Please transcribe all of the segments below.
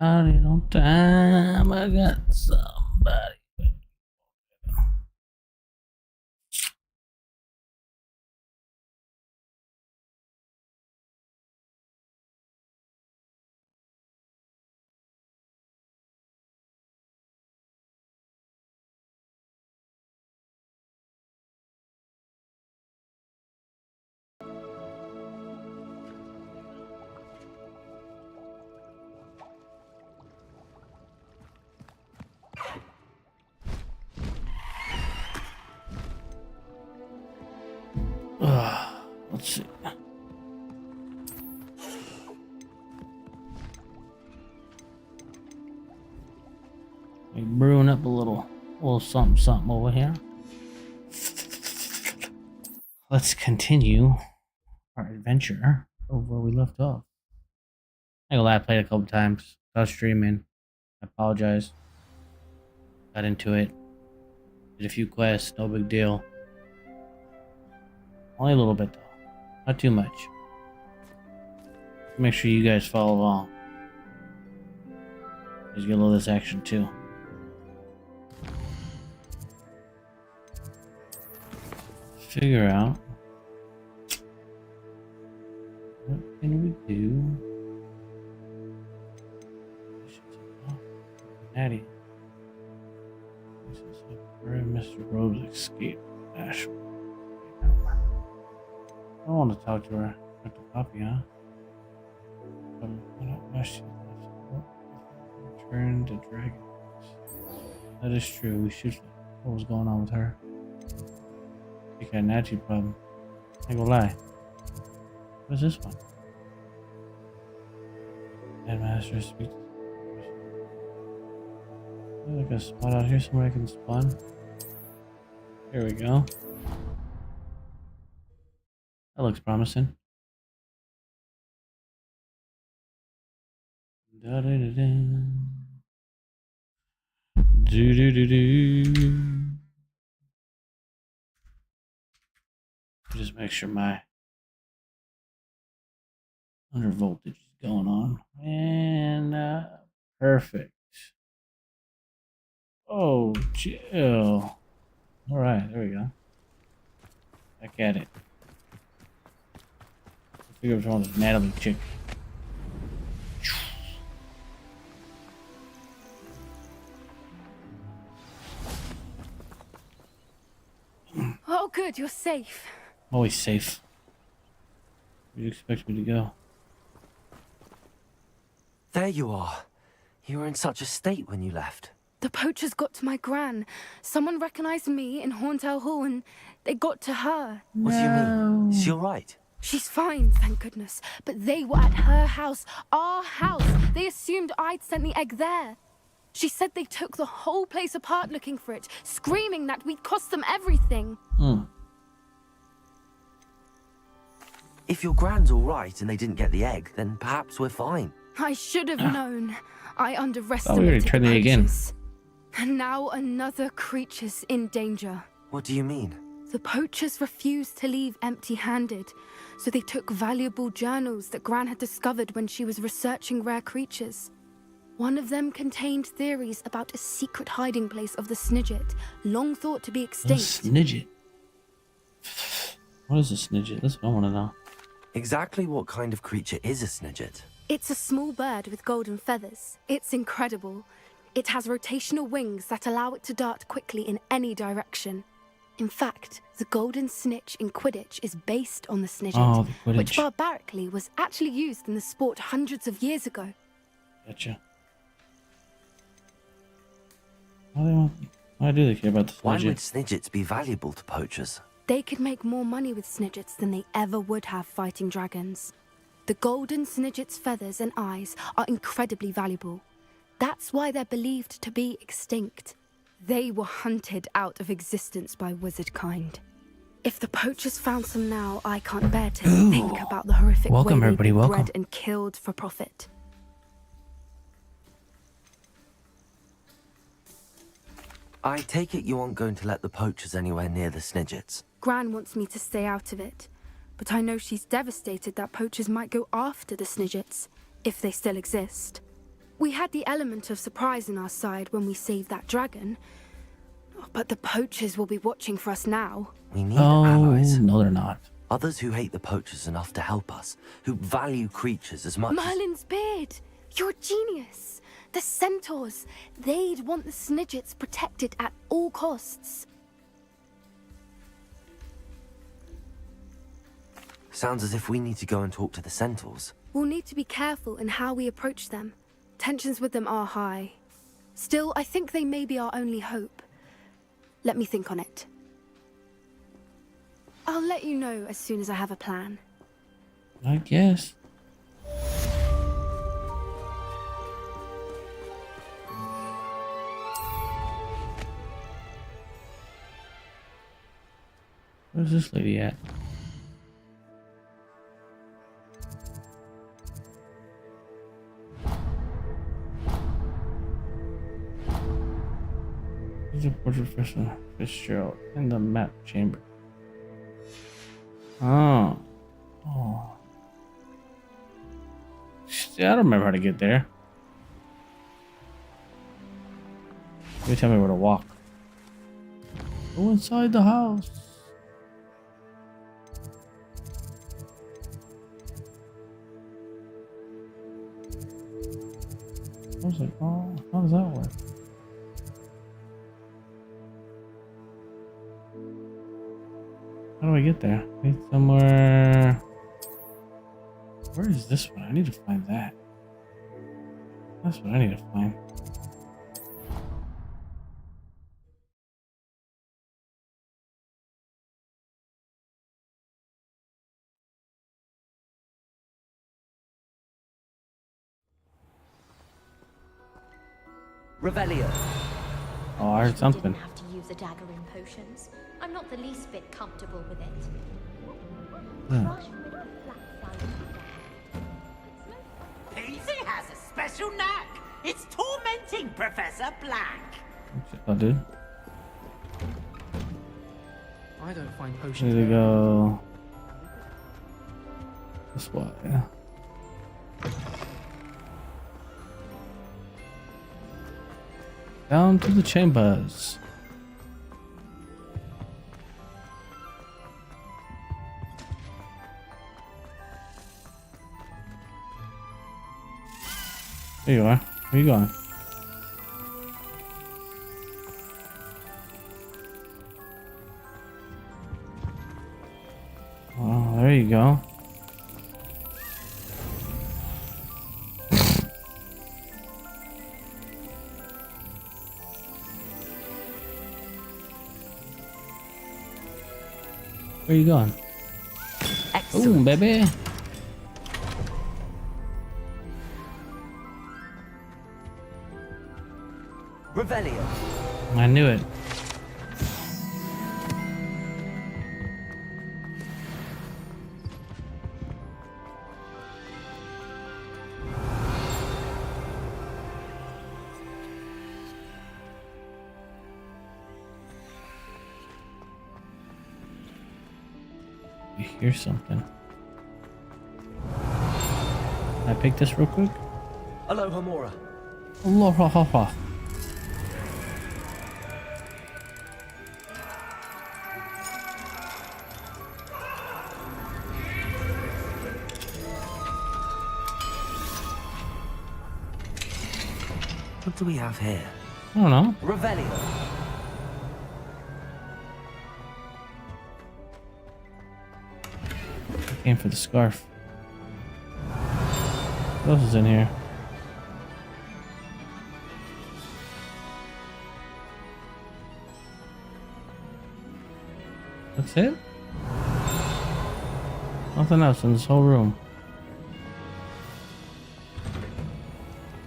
Howdy, on time. I got somebody. Let's see. We brewing up a little something over here. Let's continue our adventure of where we left off. I played a couple times. I was streaming. I apologize. Got into it. Did a few quests. No big deal. Only a little bit though. Not too much. Make sure you guys follow along. Just get a little of this action too. Figure out what can we do. Natty. This is where Mr. Rose escaped. Ash. I don't want to talk to her. Talk to Poppy, huh? Return to dragons. That is true. We should. What was going on with her? She got an attitude problem. I ain't gonna lie. What is this one? Headmaster speak. There's like a spot out here somewhere I can spawn. Here we go. That looks promising. Da da da da. Do do do do. Just make sure my under voltage is going on. And perfect. Oh, chill. All right, there we go. Back at it. Figure what's wrong with this Natalie chick. Oh, good, you're safe. Always safe. Where do you expect me to go? There you are. You were in such a state when you left. The poachers got to my gran. Someone recognized me in Horntail Hall and they got to her. What do you mean? Is she all right? She's fine, thank goodness. But they were at her house, our house. They assumed I'd sent the egg there. She said they took the whole place apart looking for it, screaming that we'd cost them everything. If your gran's all right and they didn't get the egg, then perhaps we're fine. I should have known. I underestimated the try again. poachers. And now another creature's in danger. What do you mean? The poachers refused to leave empty-handed, so they took valuable journals that Gran had discovered when she was researching rare creatures. One of them contained theories about a secret hiding place of the Snidget, long thought to be extinct. Snidget? What is a Snidget? That's what I want to know. Exactly what kind of creature is a Snidget? It's a small bird with golden feathers. It's incredible. It has rotational wings that allow it to dart quickly in any direction. In fact, the golden snitch in Quidditch is based on the Snidget, which barbarically was actually used in the sport hundreds of years ago. Gotcha. Why do they care about the Snidget? Why would Snidgets be valuable to poachers? They could make more money with Snidgets than they ever would have fighting dragons. The golden Snidget's feathers and eyes are incredibly valuable. That's why they're believed to be extinct. They were hunted out of existence by wizard kind. If the poachers found some now, I can't bear to think about the horrific way they'd be bred and killed for profit. I take it you aren't going to let the poachers anywhere near the Snidgets. Gran wants me to stay out of it, but I know she's devastated that poachers might go after the Snidgets, if they still exist. We had the element of surprise on our side when we saved that dragon. But the poachers will be watching for us now. We need Oh, allies. no, they're not. Others who hate the poachers enough to help us, who value creatures as much as... Merlin's beard! You're a genius! The centaurs! They'd want the Snidgets protected at all costs. Sounds as if we need to go and talk to the centaurs. We'll need to be careful in how we approach them. Tensions with them are high. Still, I think they may be our only hope. Let me think on it. I'll let you know as soon as I have a plan. I guess. Where's this lady at? There's a portrait of Professor Fitzgerald in the map chamber. Oh. Oh. See, I don't remember how to get there. You tell me where to walk. Go inside the house. I was like, oh, how does that work? How do I get there? I need somewhere. Where is this one? I need to find that. That's what I need to find. Revelio. Oh, I heard something. Didn't have to use a dagger in potions. I'm not the least bit comfortable with it. Crush with the flat side of the dagger. Paisley has a special knack. It's tormenting Professor Black. Oh, dude. I don't find Need potions. to go this way. Down to the chambers. There you are. Where you going? Oh, there you go. Where you going? Excellent. Ooh, baby. Revelio. I knew it. I hear something. Can I pick this real quick? Aloha Mora. Aloha, ha, ha. What do we have here? I don't know. Revelio. I came for the scarf. What else is in here? That's it? Nothing else in this whole room.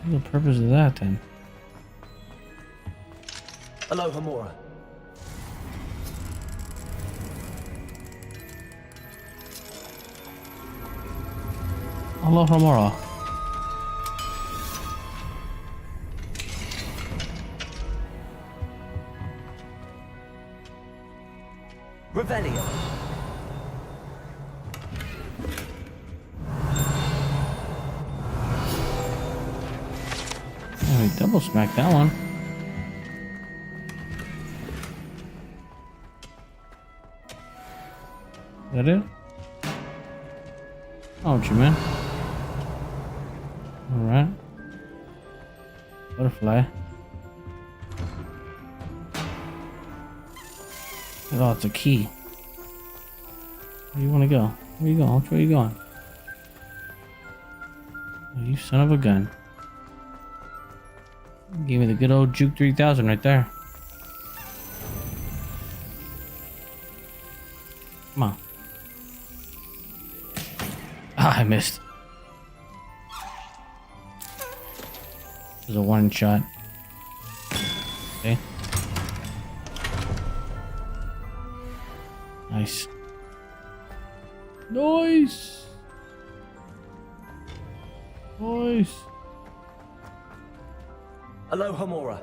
What's the purpose of that then? Aloha Mora. Aloha Mora. Revelio. double smack that one. Is that it? Oh, what you man. Alright. Butterfly. Oh, it's a key. Where do you want to go? Where you going? Which way are you going? Oh, you son of a gun. Gave me the good old Juke 3000 right there. Come on. Ah, I missed. It was a one shot. Okay. Nice. Nice. Nice. Aloha Mora.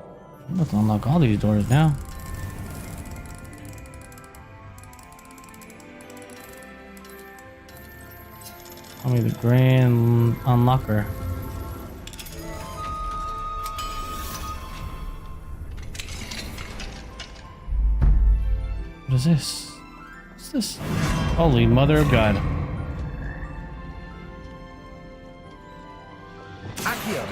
I'm about to unlock all these doors now. Call me the Grand Unlocker. What is this? What's this? Holy Mother of God. Accio.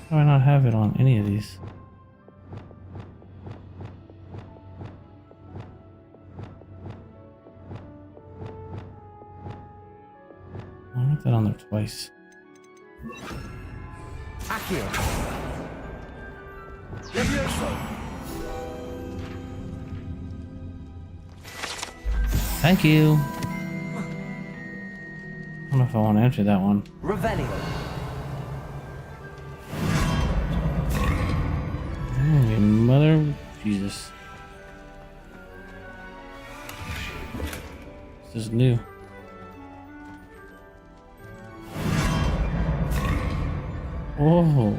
Why do I not have it on any of these? I have that on there twice. Accio. Levioso. Thank you. I don't know if I want to enter that one. Revelio. Holy Mother of Jesus. This is new. Oh.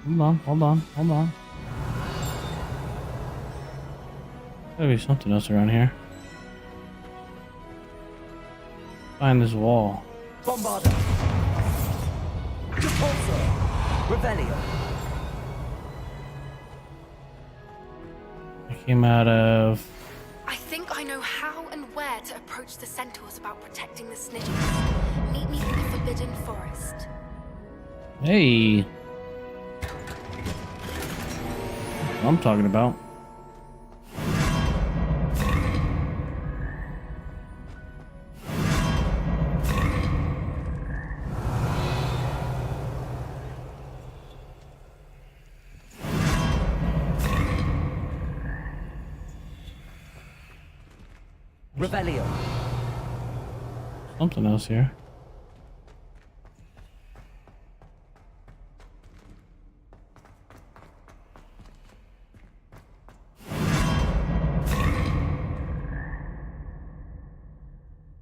Hold on, hold on, hold on. Gotta be something else around here. Find this wall. Bombarda. Repulsor. Revelio. I came out of... I think I know how and where to approach the centaurs about protecting the Snidgets. Meet me in the Forbidden Forest. Hey! What I'm talking about. Revelio. Something else here.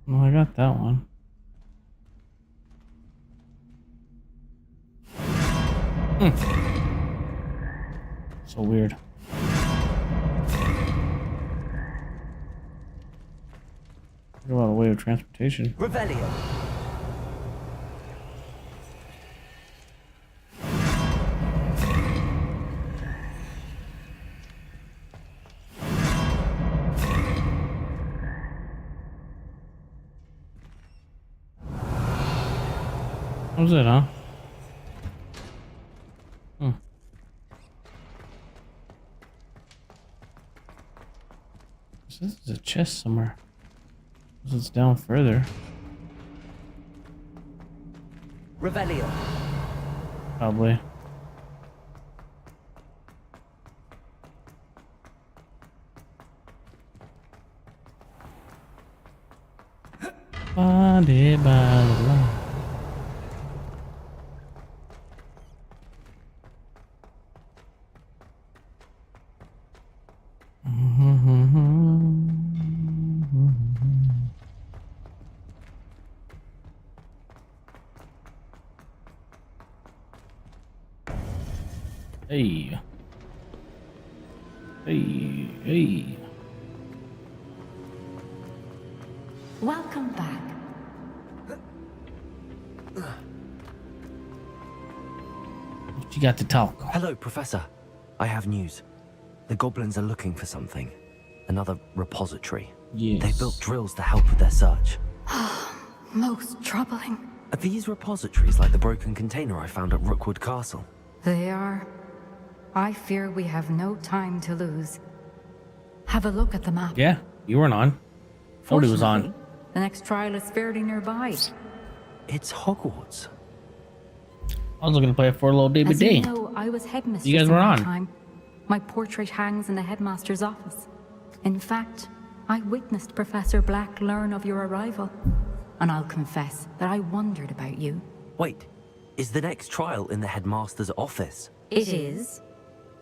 No, I got that one. So weird. What about a way of transportation? Revelio. What was it, huh? This is a chest somewhere. This is down further. Revelio. Probably. Bonded by the law. Hey. Hey, hey. Welcome back. What you got to talk? Hello, Professor. I have news. The goblins are looking for something. Another repository. Yes. They built drills to help with their search. Most troubling. Are these repositories like the broken container I found at Rookwood Castle? They are. I fear we have no time to lose. Have a look at the map. Yeah, you weren't on. Nobody was on. Fortunately, the next trial is fairly nearby. It's Hogwarts. I was looking to play it for a little As you DVD. know, I was headmistress You guys in were my on. time. My portrait hangs in the headmaster's office. In fact, I witnessed Professor Black learn of your arrival. And I'll confess that I wondered about you. Wait, is the next trial in the headmaster's office? It is.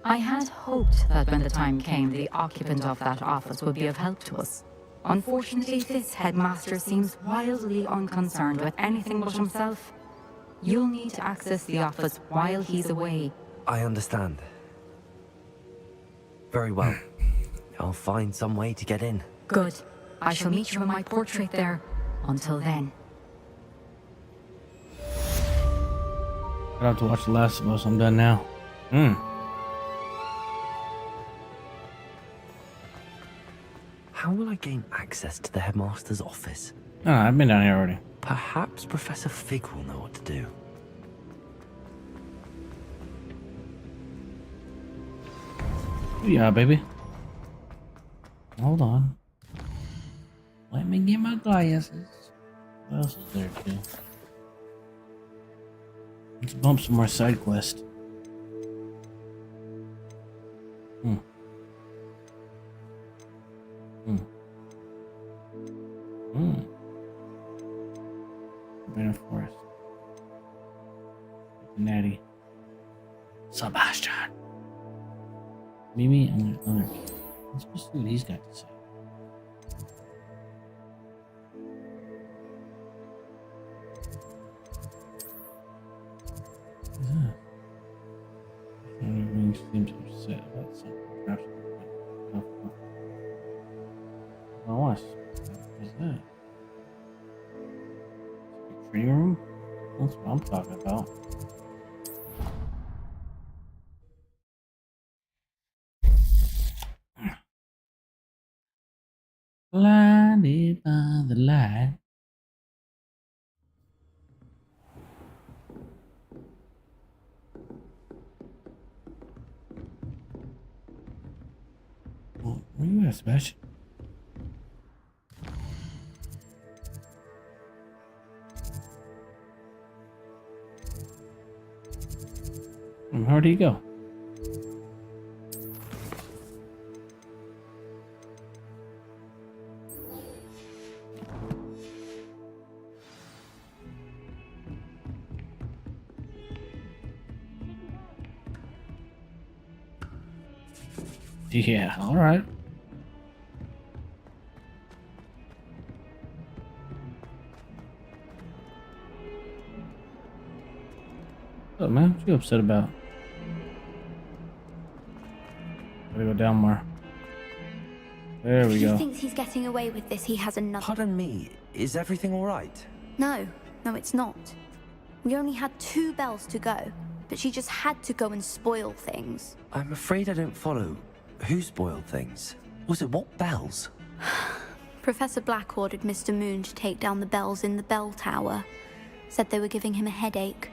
I had hoped that when the time came, the occupant of that office would be of help to us. Unfortunately, this headmaster seems wildly unconcerned with anything but himself. You'll need to access the office while he's away. I understand. Very well. I'll find some way to get in. Good. I shall meet you in my portrait there. Until then. I have to watch The Last of Us. I'm done now. How will I gain access to the headmaster's office? Oh, I've been down here already. Perhaps Professor Fig will know what to do. Yeah, baby. Hold on. Let me get my glasses. What else is there too? Let's bump some more side quest. Been a forest. Natty. Sebastian. Mimi and the other. Let's go see what he's got to say. What is that? Everything seems upset about something. Perhaps. Oh, what? What is that? Training room? That's what I'm talking about. Blinded by the light. Well, where you at, Sebastian? How do you go? Yeah, all right. What's up, man? What you upset about? Gotta go down more. There we If go. he thinks he's getting away with this, he has another. Pardon me, is everything all right? No, it's not. We only had 2 bells to go, but she just had to go and spoil things. I'm afraid I don't follow. Who spoiled things? Was it what bells? Professor Black ordered Mr. Moon to take down the bells in the bell tower. Said they were giving him a headache.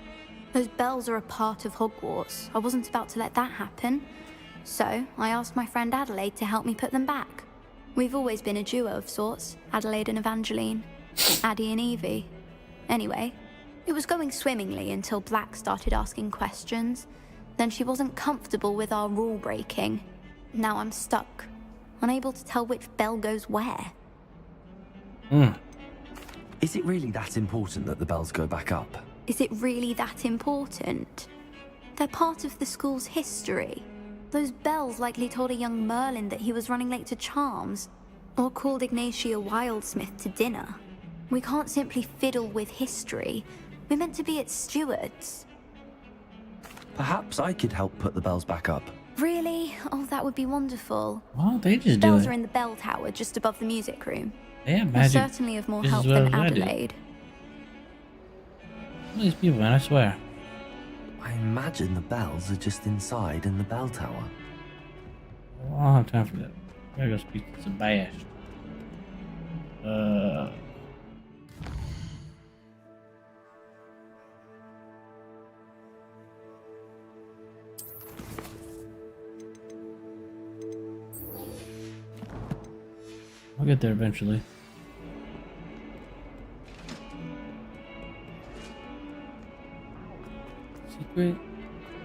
Those bells are a part of Hogwarts. I wasn't about to let that happen. So I asked my friend Adelaide to help me put them back. We've always been a duo of sorts, Adelaide and Evangeline. Addie and Evie. Anyway, it was going swimmingly until Black started asking questions. Then she wasn't comfortable with our rule breaking. Now I'm stuck, unable to tell which bell goes where. Is it really that important that the bells go back up? Is it really that important? They're part of the school's history. Those bells likely told a young Merlin that he was running late to Charms, or called Ignatia Wildsmith to dinner. We can't simply fiddle with history. We're meant to be its stewards. Perhaps I could help put the bells back up. Really? Oh, that would be wonderful. Why don't they just do Bells it? are in the bell tower just above the music room. They have You're magic. certainly of more just help as well than as I do. Adelaide. All these people, man, I swear. I imagine the bells are just inside in the bell tower. I don't have time for that. I gotta go speak to Sebastian. I'll get there eventually. Secret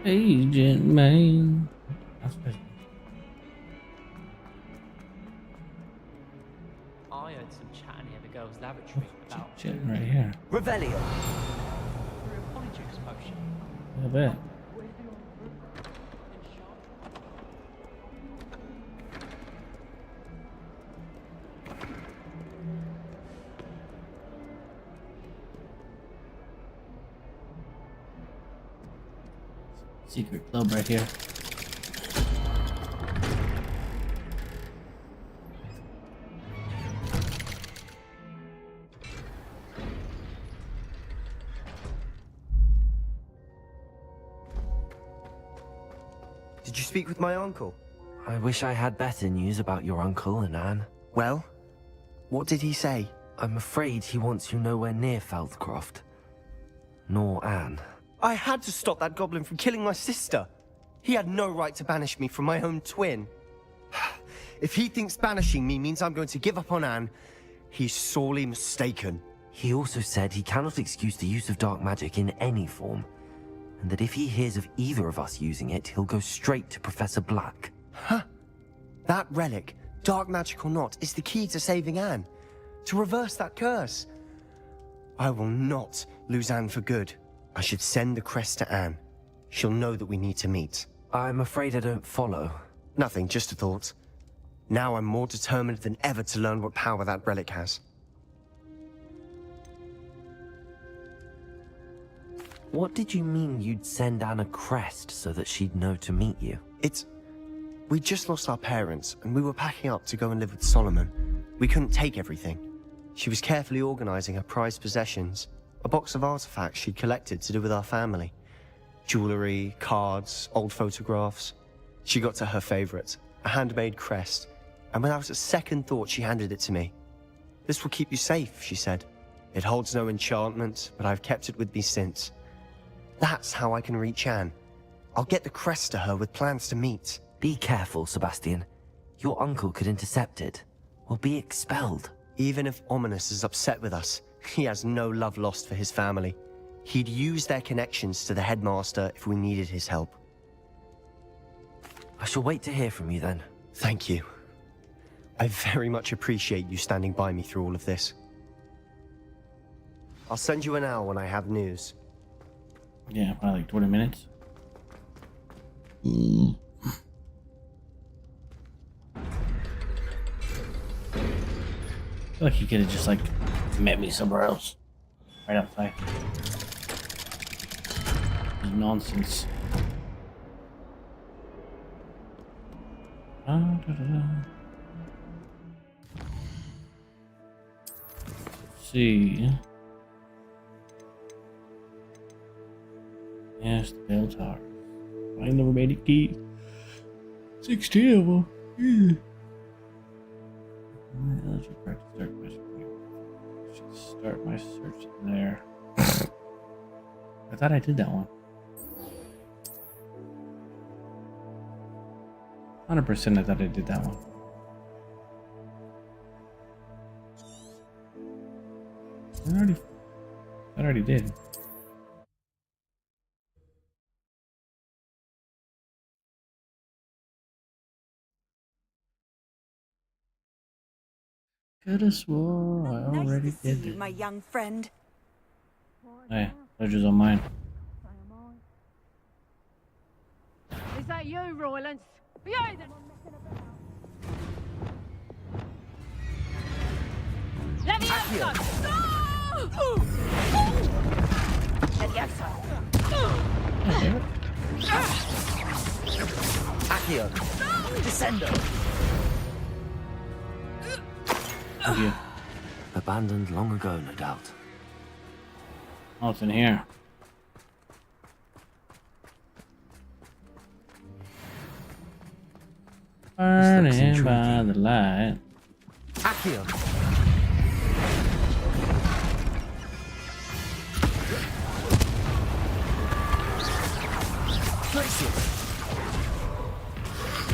agent, man. That's good. I heard some chat near the girls' lavatory about Shit, right here. Revelio! through a politics potion. I bet. Secret club right here. Did you speak with my uncle? I wish I had better news about your uncle and Anne. Well, what did he say? I'm afraid he wants you nowhere near Feldcroft. Nor Anne. I had to stop that goblin from killing my sister. He had no right to banish me from my own twin. If he thinks banishing me means I'm going to give up on Anne, he's sorely mistaken. He also said he cannot excuse the use of dark magic in any form, and that if he hears of either of us using it, he'll go straight to Professor Black. Huh? That relic, dark magic or not, is the key to saving Anne. To reverse that curse. I will not lose Anne for good. I should send the crest to Anne. She'll know that we need to meet. I'm afraid I don't follow. Nothing, just a thought. Now I'm more determined than ever to learn what power that relic has. What did you mean you'd send Anne a crest so that she'd know to meet you? We just lost our parents, and we were packing up to go and live with Solomon. We couldn't take everything. She was carefully organizing her prized possessions, a box of artifacts she'd collected to do with our family. Jewelry, cards, old photographs. She got to her favorite, a handmade crest, and without a second thought she handed it to me. "This will keep you safe," she said. "It holds no enchantment, but I've kept it with me since. That's how I can reach Anne. I'll get the crest to her with plans to meet." Be careful, Sebastian. Your uncle could intercept it, or be expelled. Even if Ominous is upset with us, he has no love lost for his family. He'd use their connections to the headmaster if we needed his help. I shall wait to hear from you then. Thank you. I very much appreciate you standing by me through all of this. I'll send you an hour when I have news. Yeah, probably like 20 minutes. I feel like he could have just like met me somewhere else. Right outside. This is nonsense. Let's see. Yes, the bell tower. I never made it key. 16 of them. Yeah. Let's start my search there. I thought I did that one. 100% I thought I did that one. I already did. Could have swore I already did it. My young friend. Hey, pleasure's on mine. Is that you, Roylance? Yeah, then. Let me out! Accio! Descendo! Thank you. abandoned long ago, no doubt. Oh, it's in here. Burning by the light. Accio! Glacier!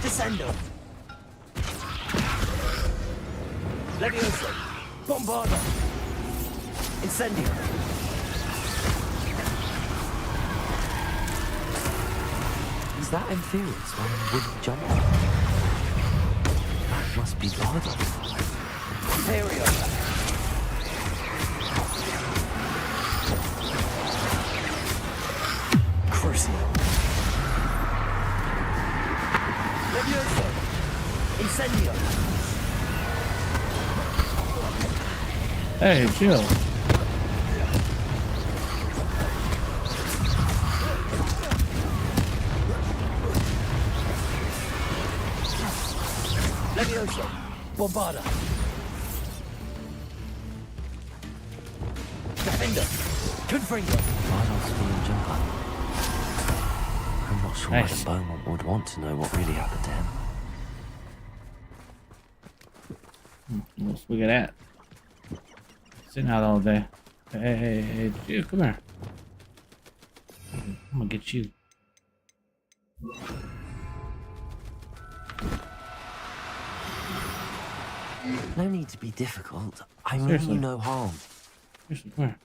Descendo! Levioso! Bombarda! Incendio! Is that Inferior's one wooden jump? That must be Bardo. Imperio! Crucio! Levioso! Incendio! Hey, chill. Levioso! Bombarda! Defender! Confringo! Bardolph's wooden jumper. I'm not sure Nice. whether Beaumont would want to know what really happened to him. Look at that. Sitting out all day. Hey, dude, come here. I'm gonna get you. No need to be difficult. I mean Seriously. you no harm. Seriously, come here.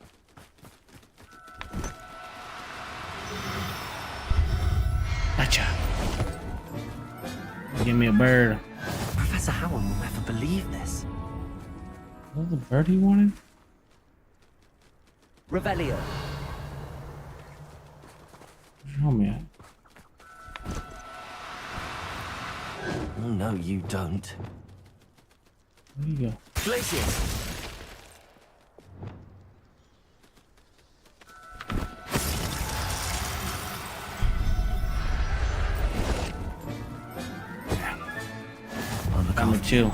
Gotcha. Give me a bird. Professor Howard will never believe this. Was that the bird he wanted? Revelio. Show me it. Oh, no, you don't. Where do you go? Glacius. Number 2.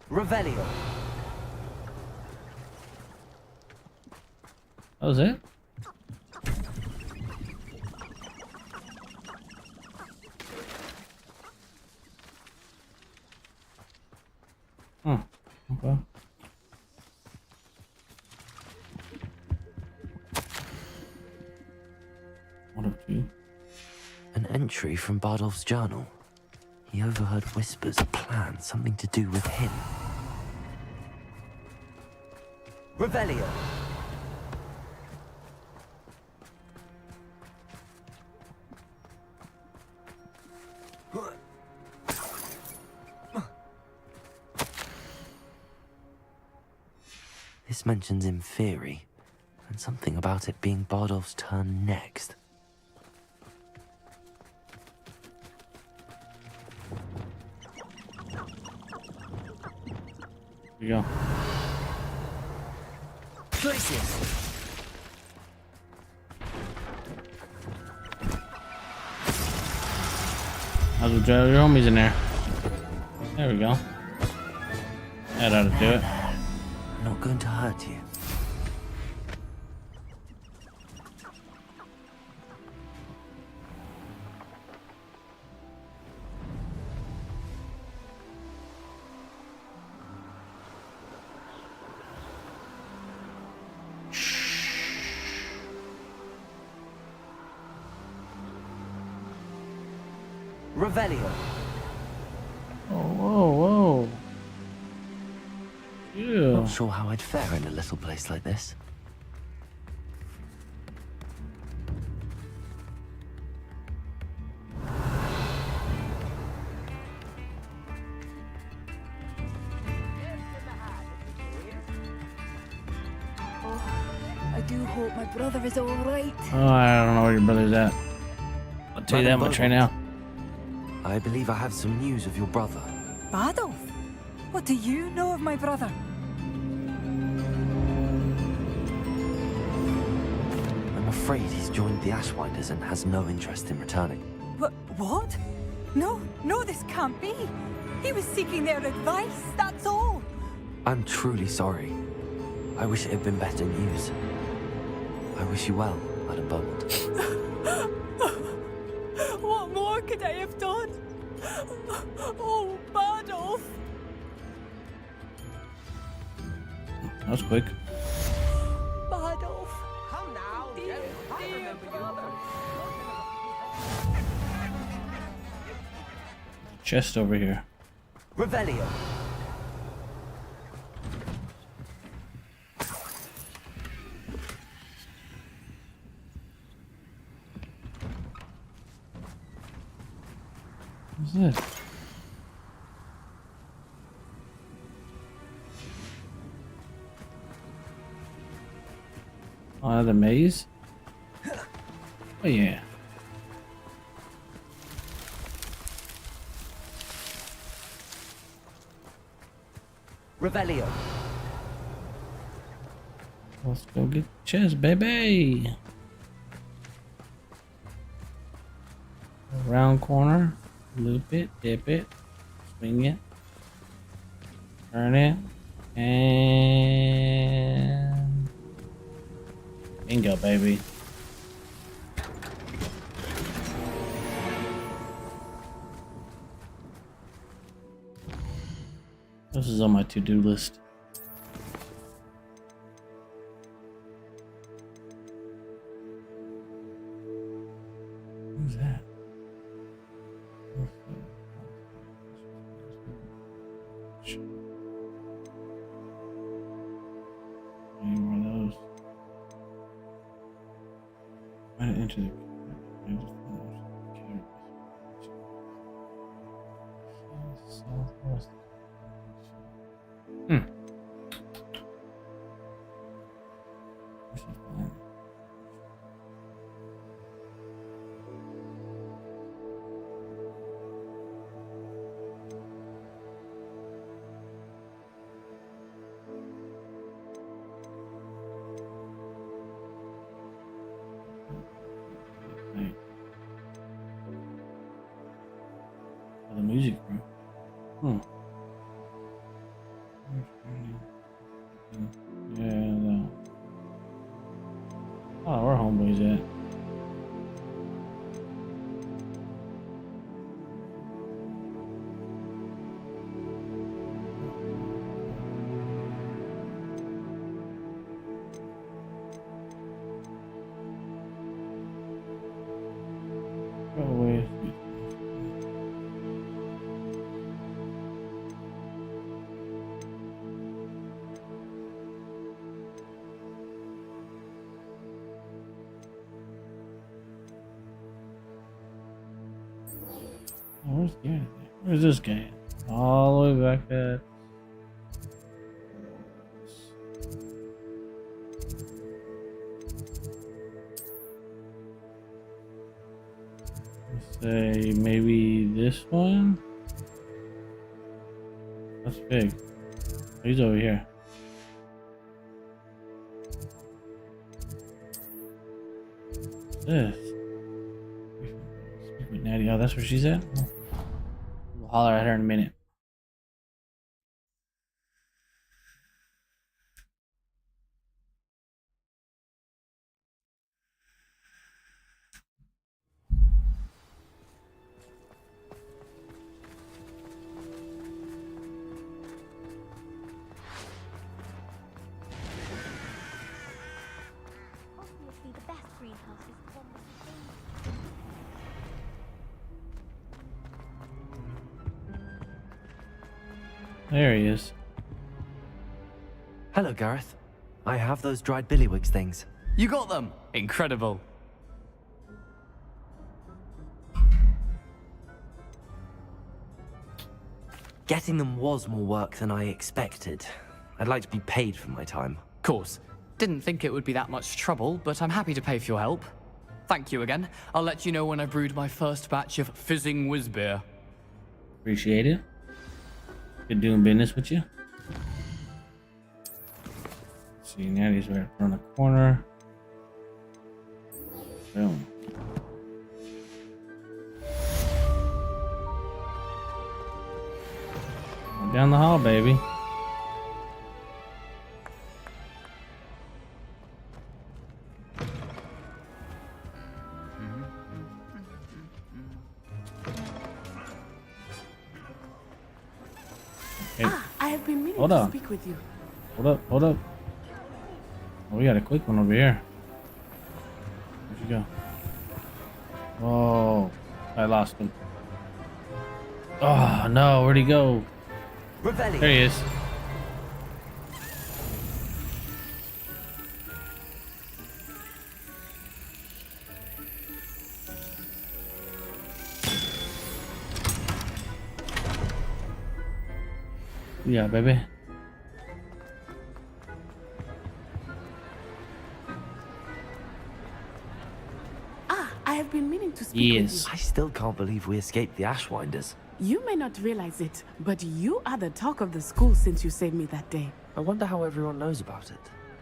Revelio. That was it? Huh. Okay. What up, you? An entry from Bardolph's journal. He overheard whispers, a plan, something to do with him. Revelio. This mentions Inferi, and something about it being Bardolph's turn next. Here we go. Glacius! Might as well drive your homies in there. There we go. That ought to do it. I'm not going to hurt you. Revelio. Whoa. Yeah. Not sure how I'd fare in a little place like this. I do hope my brother is all right. Oh, I don't know where your brother's at. I'll tell you that much right now. I believe I have some news of your brother. Bardolph? What do you know of my brother? I'm afraid he's joined the Ashwinders and has no interest in returning. What? No, this can't be. He was seeking their advice, that's all. I'm truly sorry. I wish it had been better news. I wish you well, Madam Beaumont. What more could I have done? Oh, Badolf. That was quick. Badolf. Come now, Dear, dear brother. Chest over here. Revelio. What's this? Oh, another maze? Oh yeah. Revelio. Let's go get the chest, baby. Round corner, loop it, dip it, swing it, turn it, and bingo, baby. This is on my to-do list. Who's that? Any more of those? Might enter the southwest. The music room. Yeah, no. Oh, where homeboys at? Go away. Where's the guy? Where's this guy? All the way back there. Let's say maybe this one. That's big. He's over here. What's this? Speak with Natty. Oh, that's where she's at? We'll holler at her in a minute. Obviously, the best greenhouse is the one with the There he is. Hello, Gareth. I have those dried billywigs things. You got them! Incredible. Getting them was more work than I expected. I'd like to be paid for my time. Course. Didn't think it would be that much trouble, but I'm happy to pay for your help. Thank you again. I'll let you know when I've brewed my first batch of fizzing whiz beer. Appreciate it. Good doing business with you. Let's see, Natty's right around the corner. Boom. Down the hall, baby. Hey, I have been meaning hold to on. speak with you. Hold up, hold up. Oh, we got a quick one over here. Where'd you go? Oh, I lost him. Oh no, where'd he go? Revelio. There he is. Yeah, baby. I have been meaning to speak Yes. with you. I still can't believe we escaped the Ashwinders. You may not realize it, but you are the talk of the school since you saved me that day. I wonder how everyone knows about it.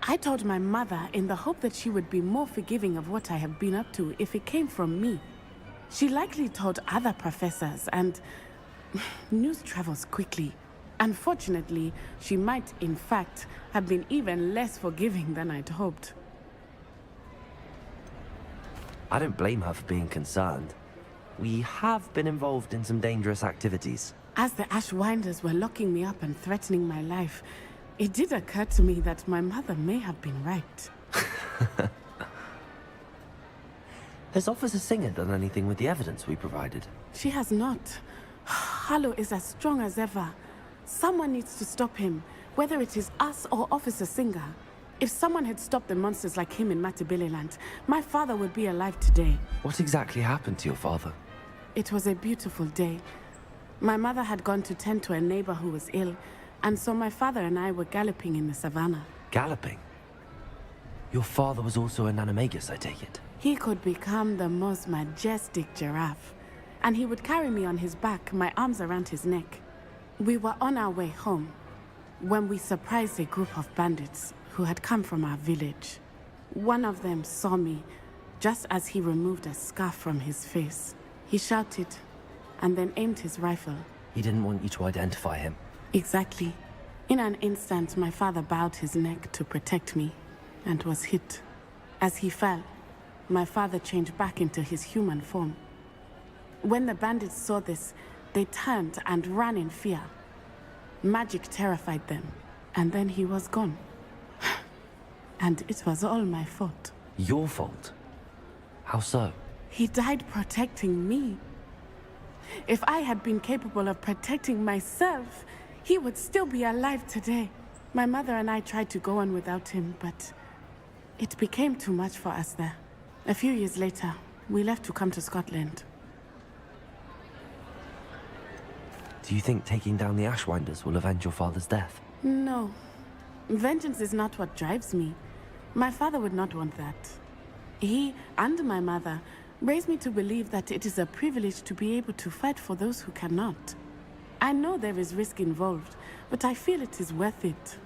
I told my mother in the hope that she would be more forgiving of what I have been up to if it came from me. She likely told other professors, and news travels quickly. Unfortunately, she might, in fact, have been even less forgiving than I'd hoped. I don't blame her for being concerned. We have been involved in some dangerous activities. As the Ashwinders were locking me up and threatening my life, it did occur to me that my mother may have been right. Has Officer Singer done anything with the evidence we provided? She has not. Harlow is as strong as ever. Someone needs to stop him, whether it is us or Officer Singer. If someone had stopped the monsters like him in Matabeleland, my father would be alive today. What exactly happened to your father? It was a beautiful day. My mother had gone to tend to a neighbor who was ill, and so my father and I were galloping in the savannah. Galloping? Your father was also an animagus, I take it? He could become the most majestic giraffe, and he would carry me on his back, my arms around his neck. We were on our way home when we surprised a group of bandits who had come from our village. One of them saw me just as he removed a scarf from his face. He shouted and then aimed his rifle. He didn't want you to identify him. Exactly. In an instant, my father bowed his neck to protect me and was hit. As he fell, my father changed back into his human form. When the bandits saw this, they turned and ran in fear. Magic terrified them, and then he was gone. And it was all my fault. Your fault? How so? He died protecting me. If I had been capable of protecting myself, he would still be alive today. My mother and I tried to go on without him, but it became too much for us there. A few years later, we left to come to Scotland. Do you think taking down the Ashwinders will avenge your father's death? No. Vengeance is not what drives me. My father would not want that. He and my mother raised me to believe that it is a privilege to be able to fight for those who cannot. I know there is risk involved, but I feel it is worth it.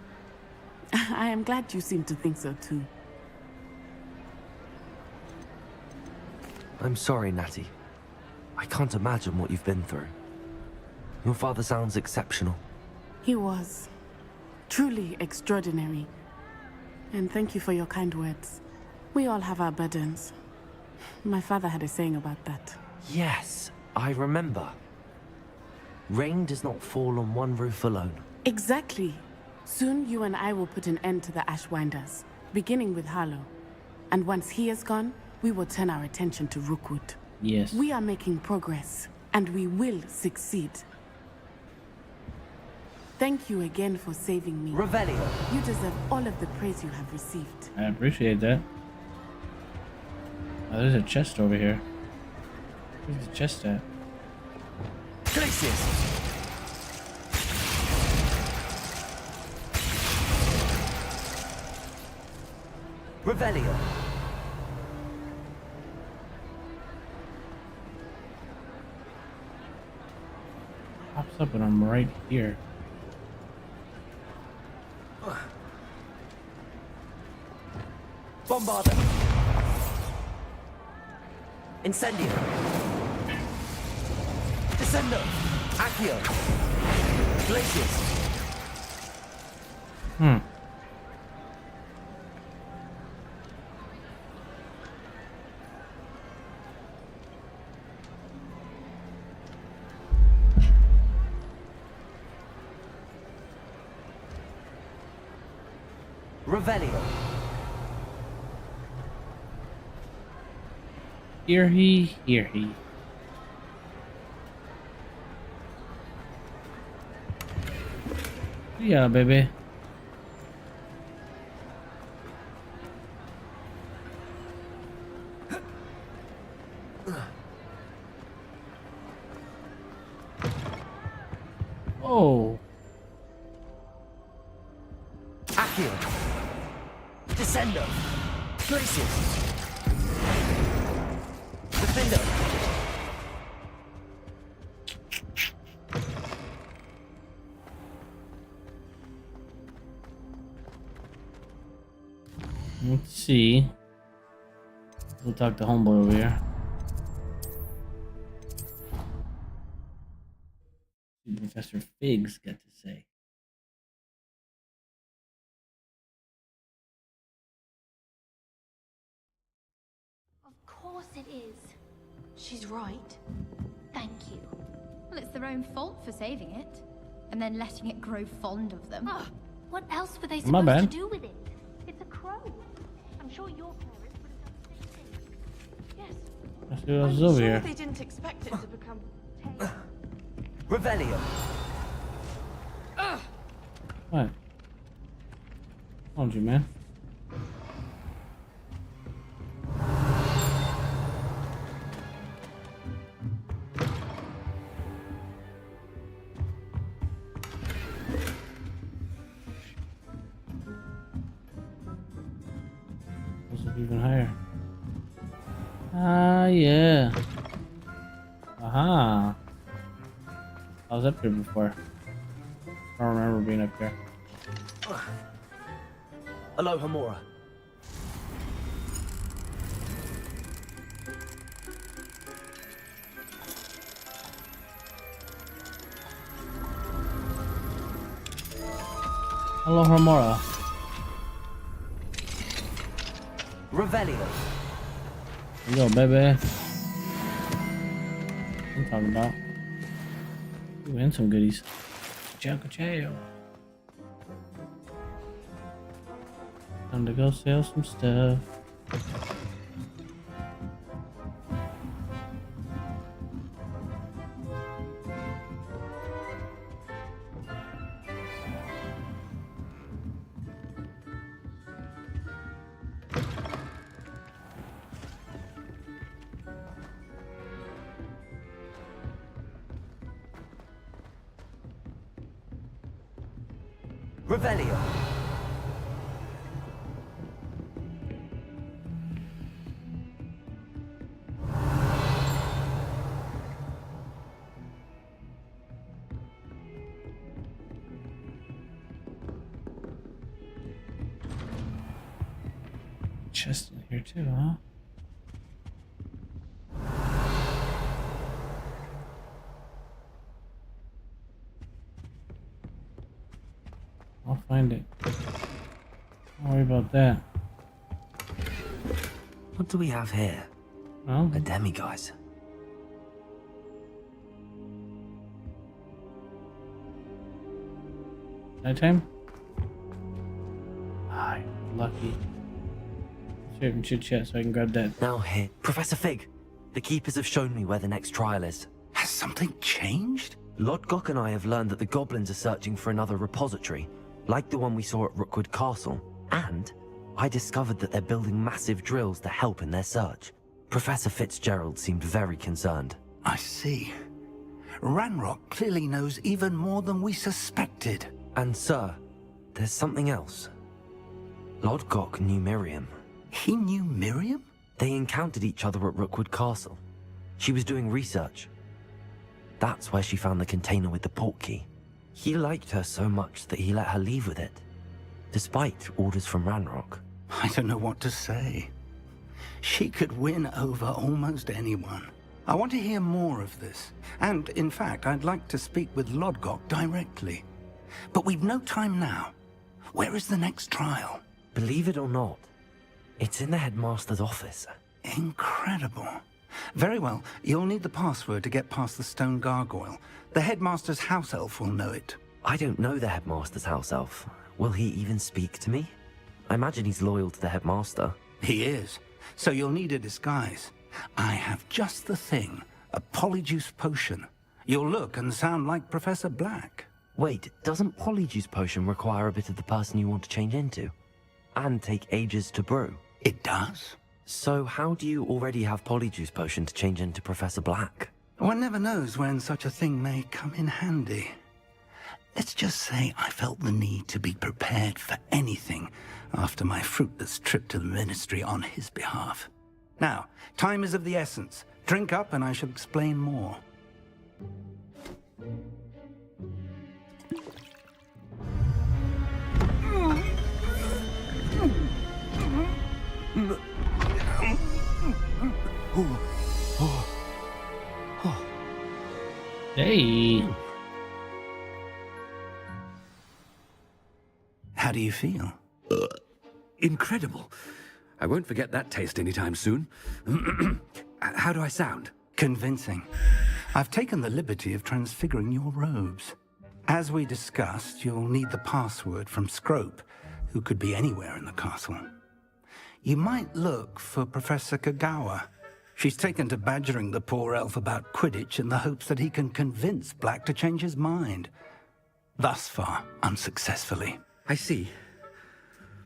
I am glad you seem to think so too. I'm sorry, Natty. I can't imagine what you've been through. Your father sounds exceptional. He was truly extraordinary. And thank you for your kind words. We all have our burdens. My father had a saying about that. Yes, I remember. Rain does not fall on one roof alone. Exactly. Soon you and I will put an end to the Ashwinders, beginning with Harlow. And once he is gone, we will turn our attention to Rookwood. Yes. We are making progress, and we will succeed. Thank you again for saving me. Revelio. You deserve all of the praise you have received. I appreciate that. Oh, there's a chest over here. Where's the chest at? Glacius. Revelio. Pops up and I'm right here. Bombarda. Incendio. Descendo. Accio. Glaciers! Hmm. Revelio. Here he. Yeah, baby. Oh. Accio. Descendo. Glaciers. Defender. Let's see. We'll talk to homeboy over here. See what Professor Fig's got to say. Of course it is. She's right. Thank you. Well, it's their own fault for saving it. And then letting it grow fond of them. What else were they My supposed bad. to do with it? It's a crow. I'm sure your parents would have done the same thing. Yes. Let's see what else is over here. They didn't expect it to become tame. Revelio. What? Told you, man. This is even higher. Ah, yeah. Aha. I was up here before. I don't remember being up there. Aloha Mora. Aloha Mora. Revelio. Yo, baby. I'm talking about. Ooh, and some goodies. Chow. Time to go sell some stuff. Revelio. Chest in here too, huh? I'll find it. Don't worry about that. What do we have here? Well, A demiguise. nighttime? Ah, you're lucky. Let's hear chit chat so I can grab that. Now here. Professor Fig. The Keepers have shown me where the next trial is. Has something changed? Lodgok and I have learned that the goblins are searching for another repository, like the one we saw at Rookwood Castle. And I discovered that they're building massive drills to help in their search. Professor Fitzgerald seemed very concerned. I see. Ranrock clearly knows even more than we suspected. And sir, there's something else. Lodgok knew Miriam. He knew Miriam? They encountered each other at Rookwood Castle. She was doing research. That's where she found the container with the portkey. He liked her so much that he let her leave with it, despite orders from Ranrock. I don't know what to say. She could win over almost anyone. I want to hear more of this. And, in fact, I'd like to speak with Lodgok directly. But we've no time now. Where is the next trial? Believe it or not, it's in the headmaster's office. Incredible. Very well. You'll need the password to get past the stone gargoyle. The headmaster's house elf will know it. I don't know the headmaster's house elf. Will he even speak to me? I imagine he's loyal to the headmaster. He is. So you'll need a disguise. I have just the thing. A polyjuice potion. You'll look and sound like Professor Black. Wait, doesn't polyjuice potion require a bit of the person you want to change into? And take ages to brew? It does. So how do you already have polyjuice potion to change into Professor Black? One never knows when such a thing may come in handy. Let's just say I felt the need to be prepared for anything after my fruitless trip to the Ministry on his behalf. Now, time is of the essence. Drink up and I shall explain more. Hey. How do you feel? Incredible. I won't forget that taste anytime soon. How do I sound? Convincing. I've taken the liberty of transfiguring your robes. As we discussed, you'll need the password from Scrope, who could be anywhere in the castle. You might look for Professor Kagawa. She's taken to badgering the poor elf about Quidditch in the hopes that he can convince Black to change his mind. Thus far, unsuccessfully. I see.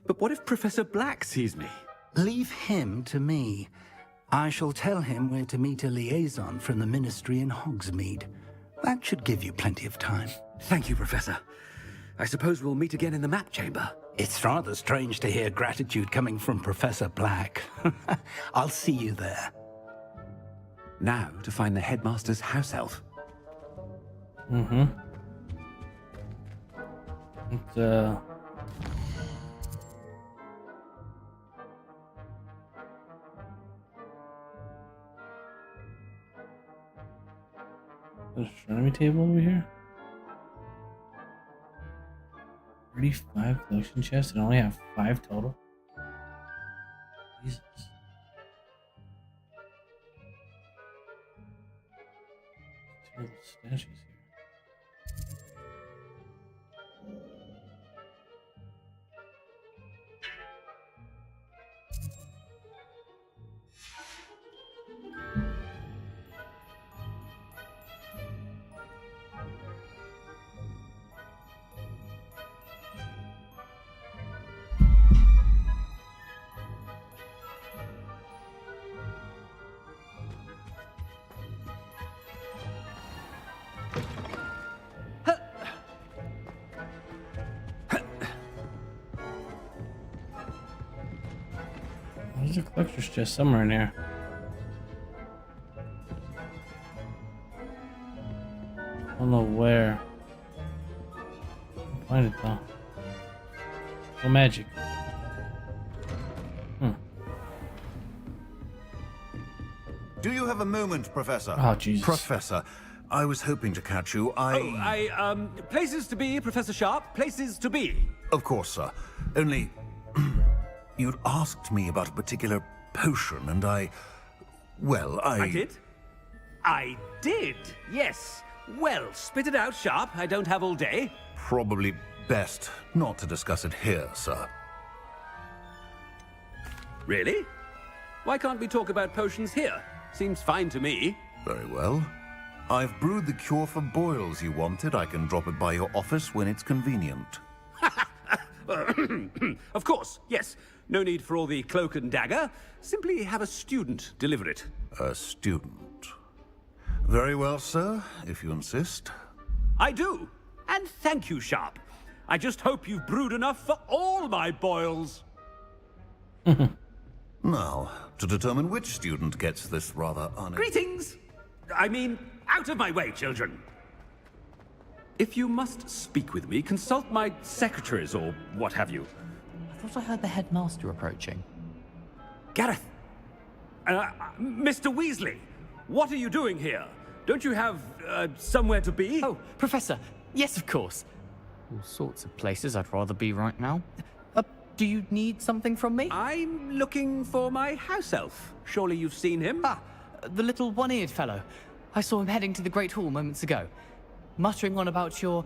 But what if Professor Black sees me? Leave him to me. I shall tell him where to meet a liaison from the Ministry in Hogsmeade. That should give you plenty of time. Thank you, Professor. I suppose we'll meet again in the map chamber. It's rather strange to hear gratitude coming from Professor Black. I'll see you there. Now to find the headmaster's house elf. Mm-hmm. It's, astronomy table over here. 35 collection chests and only have 5 total. Jesus. Two little statues here. There's a collector's chest somewhere in there. I don't know where. I'll find it though. No magic. Do you have a moment, Professor? Oh, Jesus. Professor, I was hoping to catch you. Places to be, Professor Sharp. Places to be. Of course, sir. Only... you'd asked me about a particular potion, and well, I did? I did, yes. Well, spit it out, Sharp. I don't have all day. Probably best not to discuss it here, sir. Really? Why can't we talk about potions here? Seems fine to me. Very well. I've brewed the cure for boils you wanted. I can drop it by your office when it's convenient. Of course, yes. No need for all the cloak and dagger. Simply have a student deliver it. A student. Very well, sir, if you insist. I do. And thank you, Sharp. I just hope you've brewed enough for all my boils. Now, to determine which student gets this rather Greetings! I mean, out of my way, children. If you must speak with me, consult my secretaries or what have you. I thought I heard the headmaster approaching. Gareth! Mr. Weasley! What are you doing here? Don't you have, somewhere to be? Oh, Professor. Yes, of course. All sorts of places I'd rather be right now. Do you need something from me? I'm looking for my house elf. Surely you've seen him? Ah, the little one-eared fellow. I saw him heading to the Great Hall moments ago, muttering on about your,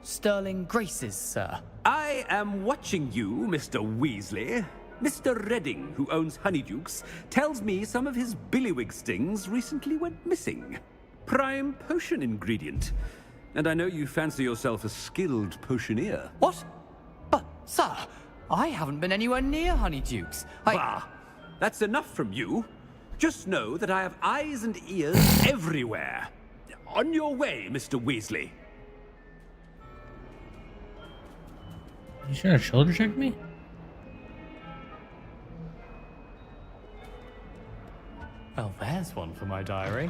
sterling graces, sir. I am watching you, Mr. Weasley. Mr. Redding, who owns Honeydukes, tells me some of his billywig stings recently went missing. Prime potion ingredient. And I know you fancy yourself a skilled potioneer. What? But, sir, I haven't been anywhere near Honeydukes. Bah! That's enough from you. Just know that I have eyes and ears everywhere. On your way, Mr. Weasley. You sure to shoulder check me? Well, there's one for my diary.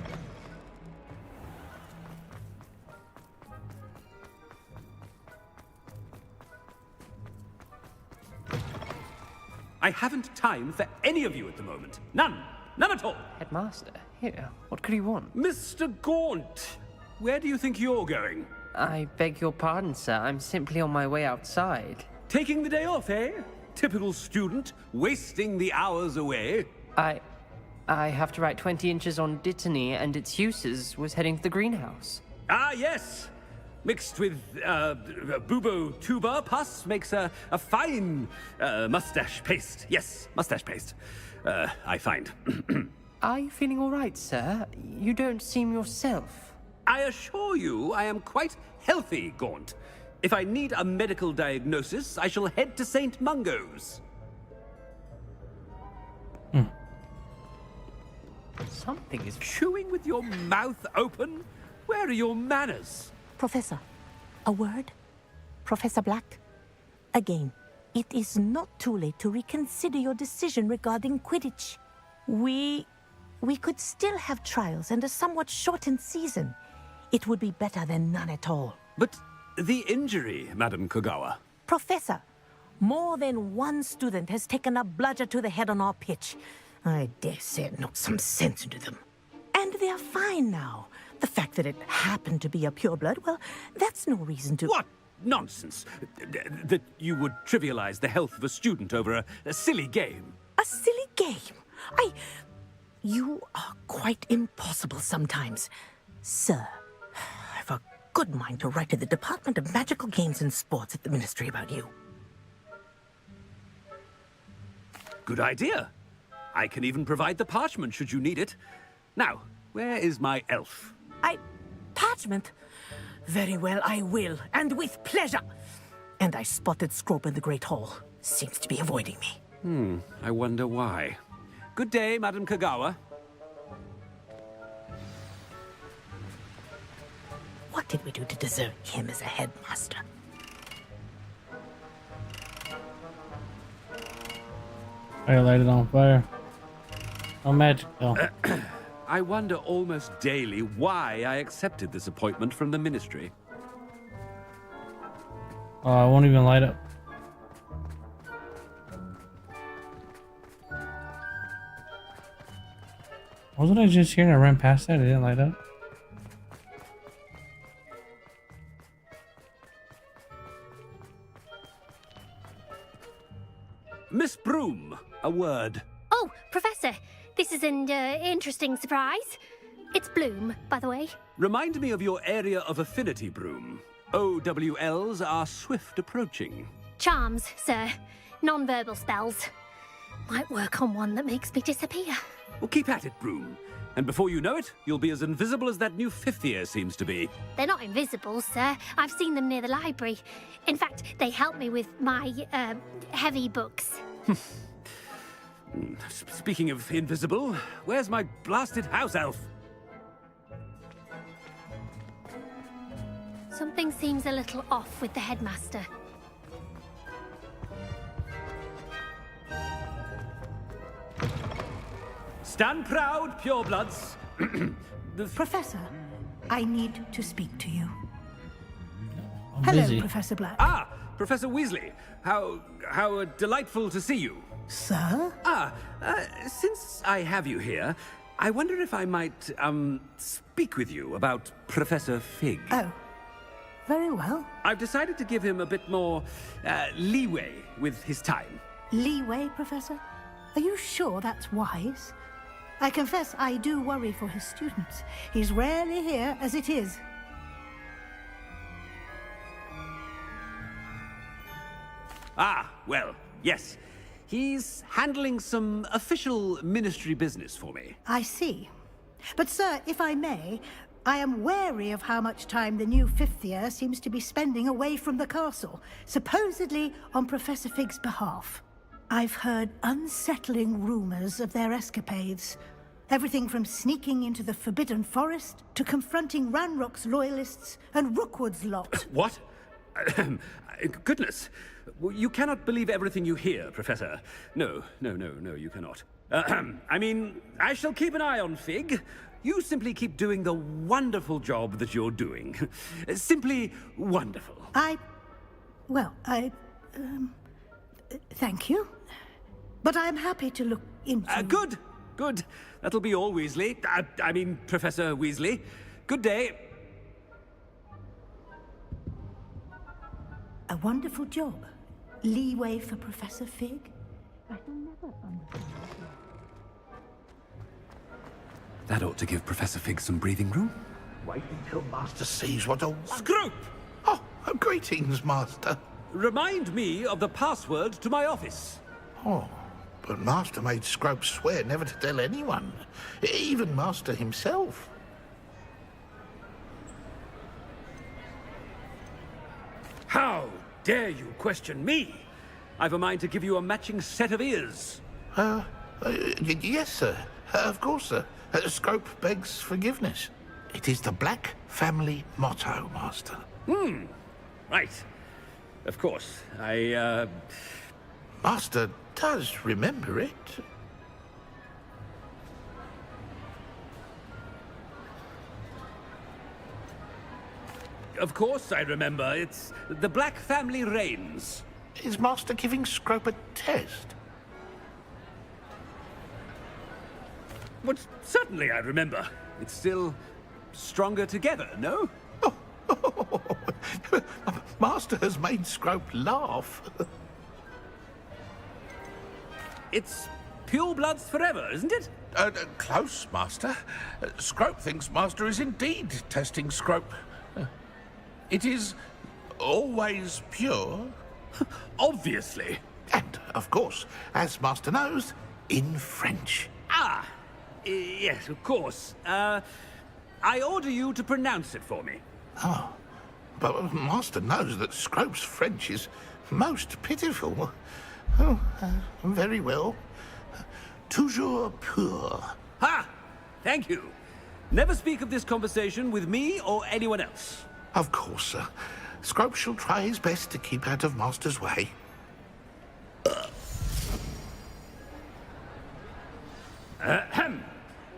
I haven't time for any of you at the moment. None. None at all. Headmaster, here, what could you want? Mr. Gaunt, where do you think you're going? I beg your pardon, sir. I'm simply on my way outside. Taking the day off, eh? Typical student, wasting the hours away. I have to write 20 inches on Dittany and its uses. Was heading to the greenhouse. Ah, yes. Mixed with bubo tuber pus makes a fine mustache paste. Yes, mustache paste. I find. Are you feeling all right, sir? You don't seem yourself. I assure you I am quite healthy, Gaunt. If I need a medical diagnosis, I shall head to St. Mungo's. Something is chewing with your mouth open? Where are your manners? Professor, a word? Professor Black? Again, it is not too late to reconsider your decision regarding Quidditch. We could still have trials and a somewhat shortened season. It would be better than none at all. But the injury, Madam Kogawa. Professor, more than one student has taken a bludger to the head on our pitch. I dare say it knocked some sense into them. And they're fine now. The fact that it happened to be a pureblood, well, that's no reason to... What nonsense! That you would trivialize the health of a student over a silly game. A silly game? You are quite impossible sometimes. Sir, I've a good mind to write to the Department of Magical Games and Sports at the Ministry about you. Good idea. I can even provide the parchment should you need it. Now, where is my elf? Parchment? Very well, I will, and with pleasure. And I spotted Scrope in the Great Hall. Seems to be avoiding me. I wonder why. Good day, Madam Kogawa. What did we do to deserve him as a headmaster? I light it on fire. No magic, though. I wonder almost daily why I accepted this appointment from the Ministry. Oh, I won't even light up. Wasn't I just here and I ran past that? It didn't light up? Miss Broom, a word. Oh, Professor, this is an interesting surprise. It's Bloom, by the way. Remind me of your area of affinity, Broom. OWLs are swift approaching. Charms, sir. Non-verbal spells. Might work on one that makes me disappear. Well, keep at it, Broom. And before you know it, you'll be as invisible as that new fifth year seems to be. They're not invisible, sir. I've seen them near the library. In fact, they help me with my, heavy books. Speaking of invisible, where's my blasted house elf? Something seems a little off with the headmaster. Stand proud, purebloods. Professor, I need to speak to you. I'm Hello, busy. Professor Black. Ah, Professor Weasley. How delightful to see you. Sir? Since I have you here, I wonder if I might, speak with you about Professor Fig. Oh, very well. I've decided to give him a bit more, leeway with his time. Leeway, Professor? Are you sure that's wise? I confess I do worry for his students. He's rarely here as it is. Ah, well, yes. He's handling some official ministry business for me. I see. But, sir, if I may, I am wary of how much time the new fifth year seems to be spending away from the castle, supposedly on Professor Fig's behalf. I've heard unsettling rumors of their escapades. Everything from sneaking into the Forbidden Forest to confronting Ranrock's loyalists and Rookwood's lot. What? Goodness. You cannot believe everything you hear, Professor. No, you cannot. I mean, I shall keep an eye on Fig. You simply keep doing the wonderful job that you're doing. Simply wonderful. Thank you. But I'm happy to look into... Good. That'll be all, Weasley. I mean, Professor Weasley. Good day. A wonderful job. Leeway for Professor Fig? I shall never understand. That ought to give Professor Fig some breathing room. Wait until Master sees what a... Scrope! Oh, greetings, Master. Remind me of the password to my office. Oh, but Master made Scrope swear never to tell anyone, even Master himself. How dare you question me? I've a mind to give you a matching set of ears. Yes, sir. Of course, sir. Scrope begs forgiveness. It is the Black family motto, Master. Right. Of course. Master does remember it. Of course I remember. It's the Black family reigns. Is Master giving Scrope a test? But certainly I remember. It's still stronger together, no? Master has made Scrope laugh. It's pure bloods forever, isn't it? Close, Master. Scrope thinks Master is indeed testing Scrope. It is always pure. Obviously. And, of course, as Master knows, in French. Yes, of course. I order you to pronounce it for me. Oh, but Master knows that Scrope's French is most pitiful. Oh, very well. Toujours pur. Ha! Thank you. Never speak of this conversation with me or anyone else. Of course, sir. Scrope shall try his best to keep out of Master's way.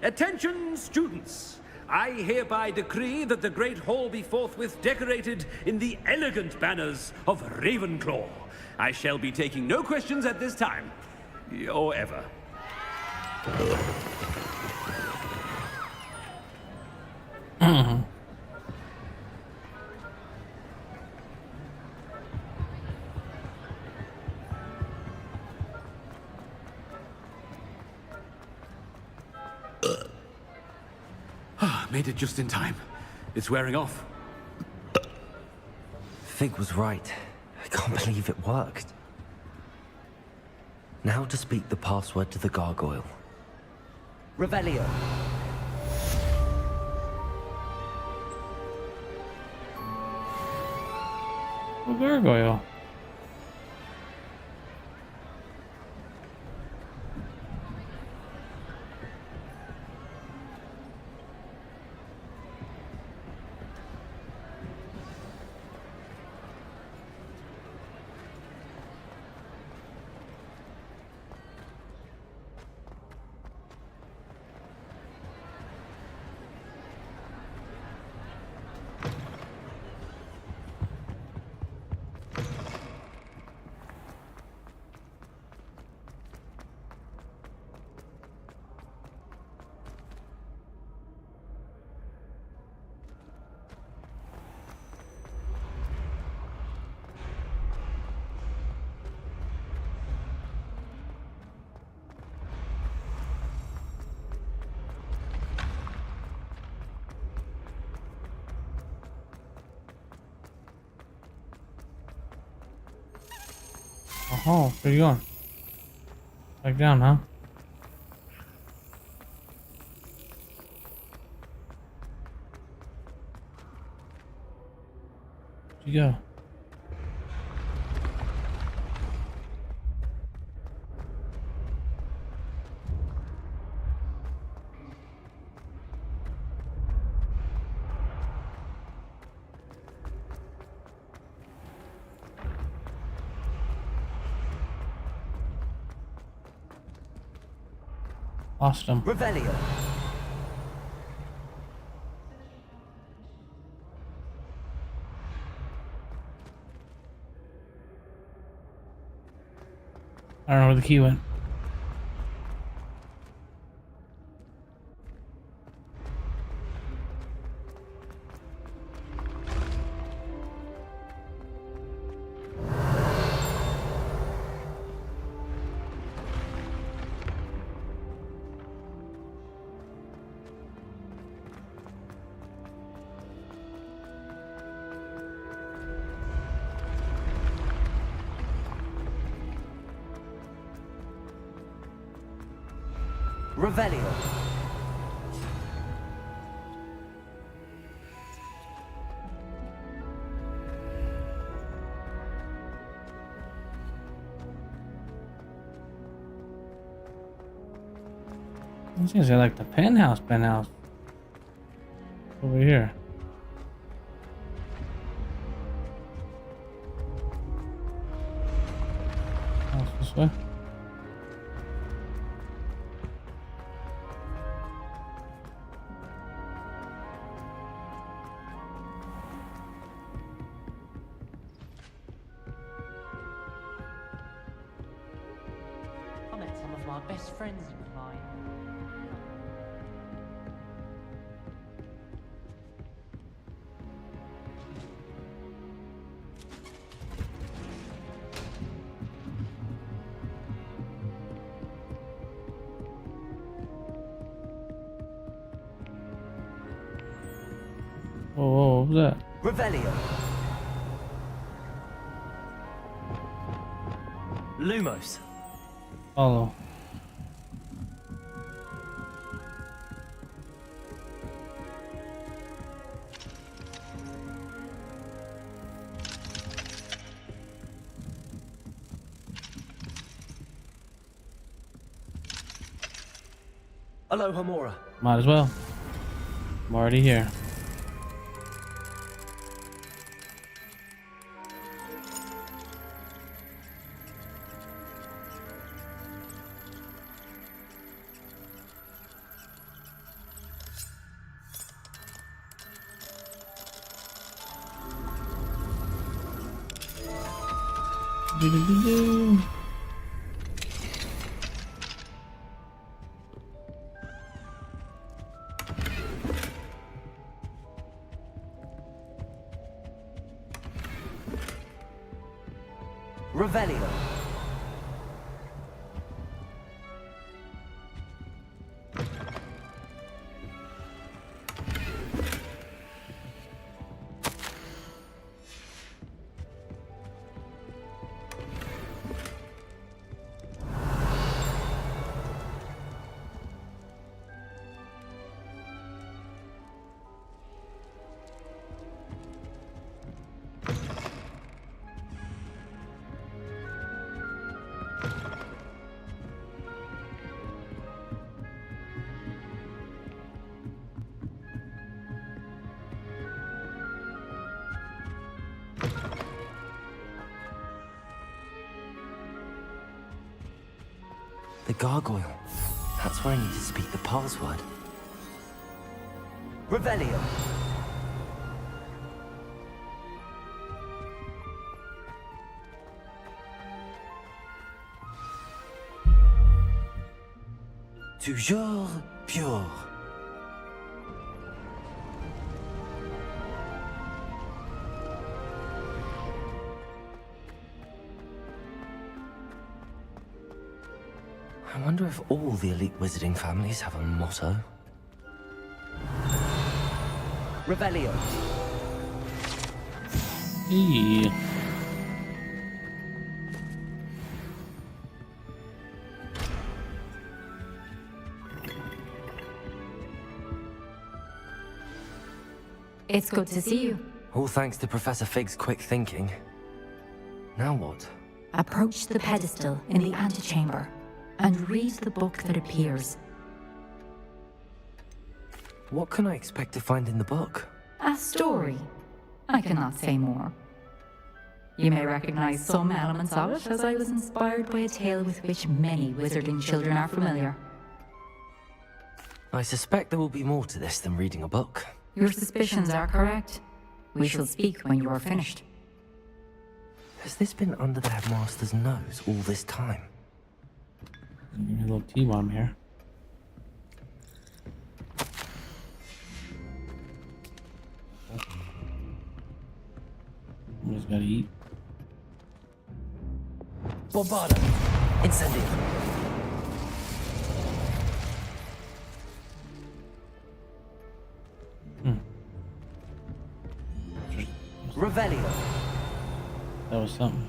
Attention, students. I hereby decree that the Great Hall be forthwith decorated in the elegant banners of Ravenclaw. I shall be taking no questions at this time. Or ever. Made it just in time. It's wearing off. Fig was right. I can't believe it worked. Now to speak the password to the gargoyle. Revelio. A gargoyle. Oh, where you going? Back down, huh? Where'd you go? Lost him. Revelio. I don't know where the key went. Revelio. These guys are like the penthouse. Over here. Oh, this way. I met some of my best friends in mine. Oh, what was that? Revelio. Lumos. Follow. Aloha Mora. Might as well. I'm already here. Do-do-do-do. Revelio. The gargoyle. That's where I need to speak the password. Revelio. Toujours pure. I wonder if all the elite wizarding families have a motto. Revelio. Hey. It's good to see you. All thanks to Professor Fig's quick thinking. Now what? Approach the pedestal in the antechamber and read the book that appears. What can I expect to find in the book? A story. I cannot say more. You may recognize some elements of it, as I was inspired by a tale with which many wizarding children are familiar. I suspect there will be more to this than reading a book. Your suspicions are correct. We shall speak when you are finished. Has this been under the headmaster's nose all this time? A little T-bomb here. Just gotta eat. Bombarda! Incendio! Revelio! That was something.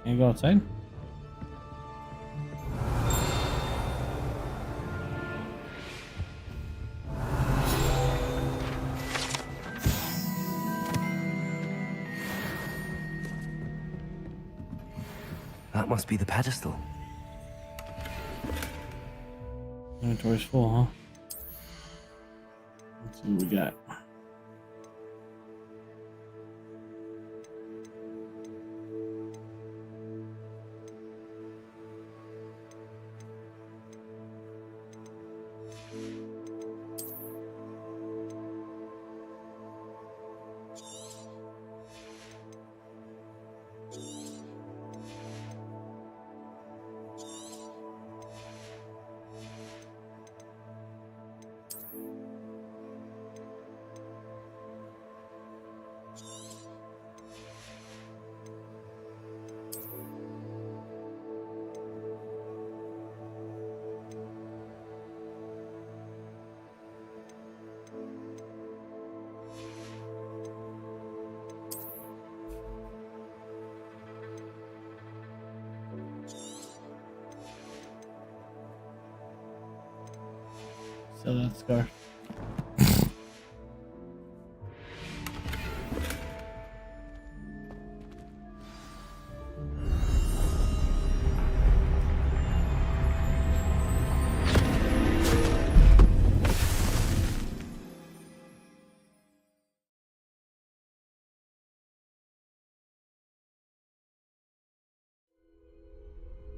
Can you go outside? That must be the pedestal. Inventory's full, huh? Let's see what we got. Sell that scarf.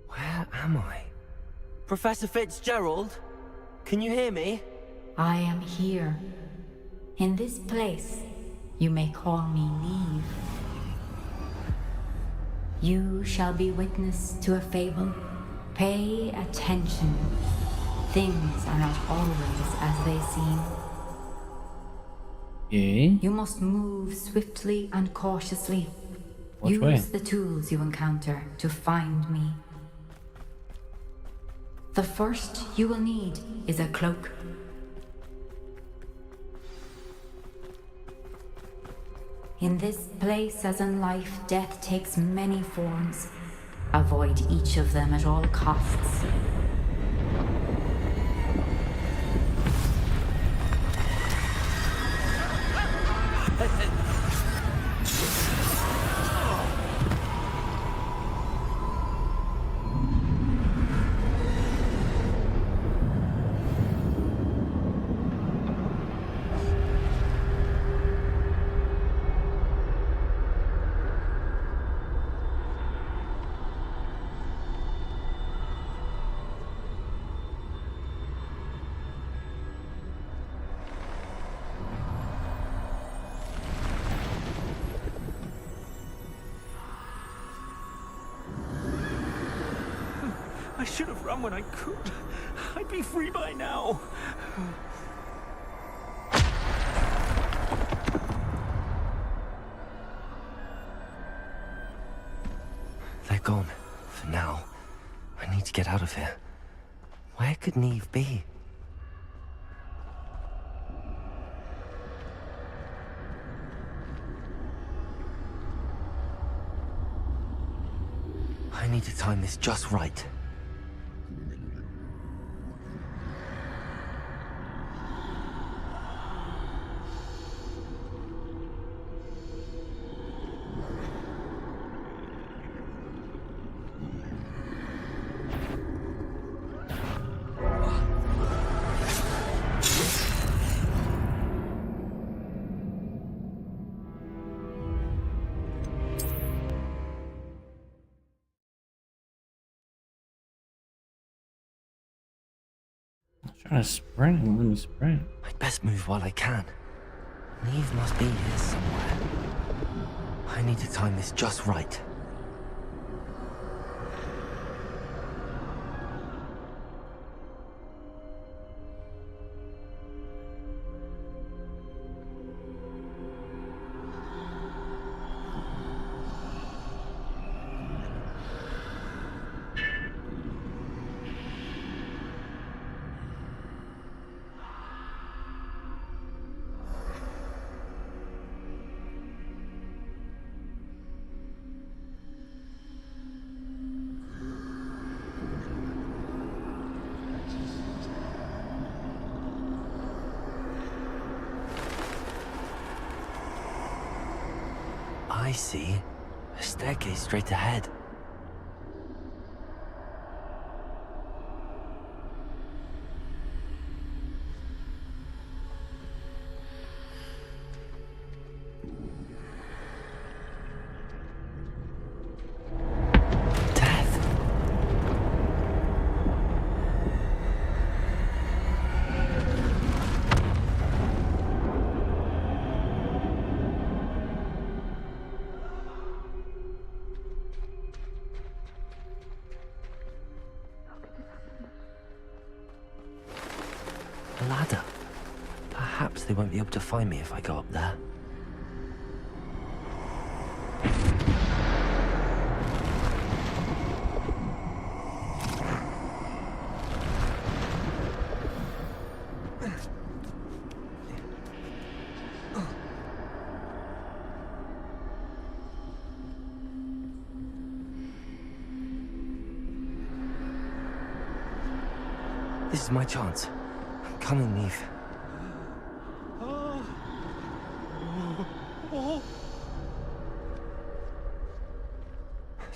Where am I? Professor Fitzgerald? Can you hear me? I am here. In this place, you may call me Neve. You shall be witness to a fable. Pay attention. Things are not always as they seem. Okay. You must move swiftly and cautiously. Which Use way? the tools you encounter to find me. The first you will need is a cloak. In this place, as in life, death takes many forms. Avoid each of them at all costs. I should have run when I could. I'd be free by now. They're gone. For now. I need to get out of here. Where could Neve be? I need to time this just right. Trying to sprint. Let me sprint. I'd best move while I can. Neve must be here somewhere. I need to time this just right. I see. A staircase straight ahead. A ladder. Perhaps they won't be able to find me if I go up there. This is my chance. Come on, Neve.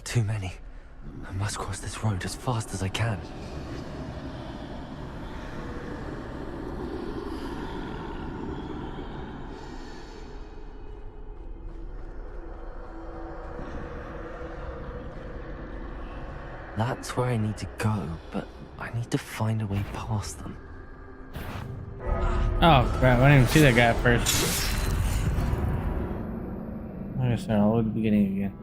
Too many. I must cross this road as fast as I can. That's where I need to go, but I need to find a way past them. Oh crap, I didn't even see that guy at first. Like I said, all at the beginning again.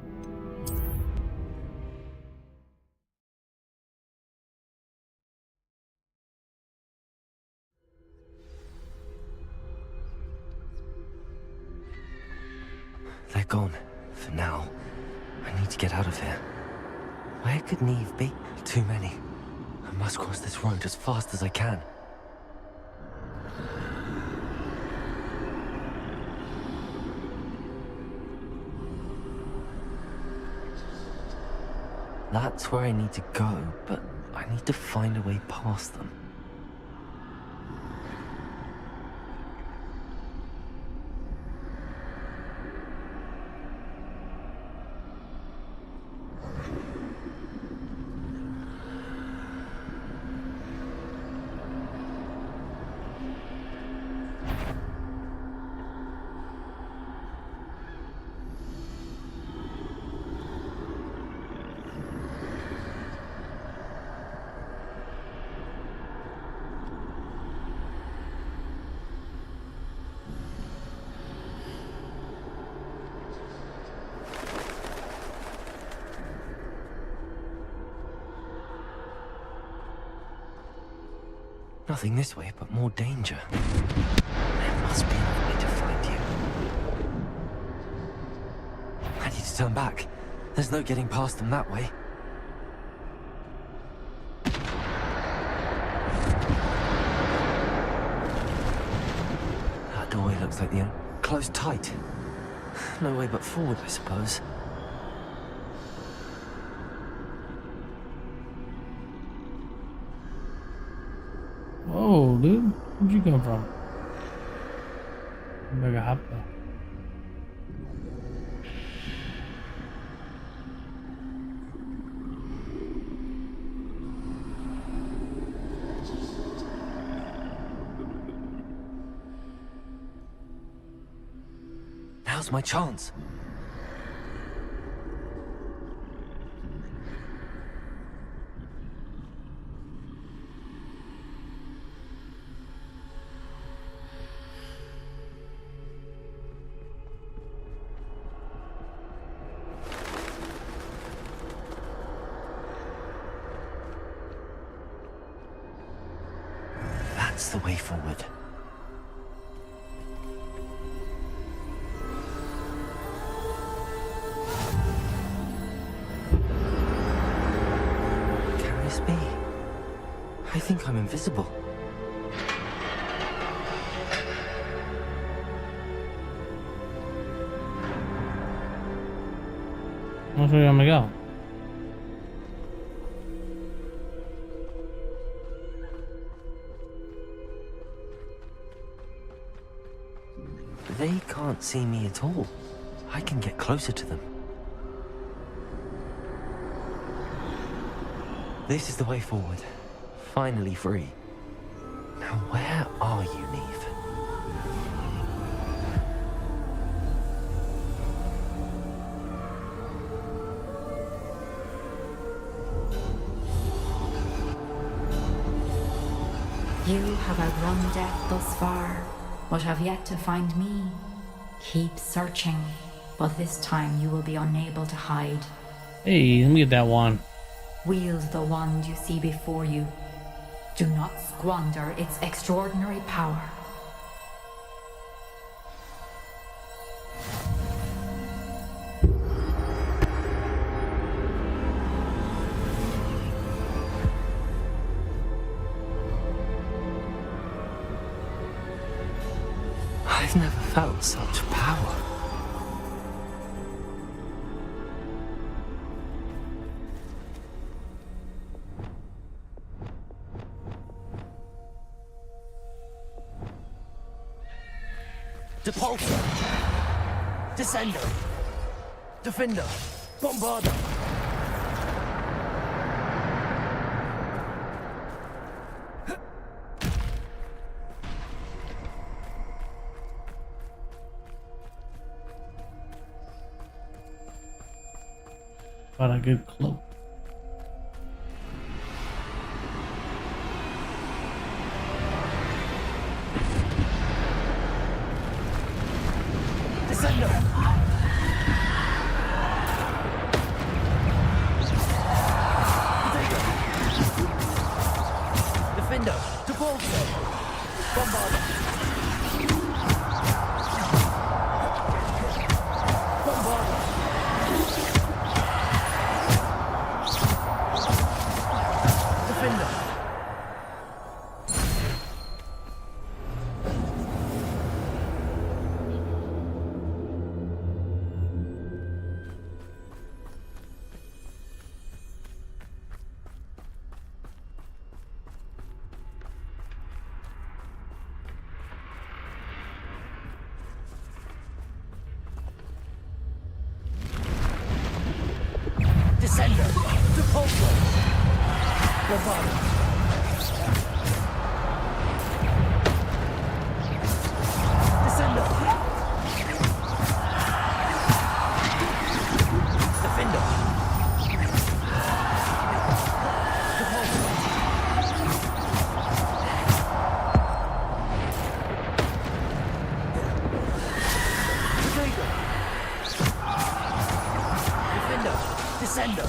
They're gone, for now. I need to get out of here. Where could Neve be? Too many. I must cross this road as fast as I can. That's where I need to go, but I need to find a way past them. Nothing this way, but more danger. There must be another way to find you. I need to turn back. There's no getting past them that way. That doorway looks like the end. Closed tight. No way but forward, I suppose. dude. Where'd you come from? Mega happy. Now's my chance. That's the way forward. Carries me. I think I'm invisible. Which way am I go? They can't see me at all. I can get closer to them. This is the way forward. Finally free. Now where are you, Neve? You have outrun death thus far, but have yet to find me. Keep searching, but this time you will be unable to hide. Hey, let me get that one. Wield the wand you see before you. Do not squander its extraordinary power. I've never felt such power. Depulsor! Descender! Defender! Bombarder! Got a good cloak. Descender! Defender! Depulsor! Bombarder! Bombarder! Defender! Descender! Depulsor! Bombarder! Descender! Defender! Depulsor! Defender! Defender! Descender!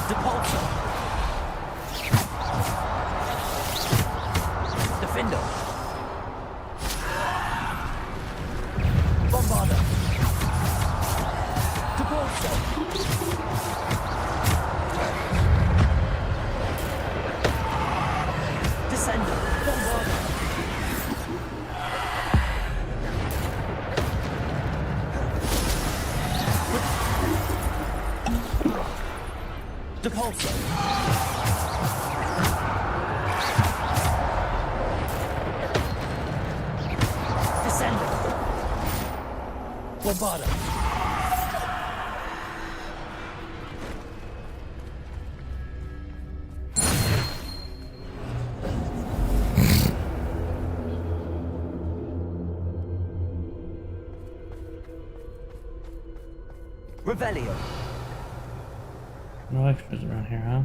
Depulsor! Defender! Bombarder! Depulsor! Descender! Bombarder! Depulsor! Bombarda. Revelio. No extras around here, huh?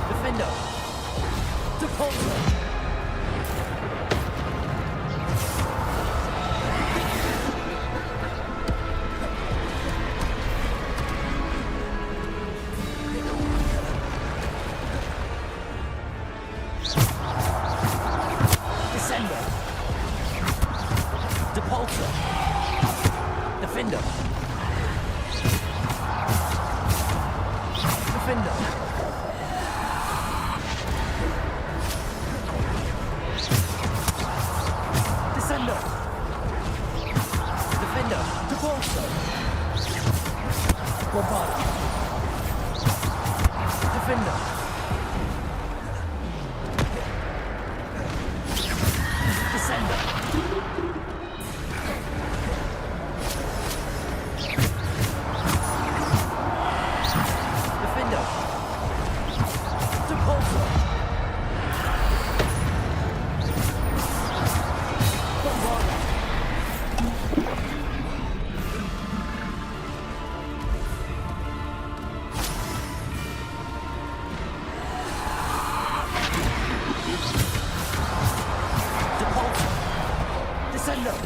Defender! Depulsor! Descender! Depulsor! Defender! Defender! Descender! Defender! Depulsor! Bombarda! Defender! Descender! Defender! Depulsor! Bombarda! Depulsor! Descender!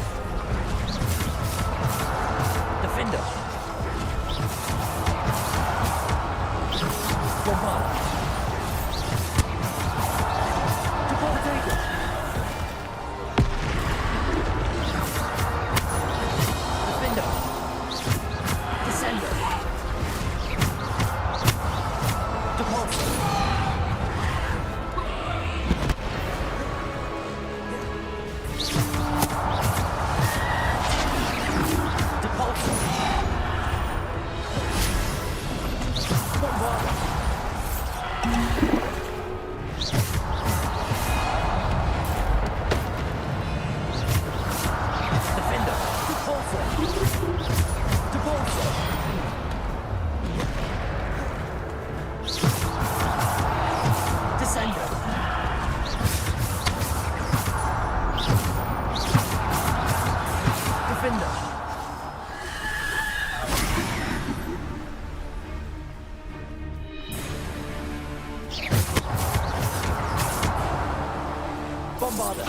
Defender! Bombarda! Depulsor! Defender! Descender! Depulsor! Depulsor! Bombarda! Defender! Depulsor! Depulsor! Descender! Defender! Bombarda!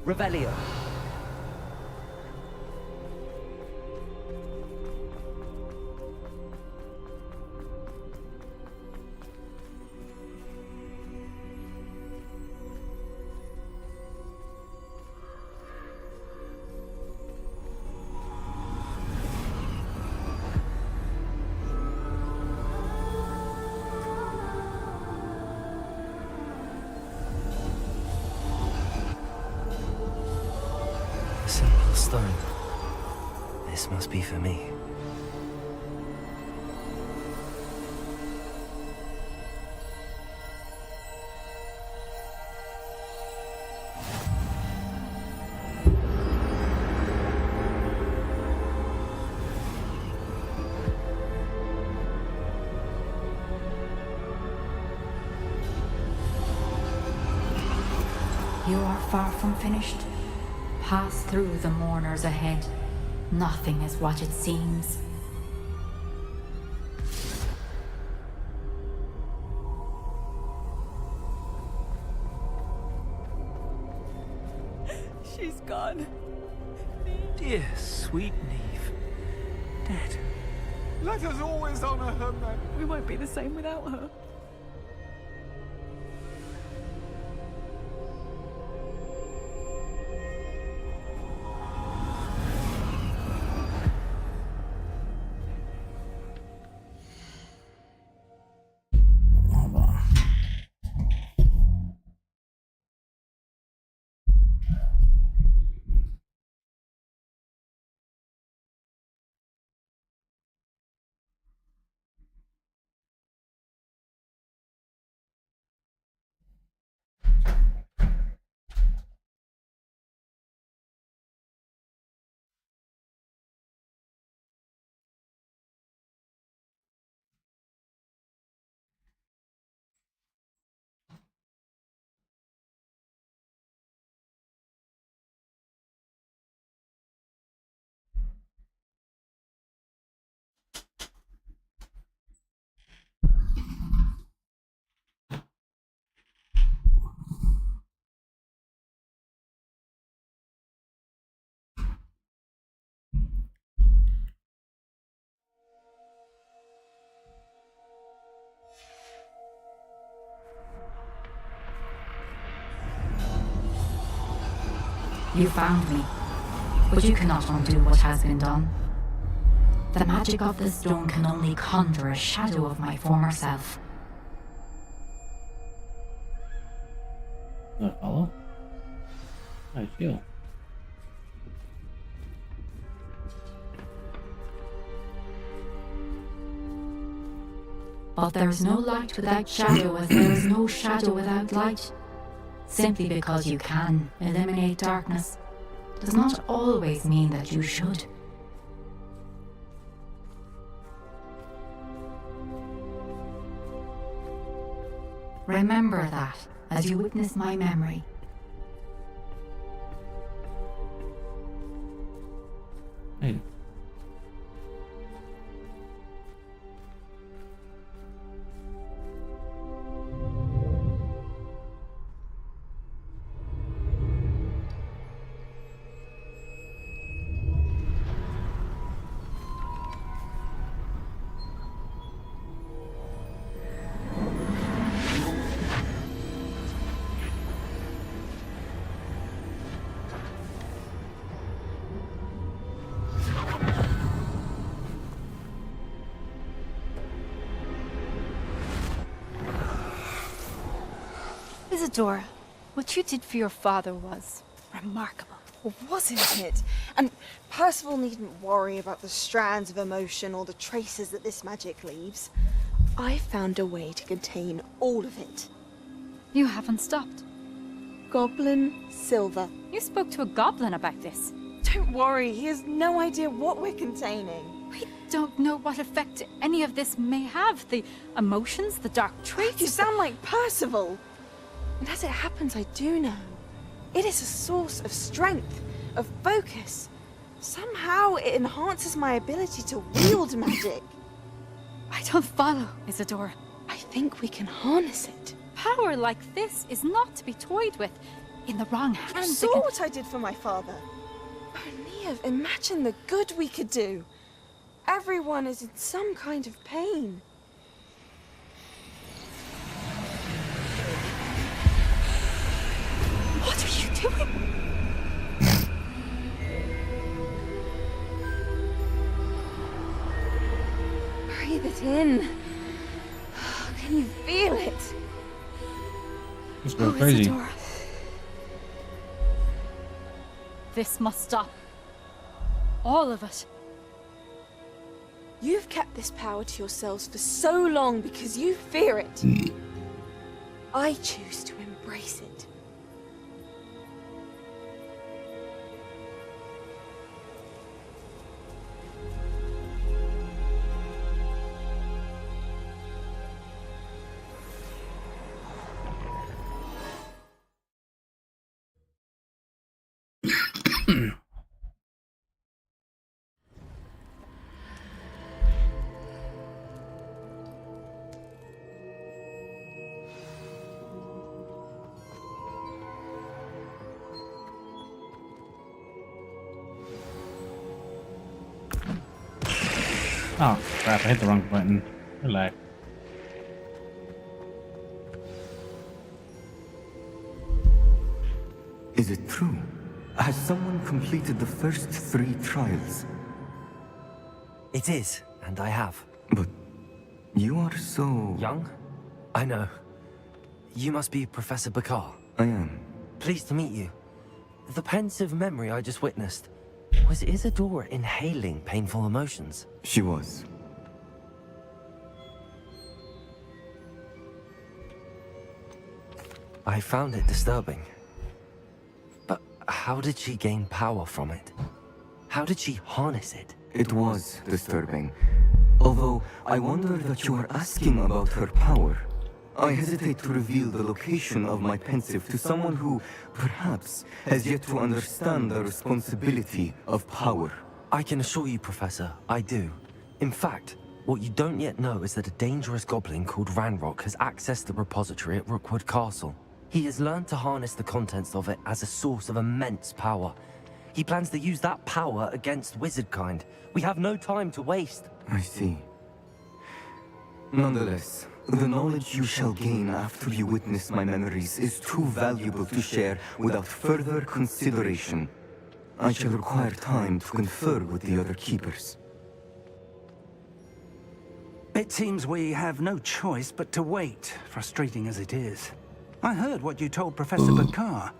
Revelio. A simple stone. This must be for me. You are far from finished. Pass through the mourners ahead. Nothing is what it seems. She's gone. Dear sweet Neve. Dead. Let us always honor her memory. We won't be the same without her. You found me, but you cannot undo what has been done. The magic of the stone can only conjure a shadow of my former self. Does that follow? I feel. But there is no light without shadow, as there is no shadow without light. Simply because you can eliminate darkness does not always mean that you should. Remember that as you witness my memory. Hey. Isadora, what you did for your father was remarkable. Well, wasn't it? And Percival needn't worry about the strands of emotion or the traces that this magic leaves. I found a way to contain all of it. You haven't stopped. Goblin Silver. You spoke to a goblin about this. Don't worry, he has no idea what we're containing. We don't know what effect any of this may have. The emotions, the dark traits. You sound like Percival. And as it happens, I do know. It is a source of strength, of focus. Somehow it enhances my ability to wield magic. I don't follow, Isadora. I think we can harness it. Power like this is not to be toyed with. In the wrong hands. You saw what I did for my father. Oh, Neve, imagine the good we could do. Everyone is in some kind of pain. What are you doing? Breathe it in. Can you feel it? It's going crazy. Isadora. This must stop. All of it. You've kept this power to yourselves for so long because you fear it. I choose to embrace it. Oh, crap, I hit the wrong button. Relax. Is it true? Has someone completed the first 3 trials? It is, and I have. But you are so... young? I know. You must be Professor Bakar. I am. Pleased to meet you. The pensive memory I just witnessed. Was Isadora inhaling painful emotions? She was. I found it disturbing. But how did she gain power from it? How did she harness it? It was disturbing. Although, I wonder that you are asking about her power. I hesitate to reveal the location of my pensive to someone who, perhaps, has yet to understand the responsibility of power. I can assure you, Professor, I do. In fact, what you don't yet know is that a dangerous goblin called Ranrock has accessed the repository at Rookwood Castle. He has learned to harness the contents of it as a source of immense power. He plans to use that power against wizardkind. We have no time to waste. I see. Nonetheless, The knowledge you shall gain after you witness my memories is too valuable to share without further consideration. I shall require time to confer with the other keepers. It seems we have no choice but to wait, frustrating as it is. I heard what you told Professor Bakar.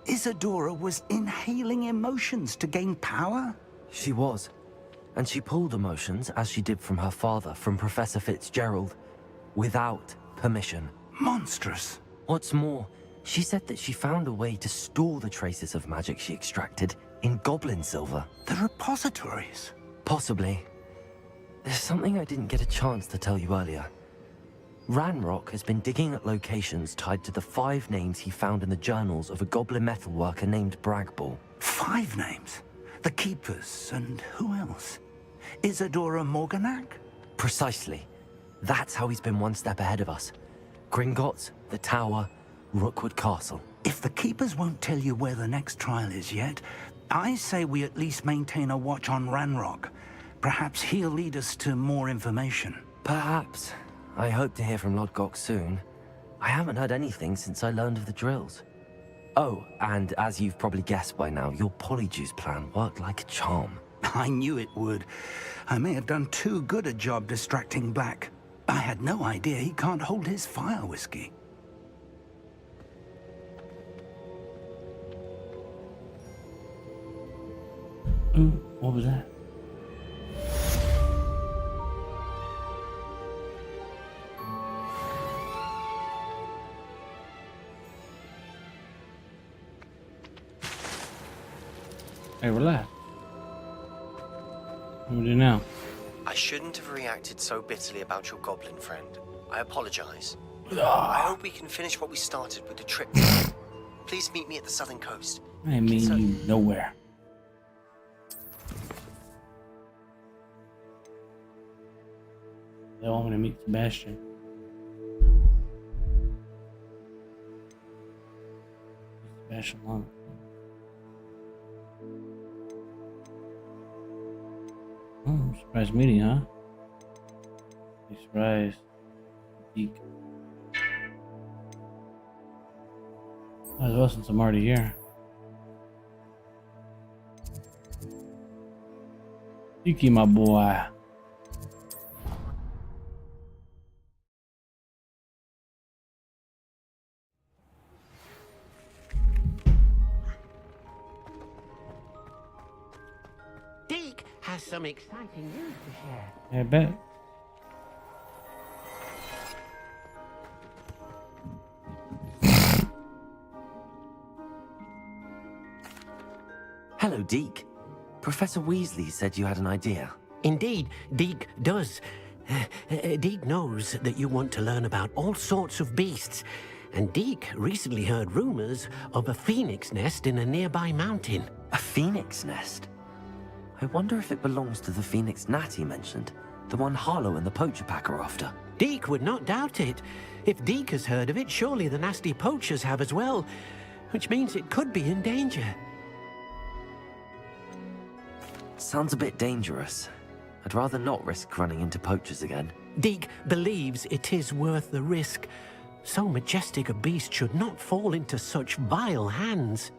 Isadora was inhaling emotions to gain power? She was. And she pulled emotions, as she did from her father, from Professor Fitzgerald, without permission. Monstrous. What's more, she said that she found a way to store the traces of magic she extracted in goblin silver. The repositories? Possibly. There's something I didn't get a chance to tell you earlier. Ranrock has been digging at locations tied to the 5 names he found in the journals of a goblin metalworker named Bragball. 5 names? The Keepers, and who else? Isadora Morganac? Precisely. That's how he's been one step ahead of us. Gringotts, the Tower, Rookwood Castle. If the Keepers won't tell you where the next trial is yet, I say we at least maintain a watch on Ranrock. Perhaps he'll lead us to more information. Perhaps. I hope to hear from Lodgok soon. I haven't heard anything since I learned of the drills. Oh, and as you've probably guessed by now, your Polyjuice plan worked like a charm. I knew it would. I may have done too good a job distracting Black. I had no idea he can't hold his fire whiskey. Ooh, what was that? Hey, relax. What do we do now? I shouldn't have reacted so bitterly about your goblin friend. I apologize. I hope we can finish what we started with the trip. Please meet me at the southern coast. I mean you nowhere. They want me to meet Sebastian. Sebastian Long. Oh, surprise meeting, huh? Big surprise. Geek. Might as well since I'm already here. Geeky, my boy. Deke has some exciting news to share. I bet. Hello, Deke. Professor Weasley said you had an idea. Indeed, Deke does. Deke knows that you want to learn about all sorts of beasts, and Deke recently heard rumors of a phoenix nest in a nearby mountain. A phoenix nest? I wonder if it belongs to the phoenix gnat he mentioned, the one Harlow and the poacher pack are after. Deke would not doubt it. If Deke has heard of it, surely the nasty poachers have as well, which means it could be in danger. Sounds a bit dangerous. I'd rather not risk running into poachers again. Deke believes it is worth the risk. So majestic a beast should not fall into such vile hands.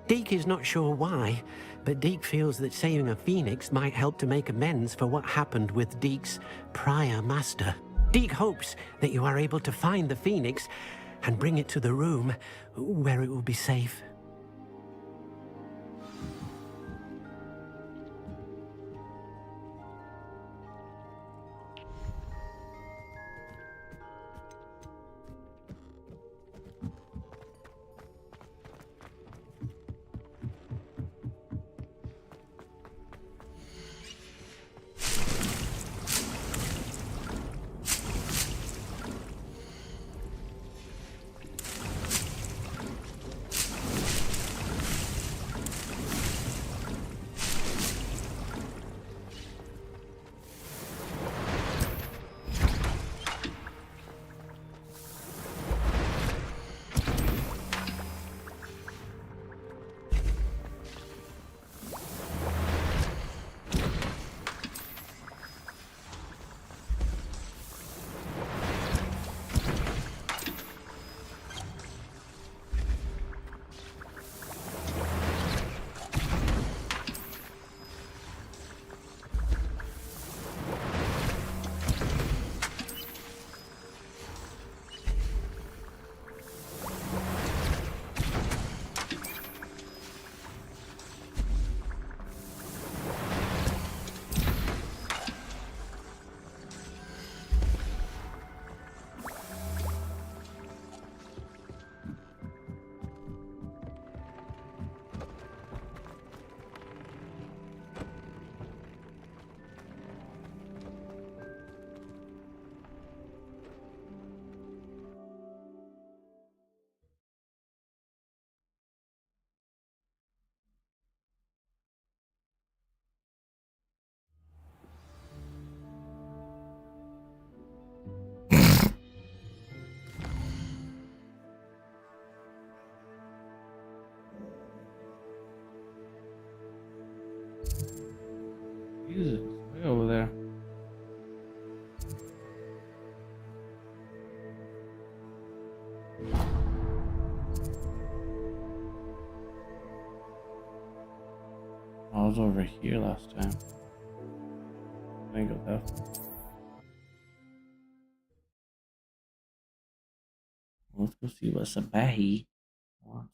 Deke is not sure why, but Deke feels that saving a phoenix might help to make amends for what happened with Deke's prior master. Deke hopes that you are able to find the phoenix and bring it to the room where it will be safe. Jesus, way over there. I was over here last time. I think of that. Let's go see what Sabahi wants.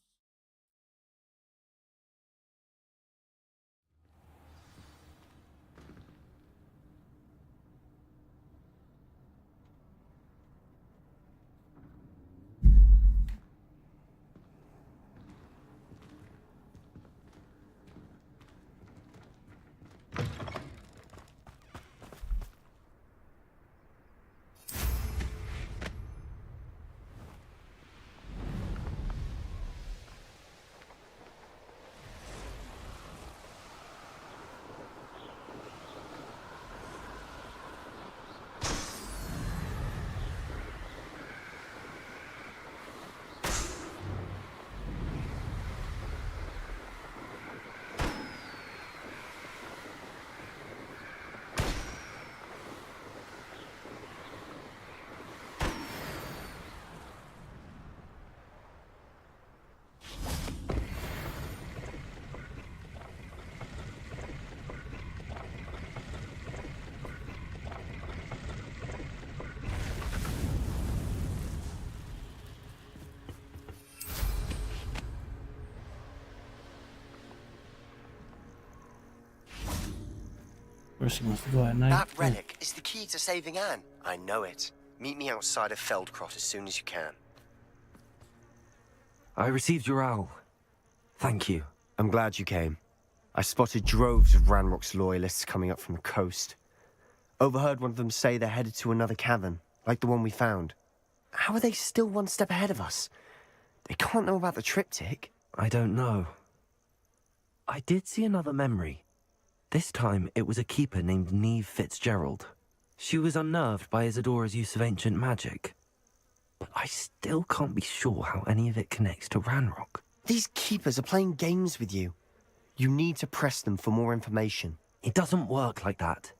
First he wants to go at night. That relic is the key to saving Anne. I know it. Meet me outside of Feldcroft as soon as you can. I received your owl. Thank you. I'm glad you came. I spotted droves of Ranrock's loyalists coming up from the coast. Overheard one of them say they're headed to another cavern, like the one we found. How are they still one step ahead of us? They can't know about the triptych. I don't know. I did see another memory. This time, it was a keeper named Neve Fitzgerald. She was unnerved by Isadora's use of ancient magic. But I still can't be sure how any of it connects to Ranrock. These keepers are playing games with you. You need to press them for more information. It doesn't work like that.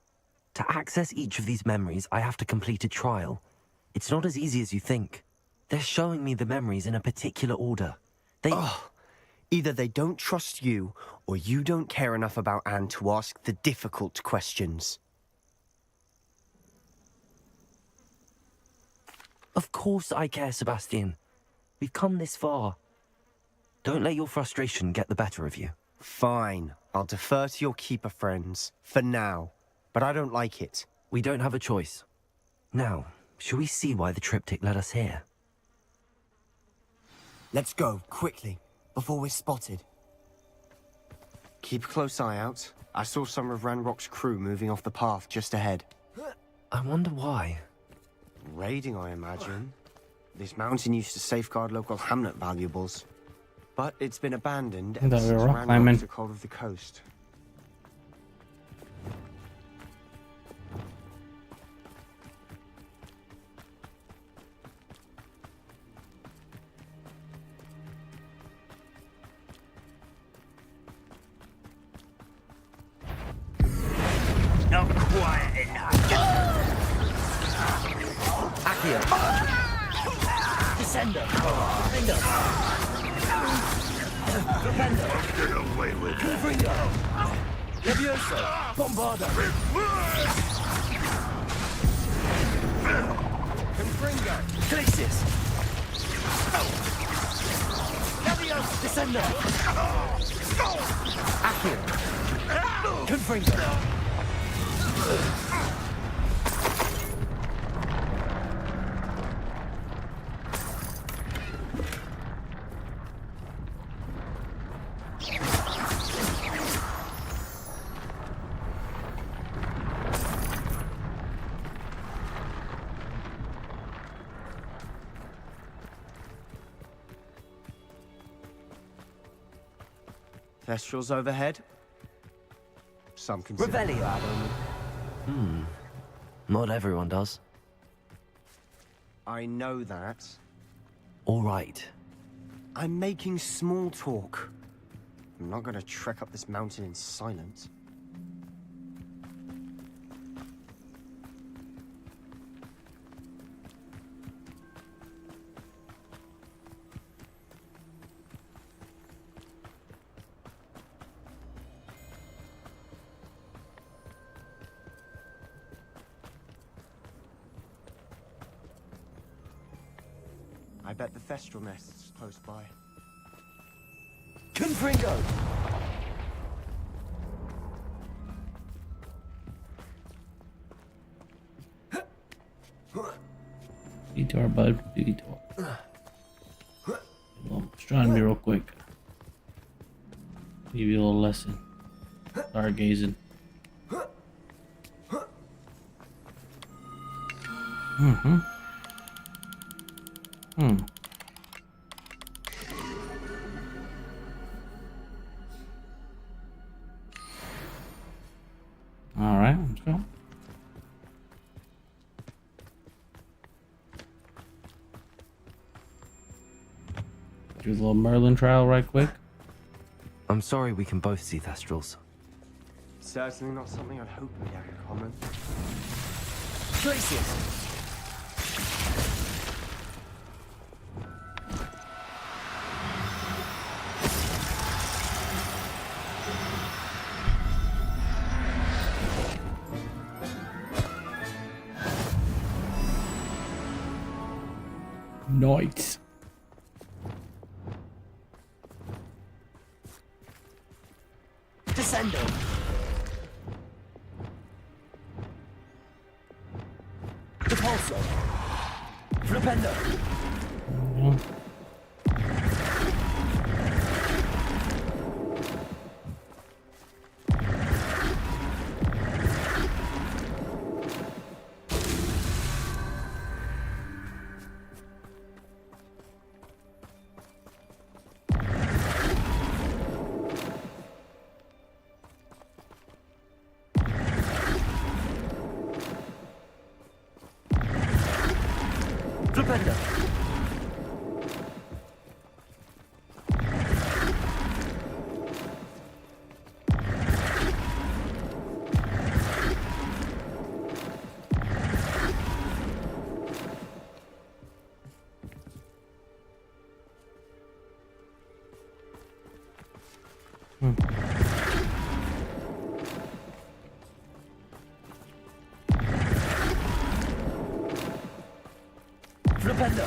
To access each of these memories, I have to complete a trial. It's not as easy as you think. They're showing me the memories in a particular order. Either they don't trust you, or you don't care enough about Anne to ask the difficult questions. Of course I care, Sebastian. We've come this far. Don't let your frustration get the better of you. Fine. I'll defer to your keeper friends, for now. But I don't like it. We don't have a choice. Now, shall we see why the triptych led us here? Let's go, quickly, before we're spotted. Keep a close eye out. I saw some of Ranrock's crew moving off the path just ahead. I wonder why. Raiding, I imagine. This mountain used to safeguard local hamlet valuables. But it's been abandoned ever since Ranrock took hold of the coast. Not quiet enough. Accio! Descendo! Defendo! Defendo! Get away with it! Confringo! Levioso! Bombardo! Confringo! Glacius! Levioso! Descendo! Accio! Confringo! Thestrals overhead. Some consider... Revelio, Not everyone does. I know that. All right. I'm making small talk. I'm not going to trek up this mountain in silence. I bet the Thestral nest's close by. Confringo! Detour, bud. Detour. Astronomy real quick. Give you a little lesson. Stargazing. Mm-hmm. Alright, let's go. Do a little Merlin trial right quick. I'm sorry we can both see Thestrals. Certainly not something I'd hope we'd have in common. Traces! Nice. Descendo! Repulso! Flipendo! Flipendo! Flipendo!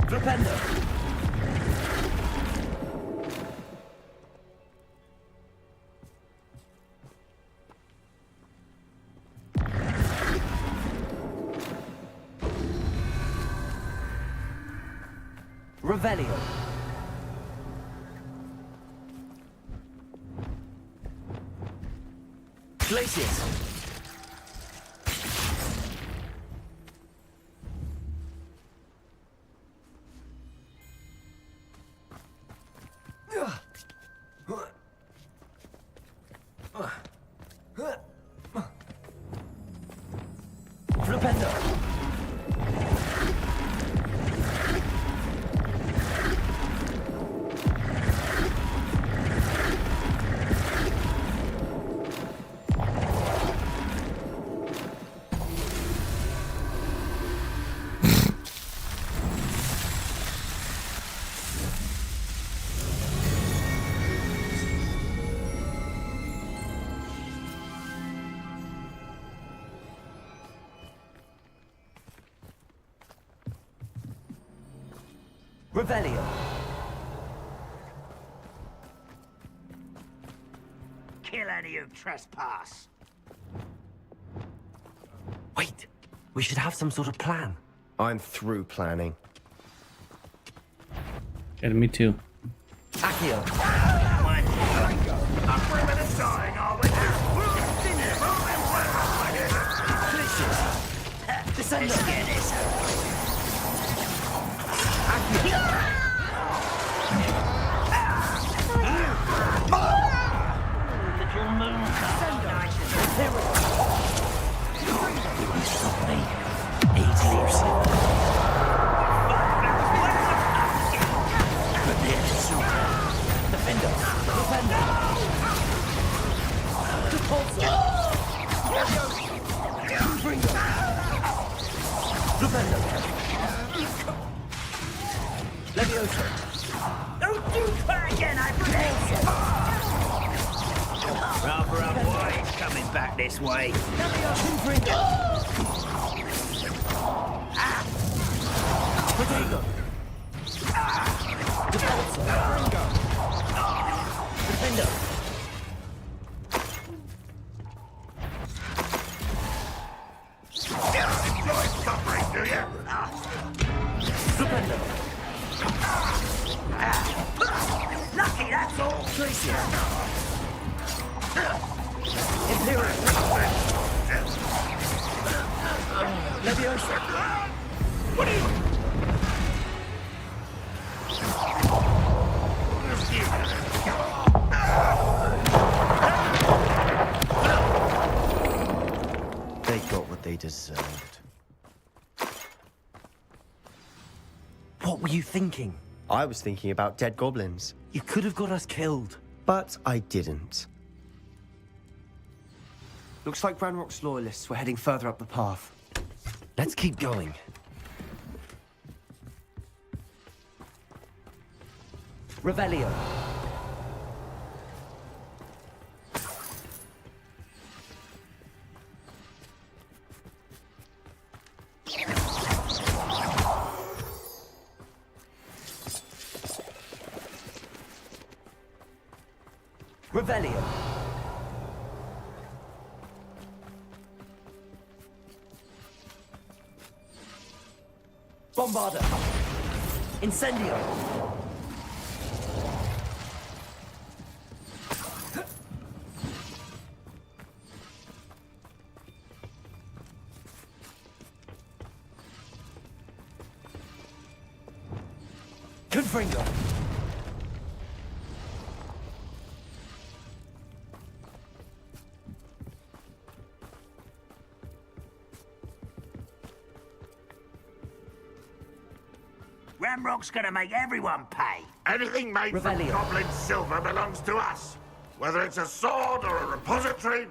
Flipendo! Revelio! Glacius! Flipendo! Revelio! Kill any who trespass. Wait! We should have some sort of plan. I'm through planning. Yeah, me too. Accio! Dying, are we? Descendo! Little moon Eight leaves. Levioso. Don't you try again, I beg. Rather avoid coming back this way. Potato. Defender. Enjoy suffering, do you? Defender. Lucky, that's all. Tracy. Imperial. Leviosa. What are you... They got what they deserved. What were you thinking? I was thinking about dead goblins. You could have got us killed. But I didn't. Looks like Ranrock's loyalists were heading further up the path. Let's keep going. Revelio. Revelio. Bombarda. Incendio. Confringo. Ramrock's gonna make everyone pay. Anything made from Revelio. goblin silver belongs to us. Whether it's a sword or a repository,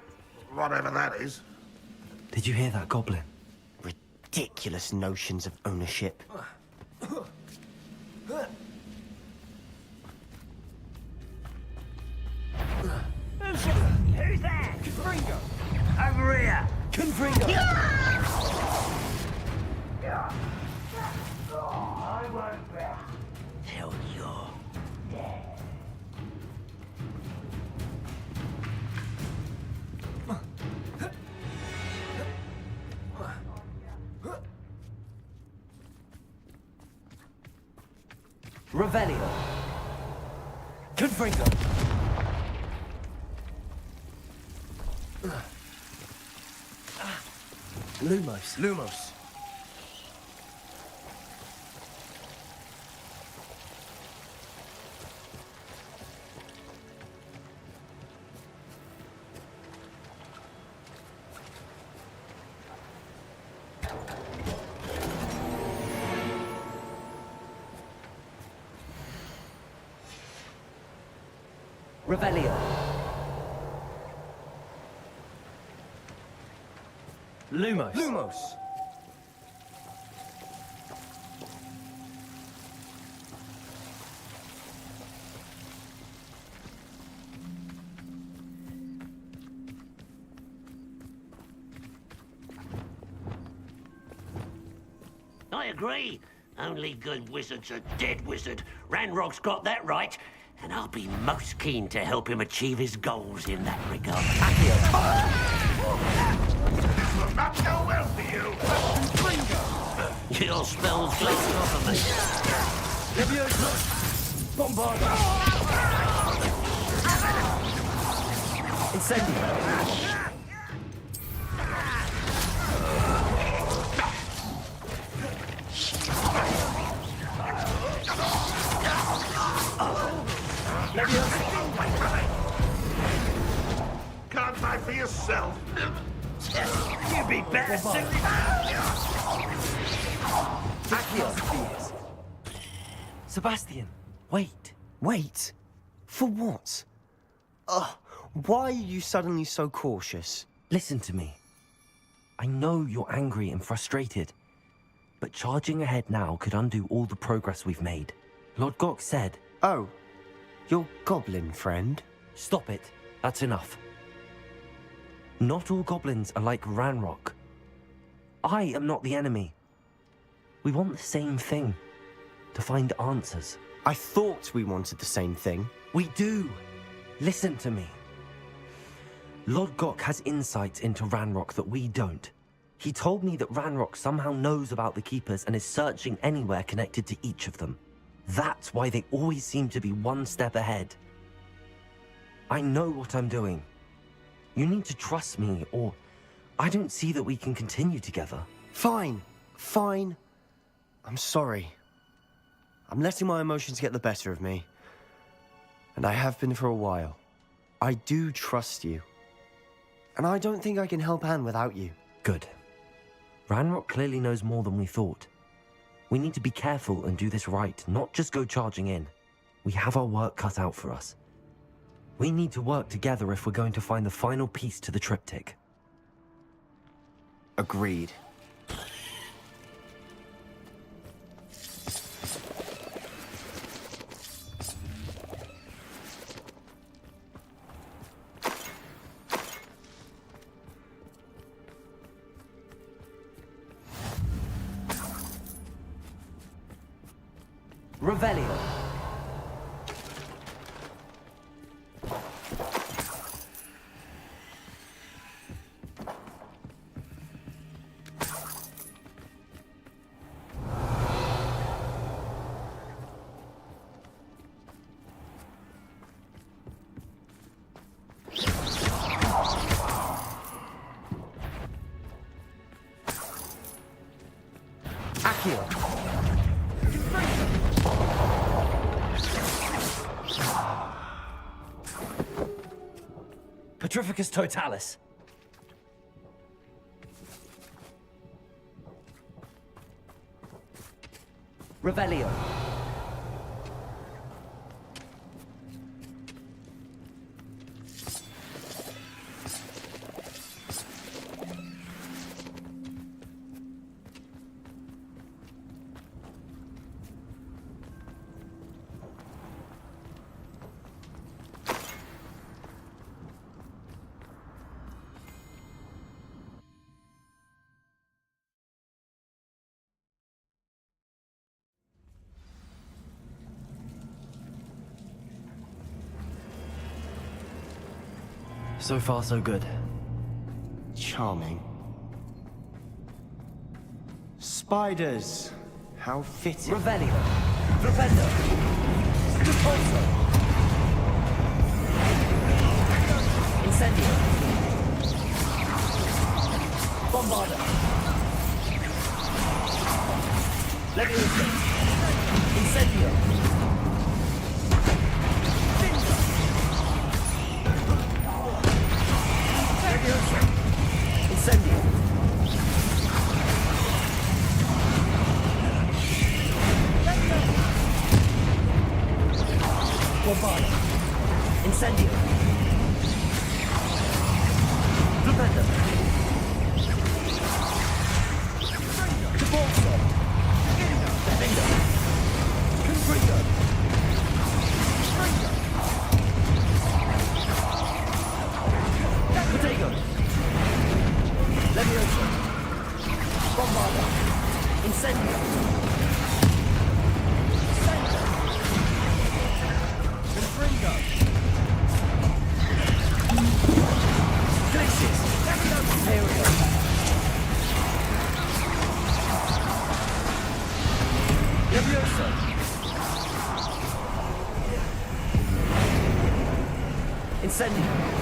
whatever that is. Did you hear that, Goblin? Ridiculous notions of ownership. Who's that? Confringo. Over here. Confringo. I won't back till you're dead. Revelio. Confringo. Lumos. Lumos. Revelio. Lumos. Lumos. I agree. Only good wizard's a dead wizard. Ranrock's got that right, and I'll be most keen to help him achieve his goals in that regard. This will not go well for you. Your spell's glazing off of me. Leviosa. Bombarda. Incendio. Can't fight for yourself. You'd be better suited. Accio. Sebastian, wait. Wait? For what? Why are you suddenly so cautious? Listen to me. I know you're angry and frustrated, but charging ahead now could undo all the progress we've made. Lord Gok said... Oh, your goblin friend? Stop it. That's enough. Not all goblins are like Ranrock. I am not the enemy. We want the same thing. To find answers. I thought we wanted the same thing. We do. Listen to me. Lord Gok has insight into Ranrock that we don't. He told me that Ranrock somehow knows about the Keepers and is searching anywhere connected to each of them. That's why they always seem to be one step ahead. I know what I'm doing. You need to trust me, or I don't see that we can continue together. Fine. Fine. I'm sorry. I'm letting my emotions get the better of me. And I have been for a while. I do trust you. And I don't think I can help Anne without you. Good. Ranrock clearly knows more than we thought. We need to be careful and do this right, not just go charging in. We have our work cut out for us. We need to work together if we're going to find the final piece to the triptych. Agreed. Revelio. Petrificus Totalis. Revelio. So far, so good. Charming. Spiders! How fitting. Revelio. Flipendo. Repulso. Incendio. Bombarda. Leviosa. Incendio. Incendio. Bombarda. Incendio. Flipendo. Repulso. Defendo. Confringo. Potato. Leviosa. Bombarda. Incendio. Incendio. Confringo. Glitches. Imperial. Leviosa. Incendio.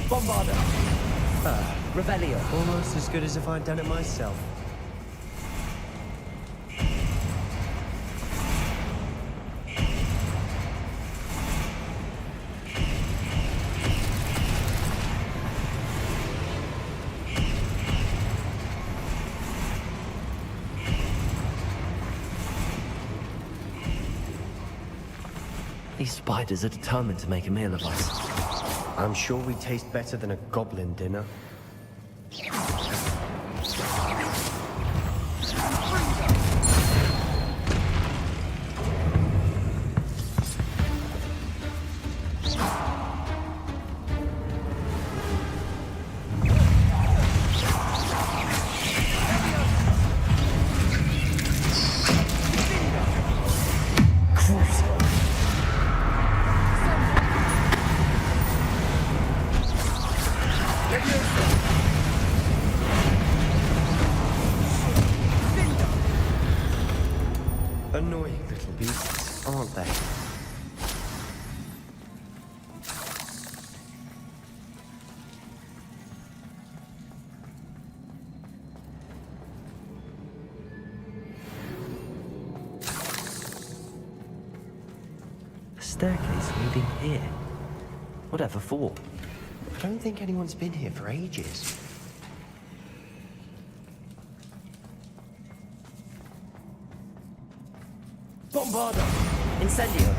Bombarda! Revelio. Almost as good as if I'd done it myself. These spiders are determined to make a meal of us. I'm sure we taste better than a goblin dinner. Annoying little beasts, aren't they? A staircase leading here. Whatever for? I don't think anyone's been here for ages. Bombarda! Incendio!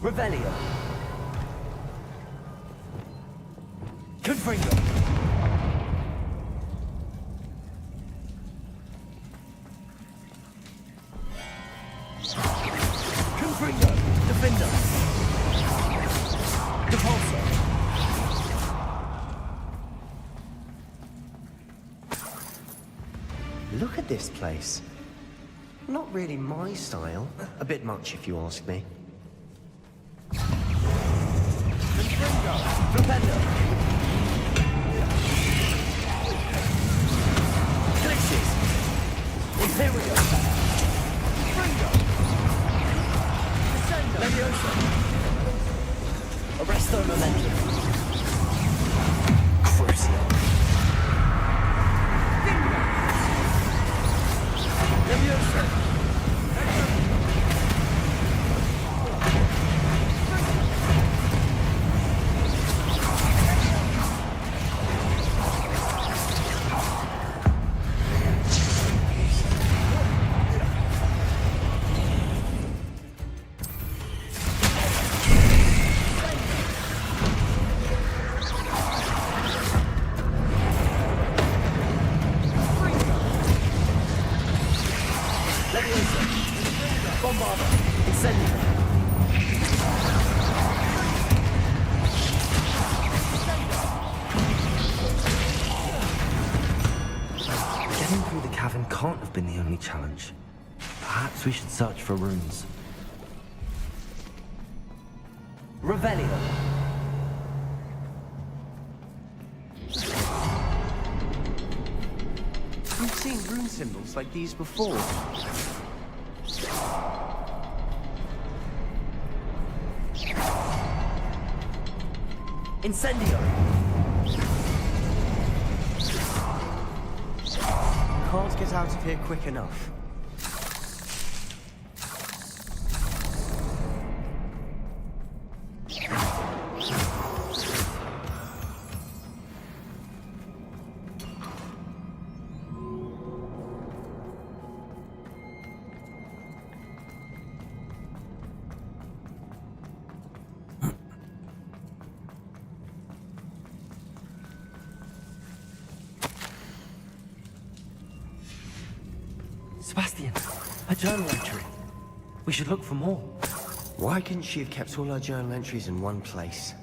Revelio. Confringo. Confringo. Defender. Depulso. Look at this place. Not really my style. A bit much, if you ask me. Propender. Glitches. Imperio. Fringo. Descendo. Leviosa. Arresto Momentum. Crucio. Bingo. Leviosa. Getting through the cavern can't have been the only challenge. Perhaps we should search for runes. Revelio. We've seen rune symbols like these before. Incendio. Can't get out of here quick enough. Sebastian, a journal entry. We should look for more. Why couldn't she have kept all her journal entries in one place?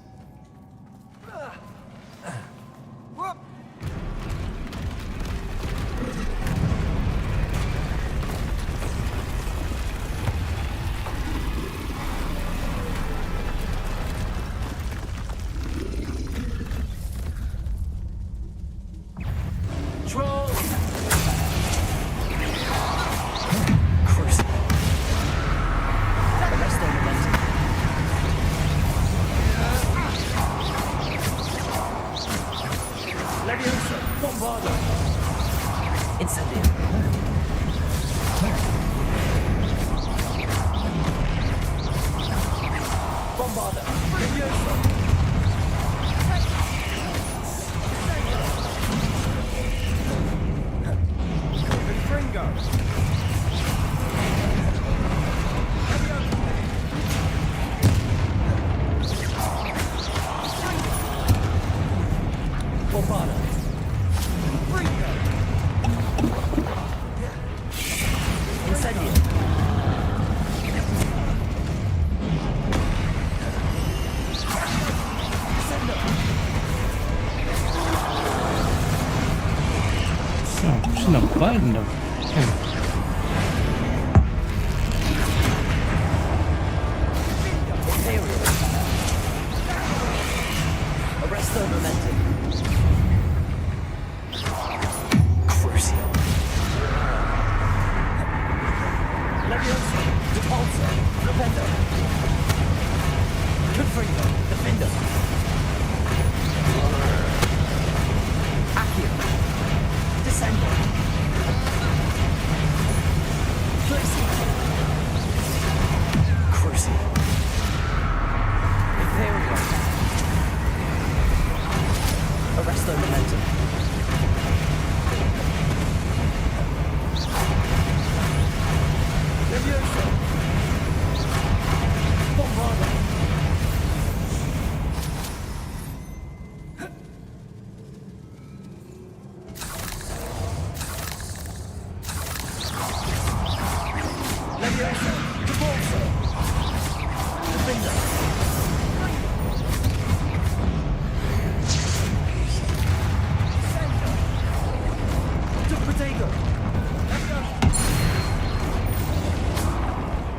Button of Arrest the momentum. Crucio. Leviosa. Repulsor. Repender. Confringo. Defender. Accio. Descender. Crucio. Imperial. Arrest the momentum. Leviosa. Bombarda. Leviosa. Repulsor. Defender.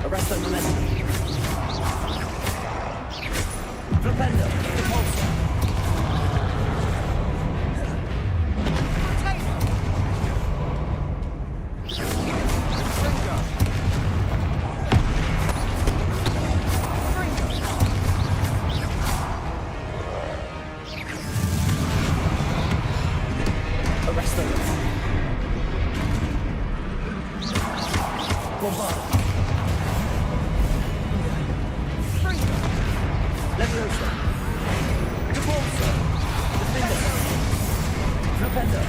Arrest the momentum. Propender, repulsor. Arrest the momentum. Bombard. Leviosa. Repulsor. Defender. Propender.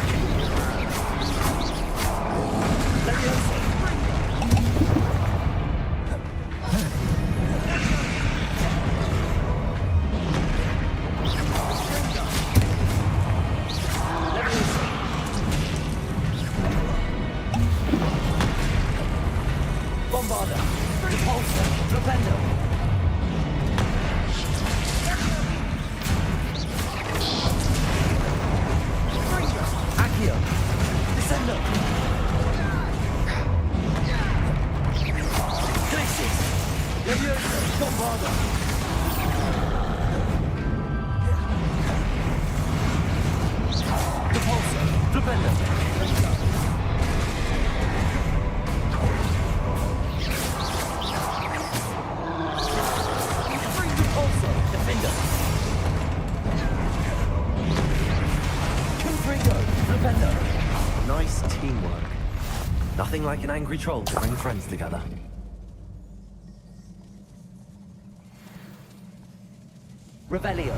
Leviosa. Leviosa. Bombarda. Repulsor. Propender. Accio. Descender. Crisis. Leviosa. Bombarda. Repulsor. Propender. Repulsor. Defender. Confringo. Propender. Nice teamwork. Nothing like an angry troll to bring friends together. Revelio.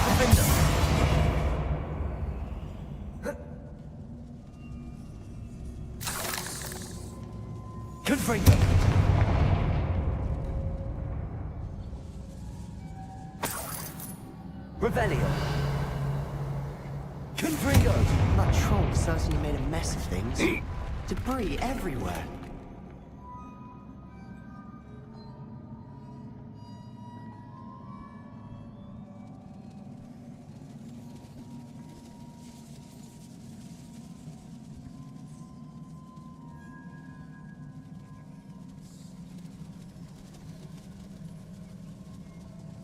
Defender. Confringo. Revelio. certainly made a mess of things. Debris everywhere.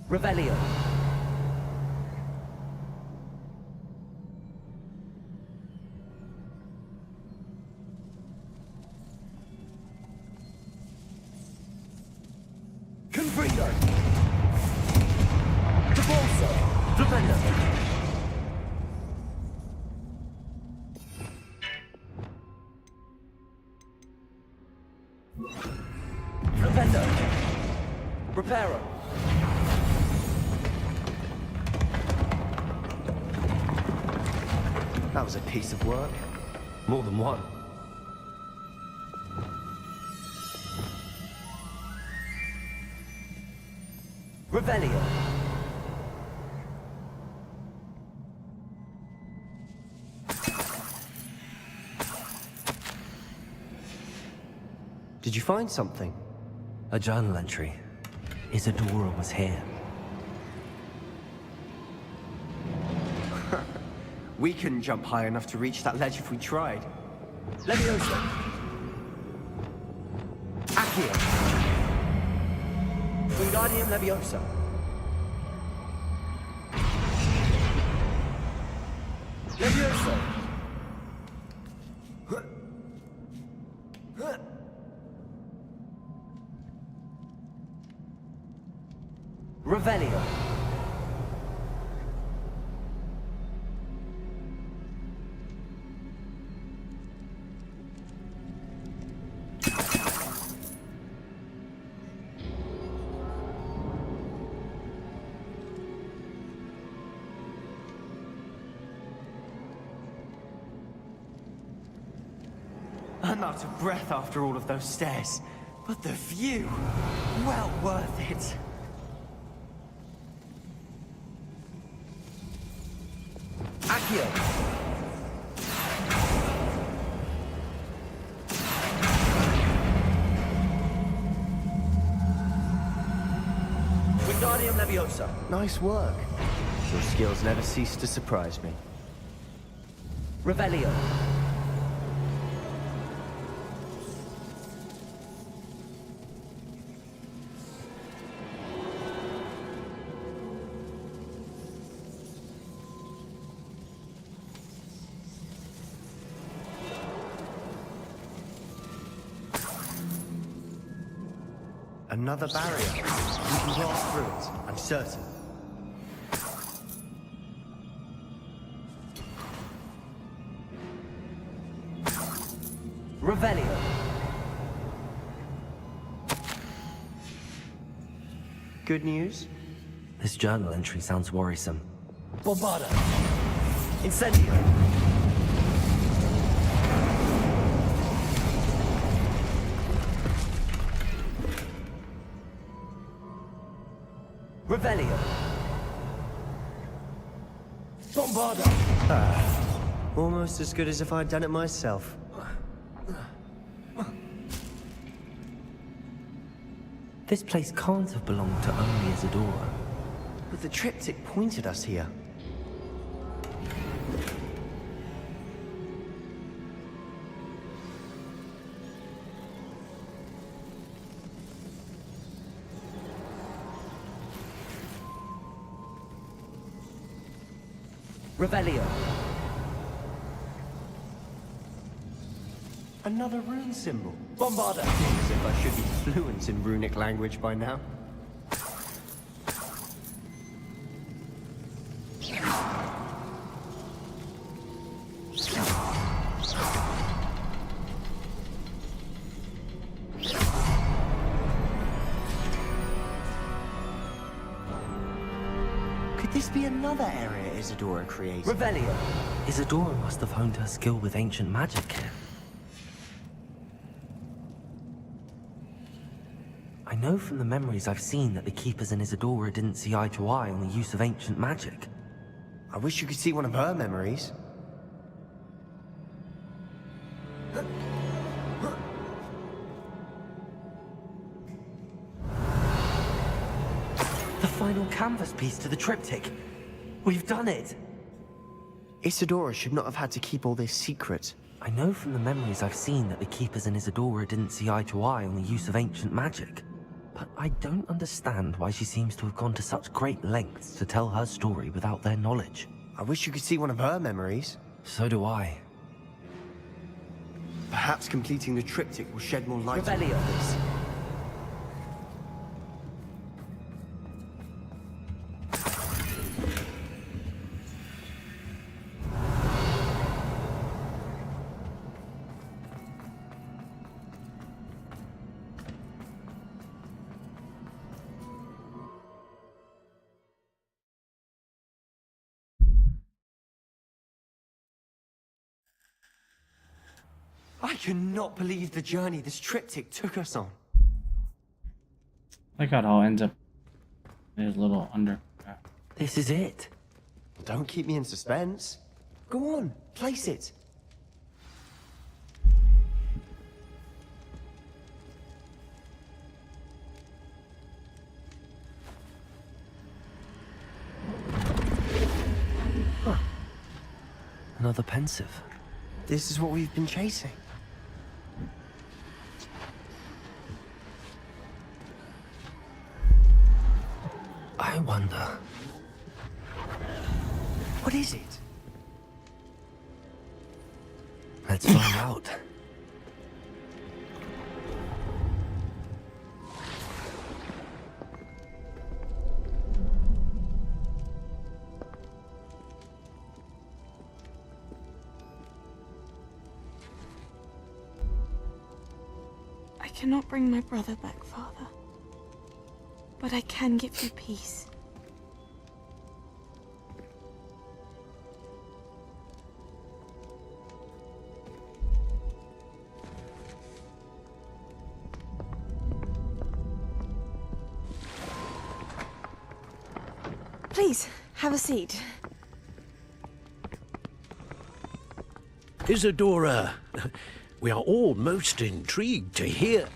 Revelio. Confringo! Debolso! Defender! Defender! Reparo! That was a piece of work. More than one. Revelio. Did you find something? A journal entry. Isadora was here. We couldn't jump high enough to reach that ledge if we tried. Leviosa! Accio! Wingardium Leviosa! Leviosa! Revelio. I'm out of breath after all of those stairs, but the view, well worth it. Accio! Wingardium Leviosa! Nice work. Your skills never cease to surprise me. Revelio. Another barrier. We can blast through it, I'm certain. Revelio. Good news? This journal entry sounds worrisome. Bombarda. Incendio! Revelio. Bombarda! Almost as good as if I'd done it myself. This place can't have belonged to only Isadora. But the triptych pointed us here. Revelio. Another rune symbol. Bombarda! As if I should be fluent in runic language by now. Could this be another area Isadora created? Revelio. Isadora must have honed her skill with ancient magic here. I know from the memories I've seen that the Keepers and Isadora didn't see eye to eye on the use of ancient magic. I wish you could see one of her memories. final canvas piece to the triptych. We've done it. Isadora should not have had to keep all this secret. I know from the memories I've seen that the Keepers and Isadora didn't see eye to eye on the use of ancient magic. But I don't understand why she seems to have gone to such great lengths to tell her story without their knowledge. I wish you could see one of her memories. So do I. Perhaps completing the triptych will shed more light Revelio. on this. I cannot believe the journey this triptych took us on. Like how it all ends up in his little under. This is it. Don't keep me in suspense. Go on, place it. Huh. Another pensive. This is what we've been chasing. I wonder. What is it? Let's find out. I cannot bring my brother back, Father. But I can give you peace. Please, have a seat. Isadora, we are all most intrigued to hear.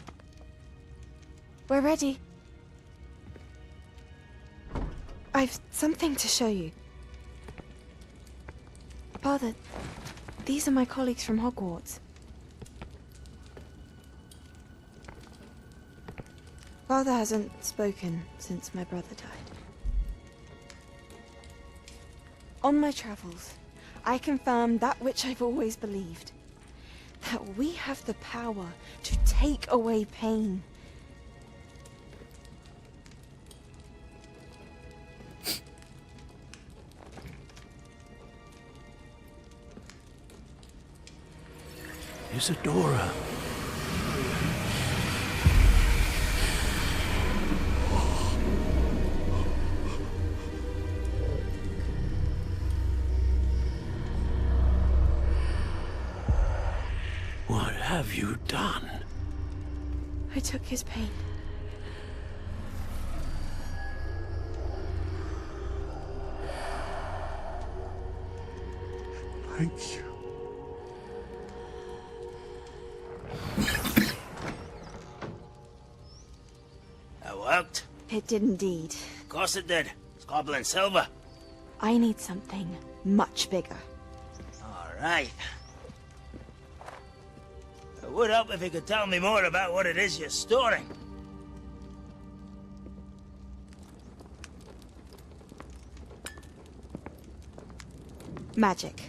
We're ready. I've something to show you. Father, these are my colleagues from Hogwarts. Father hasn't spoken since my brother died. On my travels, I confirmed that which I've always believed. That we have the power to take away pain. Isadora. What have you done? I took his pain. Thank you. That worked? It did indeed. Of course it did. It's goblin silver. I need something much bigger. All right. It would help if you could tell me more about what it is you're storing. Magic.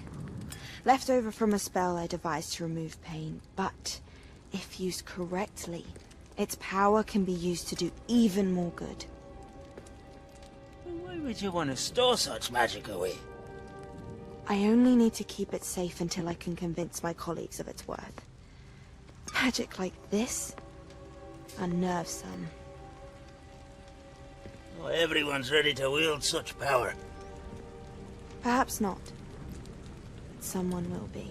Left over from a spell I devised to remove pain, but if used correctly, its power can be used to do even more good. Why would you want to store such magic away? I only need to keep it safe until I can convince my colleagues of its worth. Magic like this unnerves some. Not everyone's ready to wield such power. Perhaps not. But someone will be.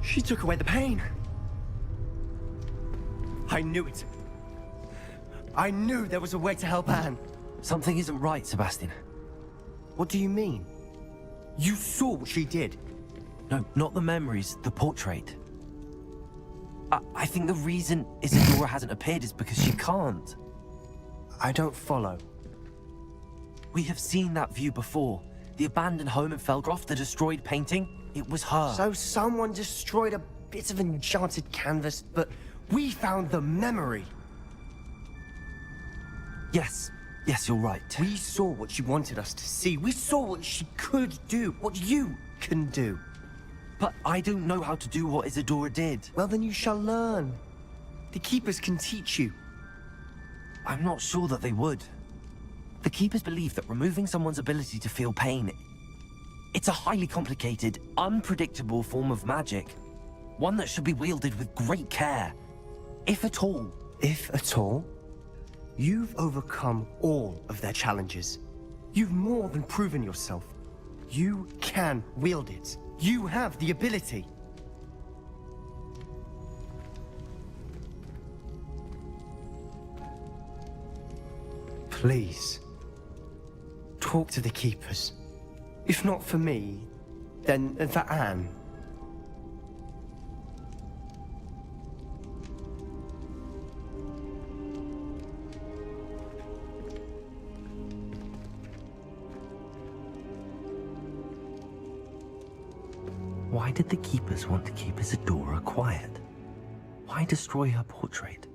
She took away the pain. I knew it. I knew there was a way to help Anne. Something isn't right, Sebastian. What do you mean? You saw what she did. No, not the memories, the portrait. I think the reason Isadora hasn't appeared is because she can't. I don't follow. We have seen that view before. The abandoned home in Felgroth, the destroyed painting, it was her. So someone destroyed a bit of enchanted canvas, but we found the memory. Yes, you're right. We saw what she wanted us to see. We saw what she could do, what you can do. But I don't know how to do what Isadora did. Well, then you shall learn. The Keepers can teach you. I'm not sure that they would. The Keepers believe that removing someone's ability to feel pain, it's a highly complicated, unpredictable form of magic. One that should be wielded with great care. If at all. If at all? You've overcome all of their challenges. You've more than proven yourself. You can wield it. You have the ability. Please, talk to the Keepers. If not for me, then for Anne. Why did the Keepers want to keep Isadora quiet? Why destroy her portrait?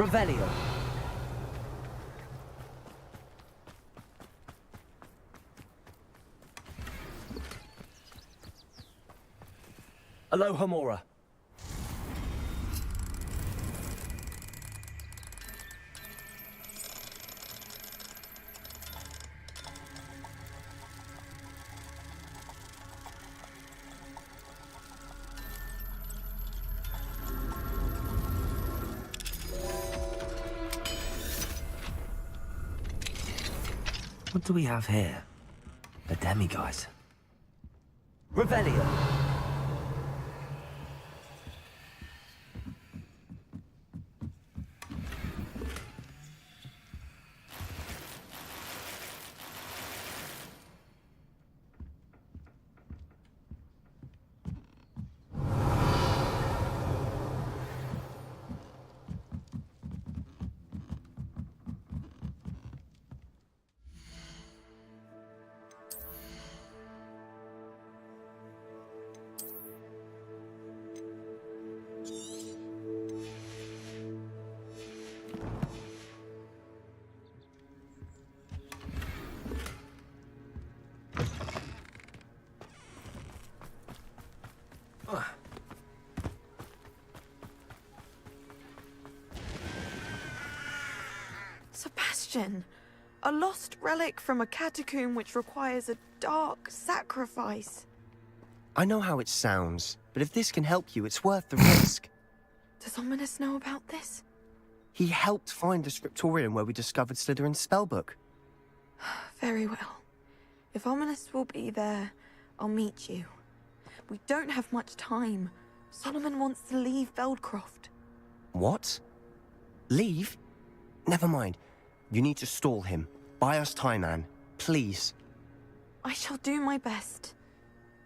Revelio. Alohomora. What do we have here? A demiguise. Revelio. Sebastian, a lost relic from a catacomb which requires a dark sacrifice. I know how it sounds, but if this can help you, it's worth the risk. Does Ominous know about this? He helped find the scriptorium where we discovered Slytherin's spellbook. Very well. If Ominous will be there, I'll meet you. We don't have much time. Solomon wants to leave Feldcroft. What? Leave? Never mind. You need to stall him. Buy us time, Anne. Please. I shall do my best.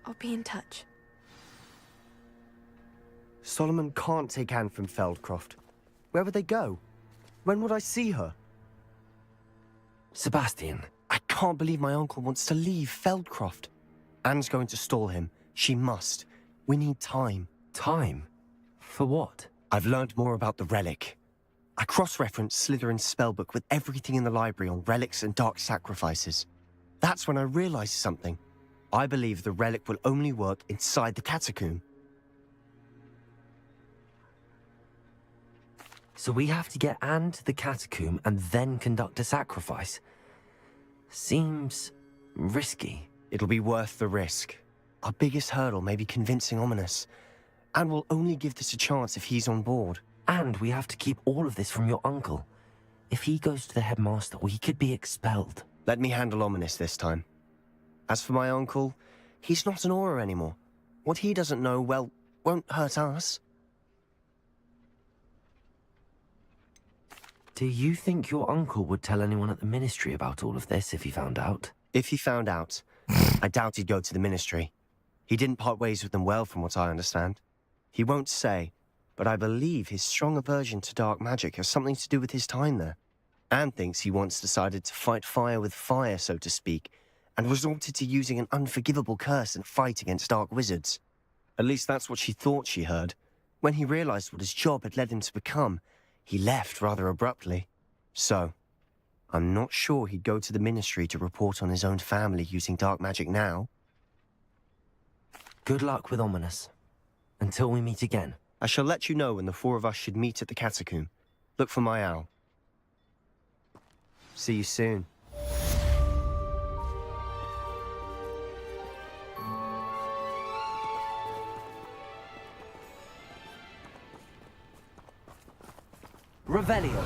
I'll be in touch. Solomon can't take Anne from Feldcroft. Where would they go? When would I see her? Sebastian, I can't believe my uncle wants to leave Feldcroft. Anne's going to stall him. She must. We need time. Time? For what? I've learned more about the relic. I cross-referenced Slytherin's spellbook with everything in the library on relics and dark sacrifices. That's when I realized something. I believe the relic will only work inside the catacomb. So we have to get Anne to the catacomb and then conduct a sacrifice? Seems risky. It'll be worth the risk. Our biggest hurdle may be convincing Ominous. And we'll only give this a chance if he's on board. And we have to keep all of this from your uncle. If he goes to the headmaster, we could be expelled. Let me handle Ominous this time. As for my uncle, he's not an Auror anymore. What he doesn't know, well, won't hurt us. Do you think your uncle would tell anyone at the Ministry about all of this if he found out? If he found out, I doubt he'd go to the Ministry. He didn't part ways with them well, from what I understand. He won't say, but I believe his strong aversion to dark magic has something to do with his time there. Anne thinks he once decided to fight fire with fire, so to speak, and resorted to using an unforgivable curse in a fight against dark wizards. At least that's what she thought she heard. When he realized what his job had led him to become, he left rather abruptly. So, I'm not sure he'd go to the Ministry to report on his own family using dark magic now. Good luck with Ominous. Until we meet again. I shall let you know when the four of us should meet at the catacomb. Look for my owl. See you soon. Revelio.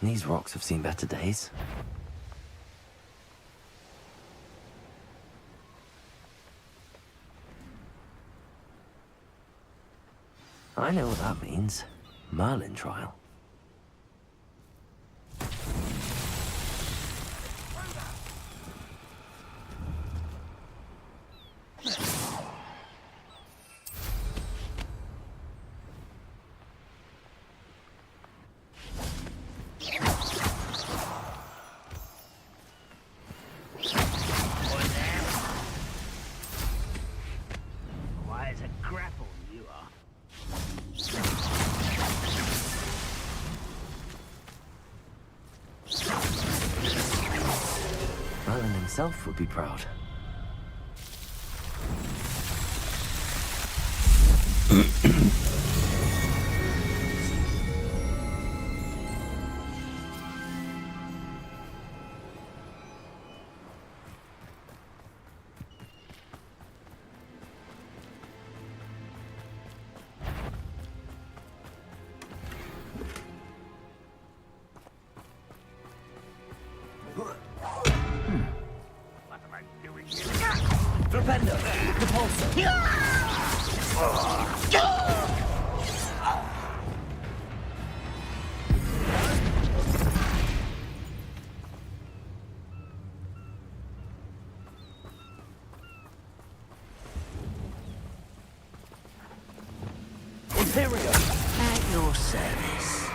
These rocks have seen better days. I know what that means. Merlin trial? Why, it's a grapple, you are. Merlin himself would be proud. Flipendo! Repulsor! Imperial! At your service.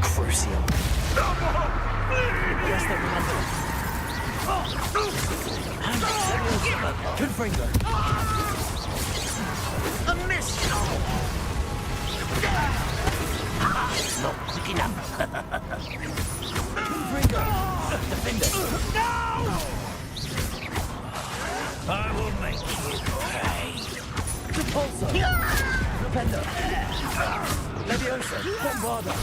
Crucial. Yes, the Confringo. A miss! Not quick enough. Confringo. Defender. No! I will make you pay. Repulsor. Flipendo. Leviosa. Bombarda.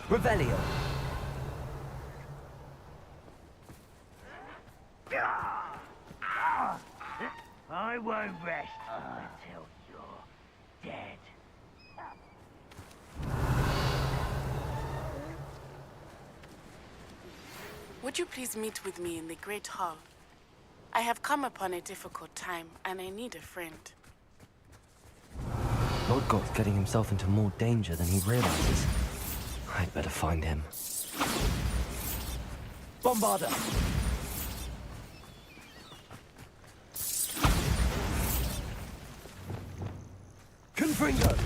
Revelio. I won't rest until you're dead. Would you please meet with me in the Great Hall? I have come upon a difficult time, and I need a friend. Lord Goth's getting himself into more danger than he realizes. I'd better find him. Bombarda. Confringo.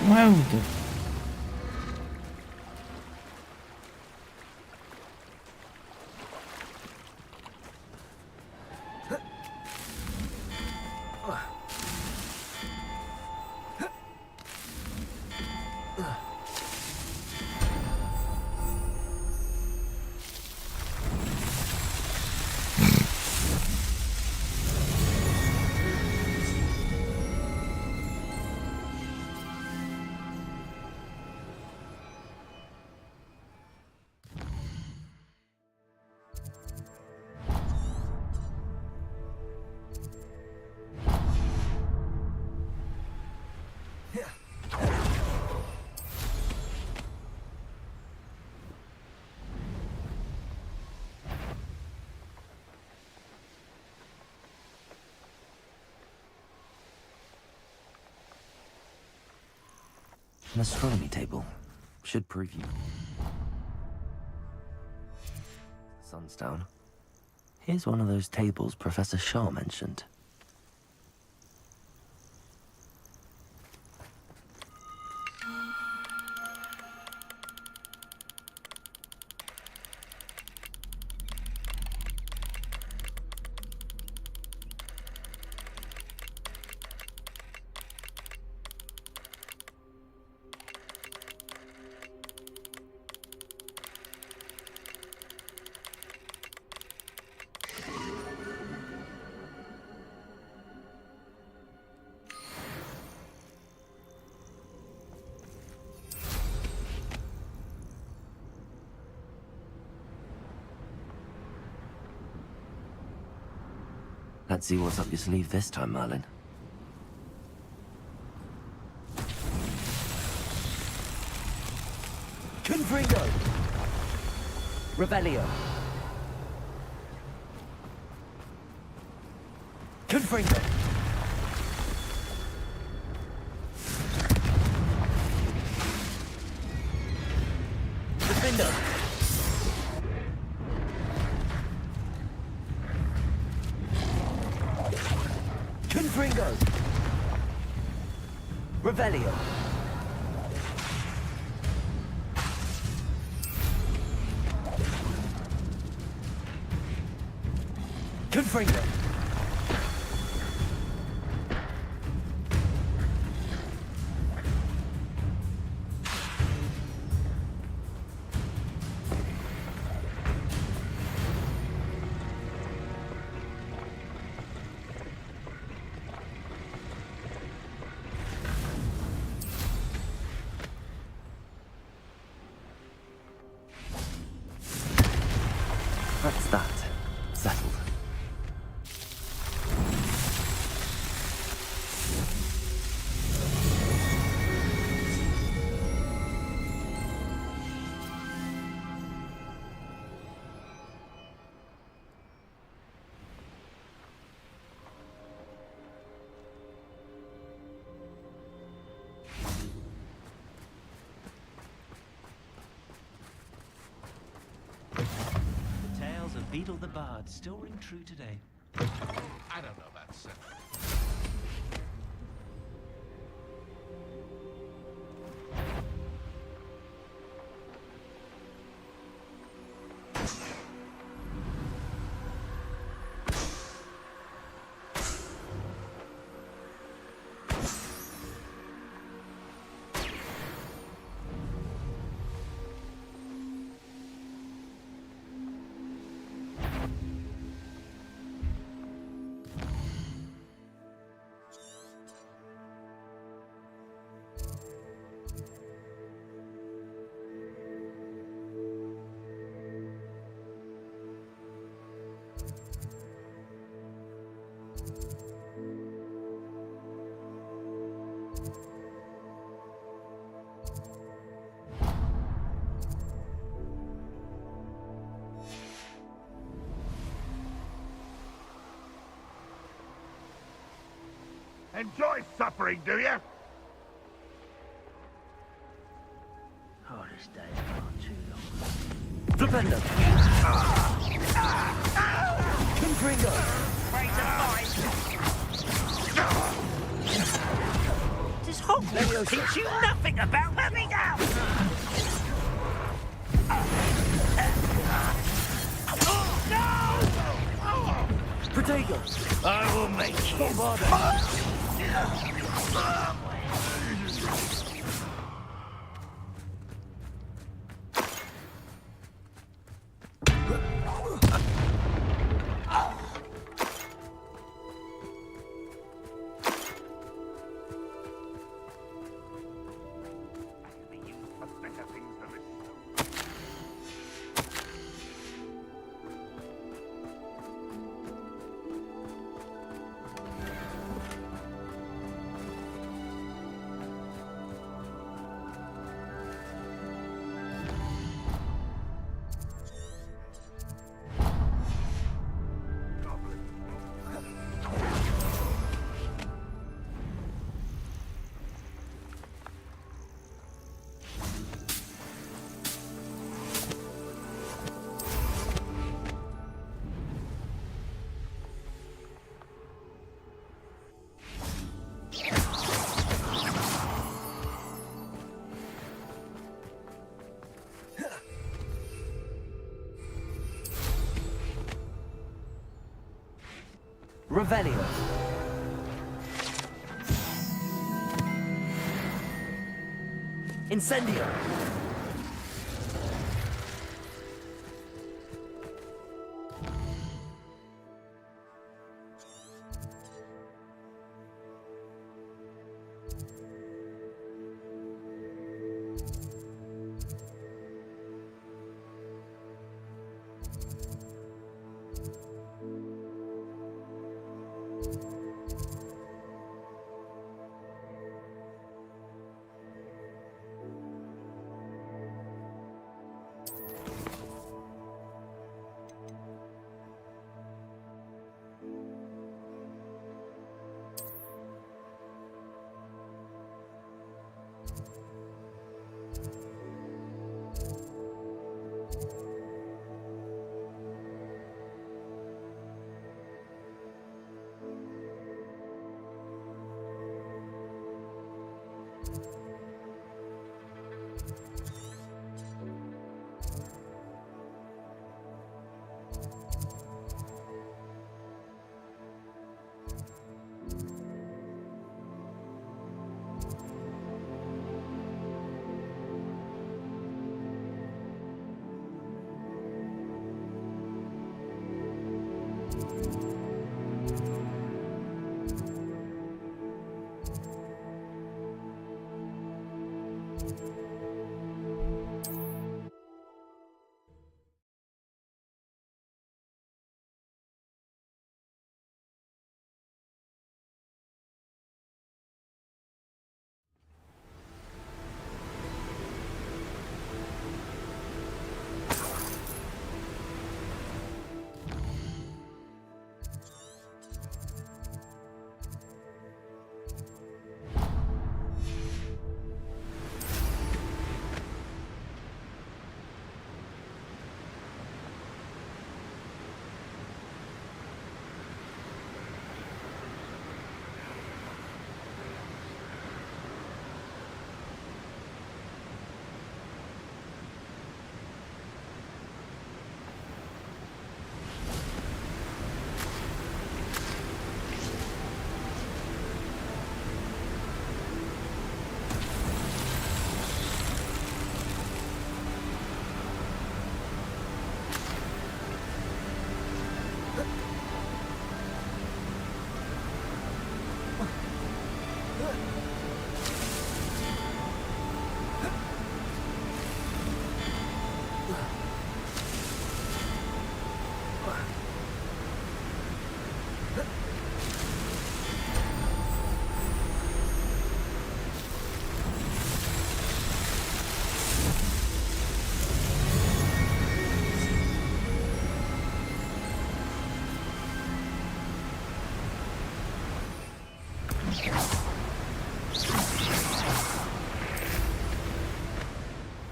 Why would the... An astronomy table. Should prove you. Sun's down. Here's one of those tables Professor Shah mentioned. Let's see what's up your sleeve this time, Merlin. Confringo! Revelio! Confringo! Defender! Confringo! Revelio! Confringo! That's that. Settled. Beetle the Bard still ring true today. I don't know about that. Enjoy suffering, do you? Oh, this day's gone too long. Flipendo! Confringo! To Does Hogwarts teach you nothing about having out? Protego! I will make you. Revelio. Incendio.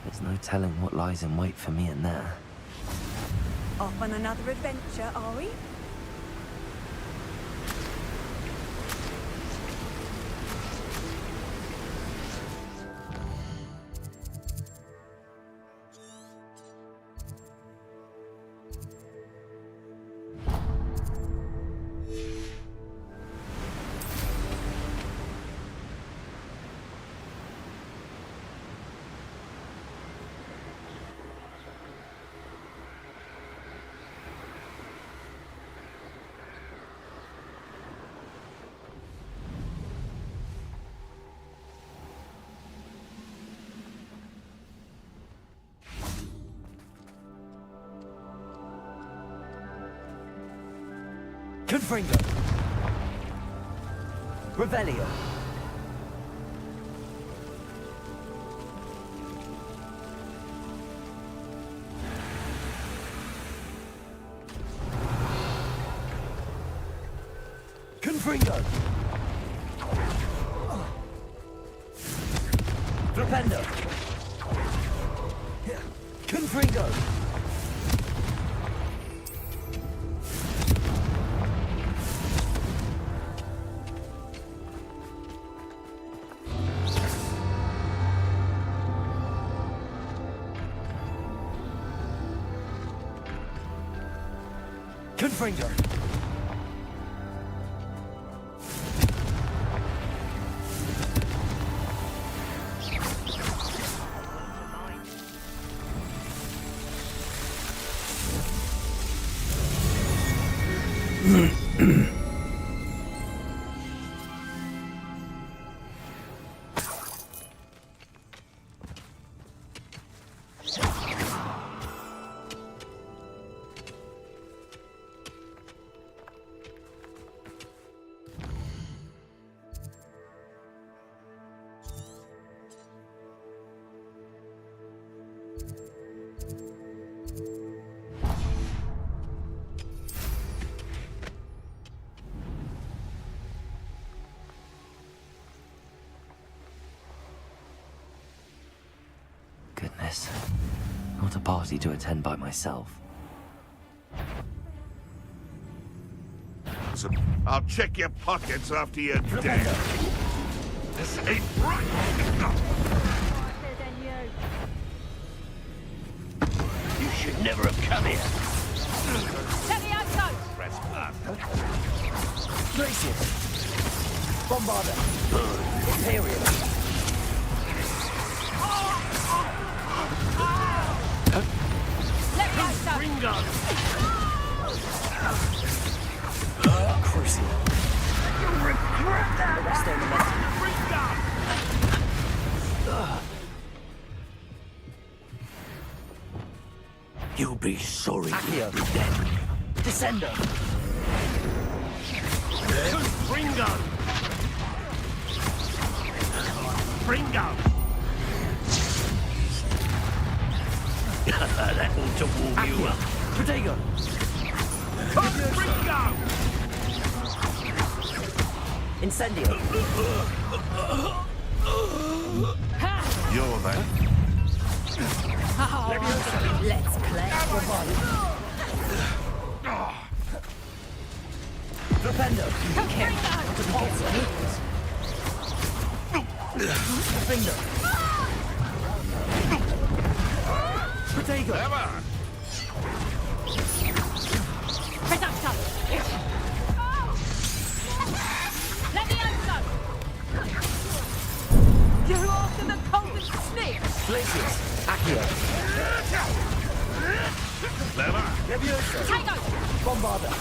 There's no telling what lies in wait for me in there. Off on another adventure, are we? Confringo. Revelio. Confringo. Flipendo. Confringo. Confringo. Goodness. Not a party to attend by myself. I'll check your pockets after you're dead. This ain't right. You should never have come here. Let me out, Press up. Gracious. Bombarder. Imperial. Let me out, Ringo. Crucial. You'll regret that. You'll be sorry. Accio. Descendo. Ringo. Ringo. That ought to warm you up. Protego. Ringo. Incendio. You're there. Let's play. Flipendo. Finger. Protego. Reductor. Let me out, you're after the cold snake. Glacius. Accio. Levioso. Tango. Bombarder.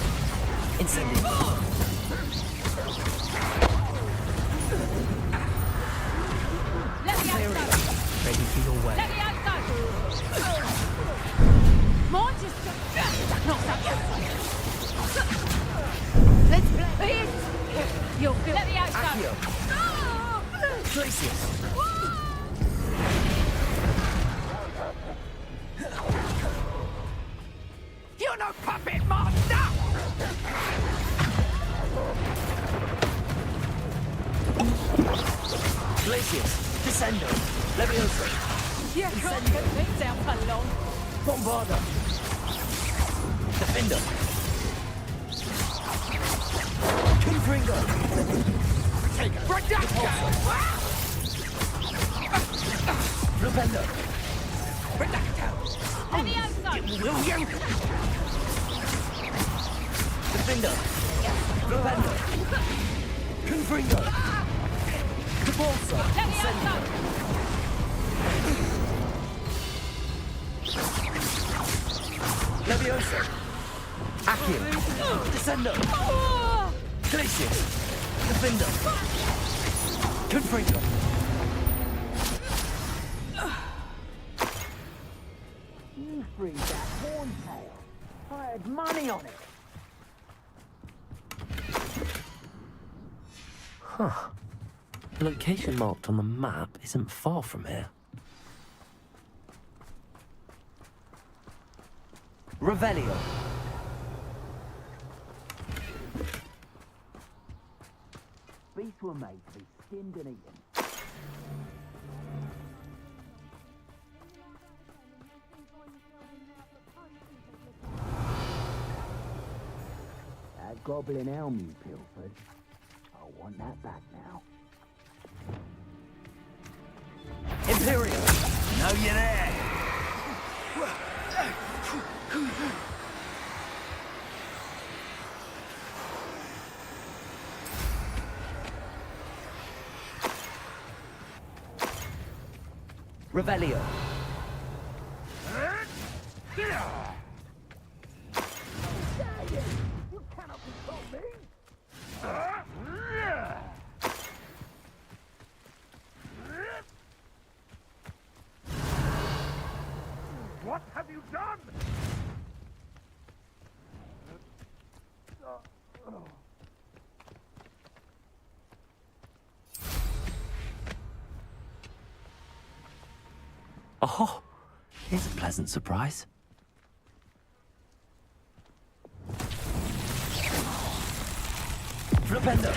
Incendio. Let me out, Ready for your way. let me out. More just not that. Let's play. You'll feel. Let me out, Accio. Glacius. You're no puppet master. Glacius. Descendo. Levioso. You can't get things out for long. Bombarder. Defender. Confringo. Flipendo. Let me out, William. Defender. Flipendo. Confringo. Cabalso. Let me out, Levioso. Accio. Descendo. Glacius. Defender. Confringo. You freed that horntail. I had money on it. Huh. The location marked on the map isn't far from here. Revelio. Beasts were made to be skinned and eaten. That goblin elm you pilfered, I want that back now. Imperial! Now you're there! Revelio. You cannot control me! What have you done? Oh, here's a pleasant surprise. Flipendo.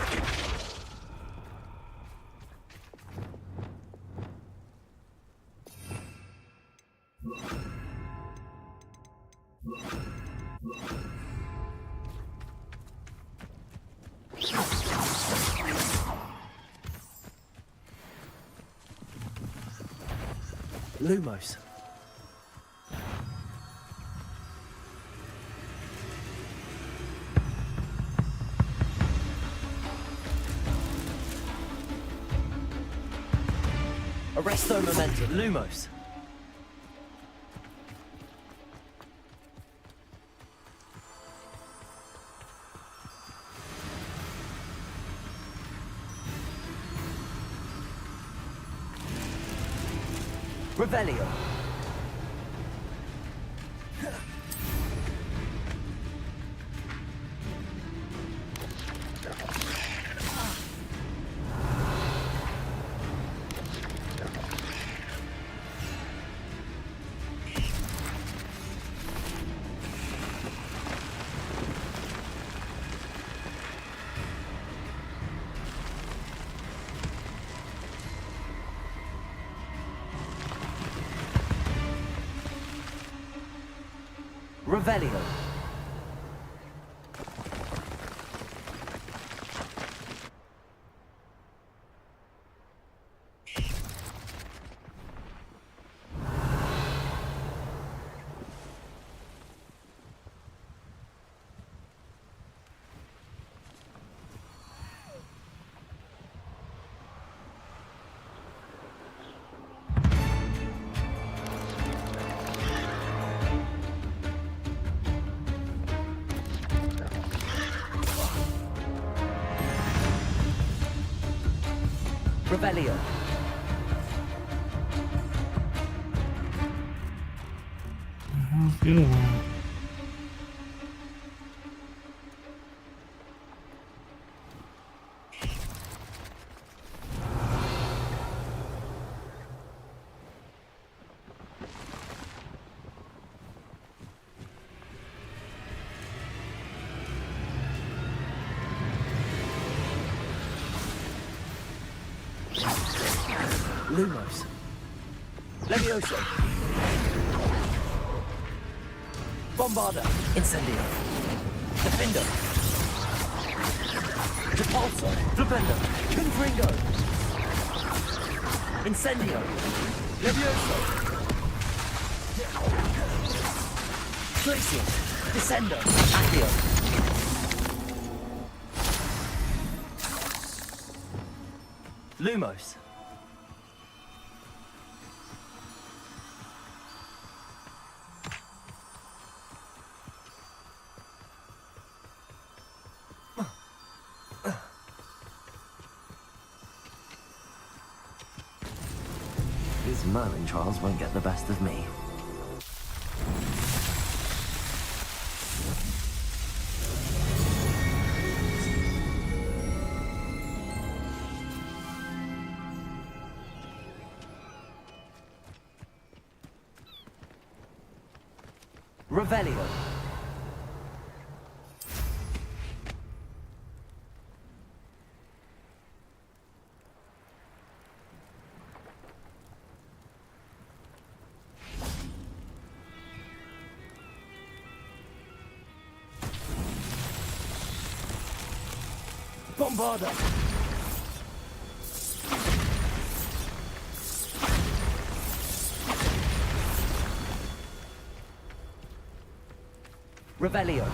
Lumos. Arresto momentum. Lumos. Revelio. Revelio. Revelio. Good. Lumos. Levioso. Bombarda. Incendio. Defender. Repulsor. Flipendo. Confringo. Incendio. Levioso. Glacial. Descendo. Accio. Lumos. These Merlin trials won't get the best of me. Revelio. Bombarda! Revelio.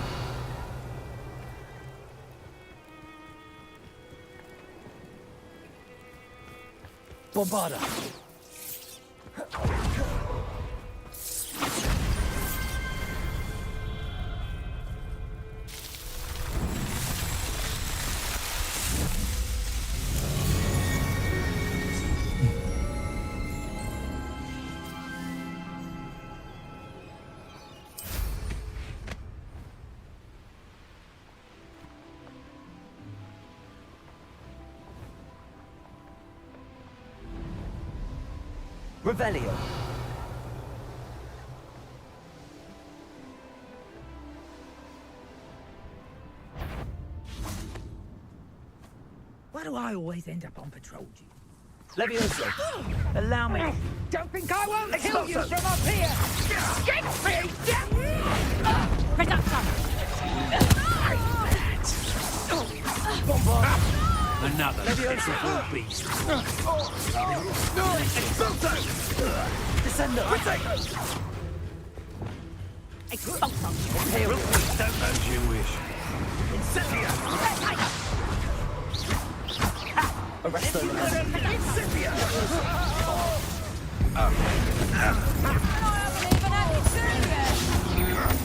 Bombarda! Revelio. Why do I always end up on patrol duty? Levioso. Allow me. Don't think I won't kill you from up here! Get me! Reduction! Bombard! Another Levioso. beast. Descendo. Expulso! Imperial. As you wish. Incipia! Arresto. Incipia!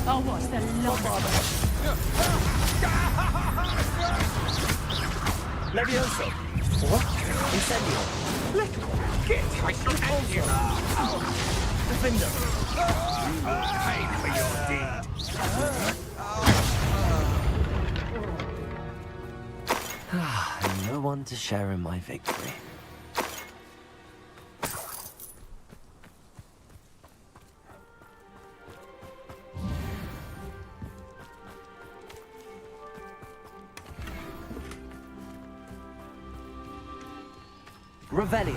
Oh, what's the lot? Levioso. Incendio. Get my Defender. Pay for your deed. No one to share in my victory. Revelio.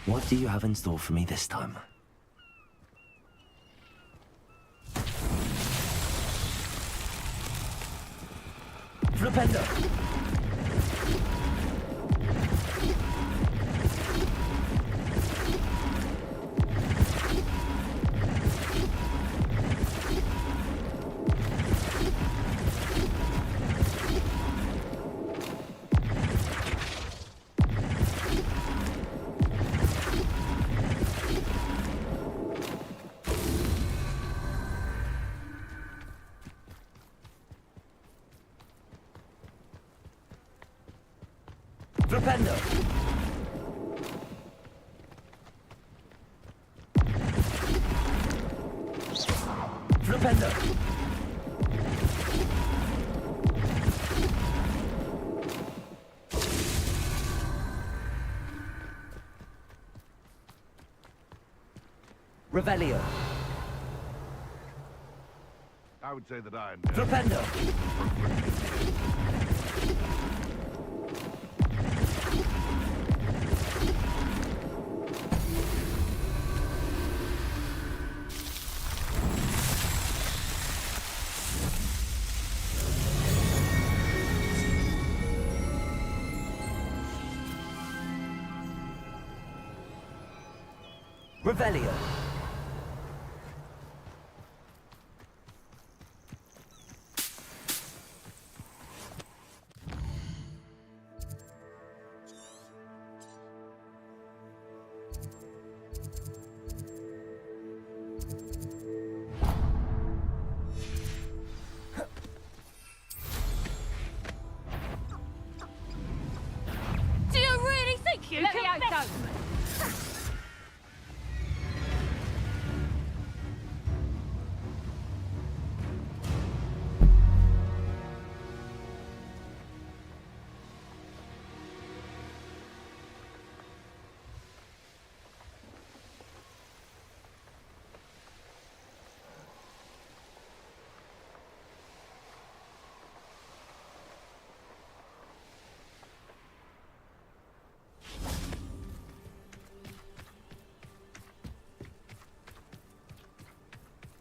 What do you have in store for me this time? Flipendo! Flipendo! Flipendo! Revelio! I would say that I am. Flipendo! Revelio. Do dome!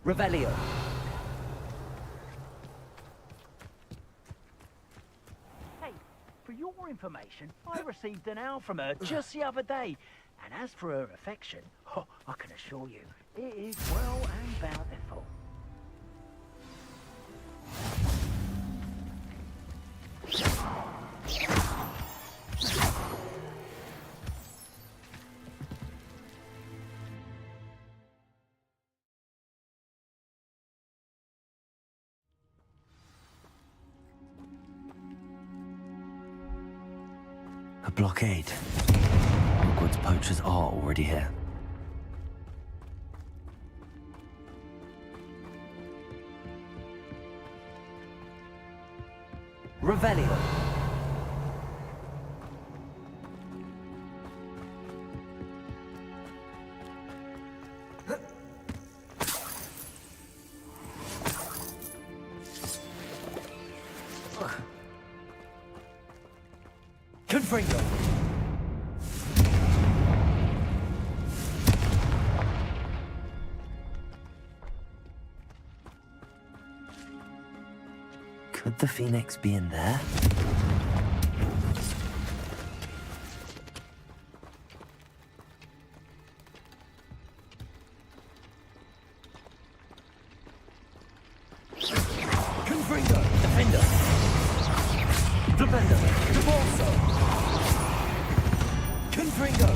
Revelio. Hey, for your information, I received an owl from her just the other day. And as for her affection, I can assure you, it is well and bountiful. A blockade. Hogwarts poachers are already here. Revelio. Confringo. Could the Phoenix be in there? Confringo. Defender. Defender. Devolso. Confringo.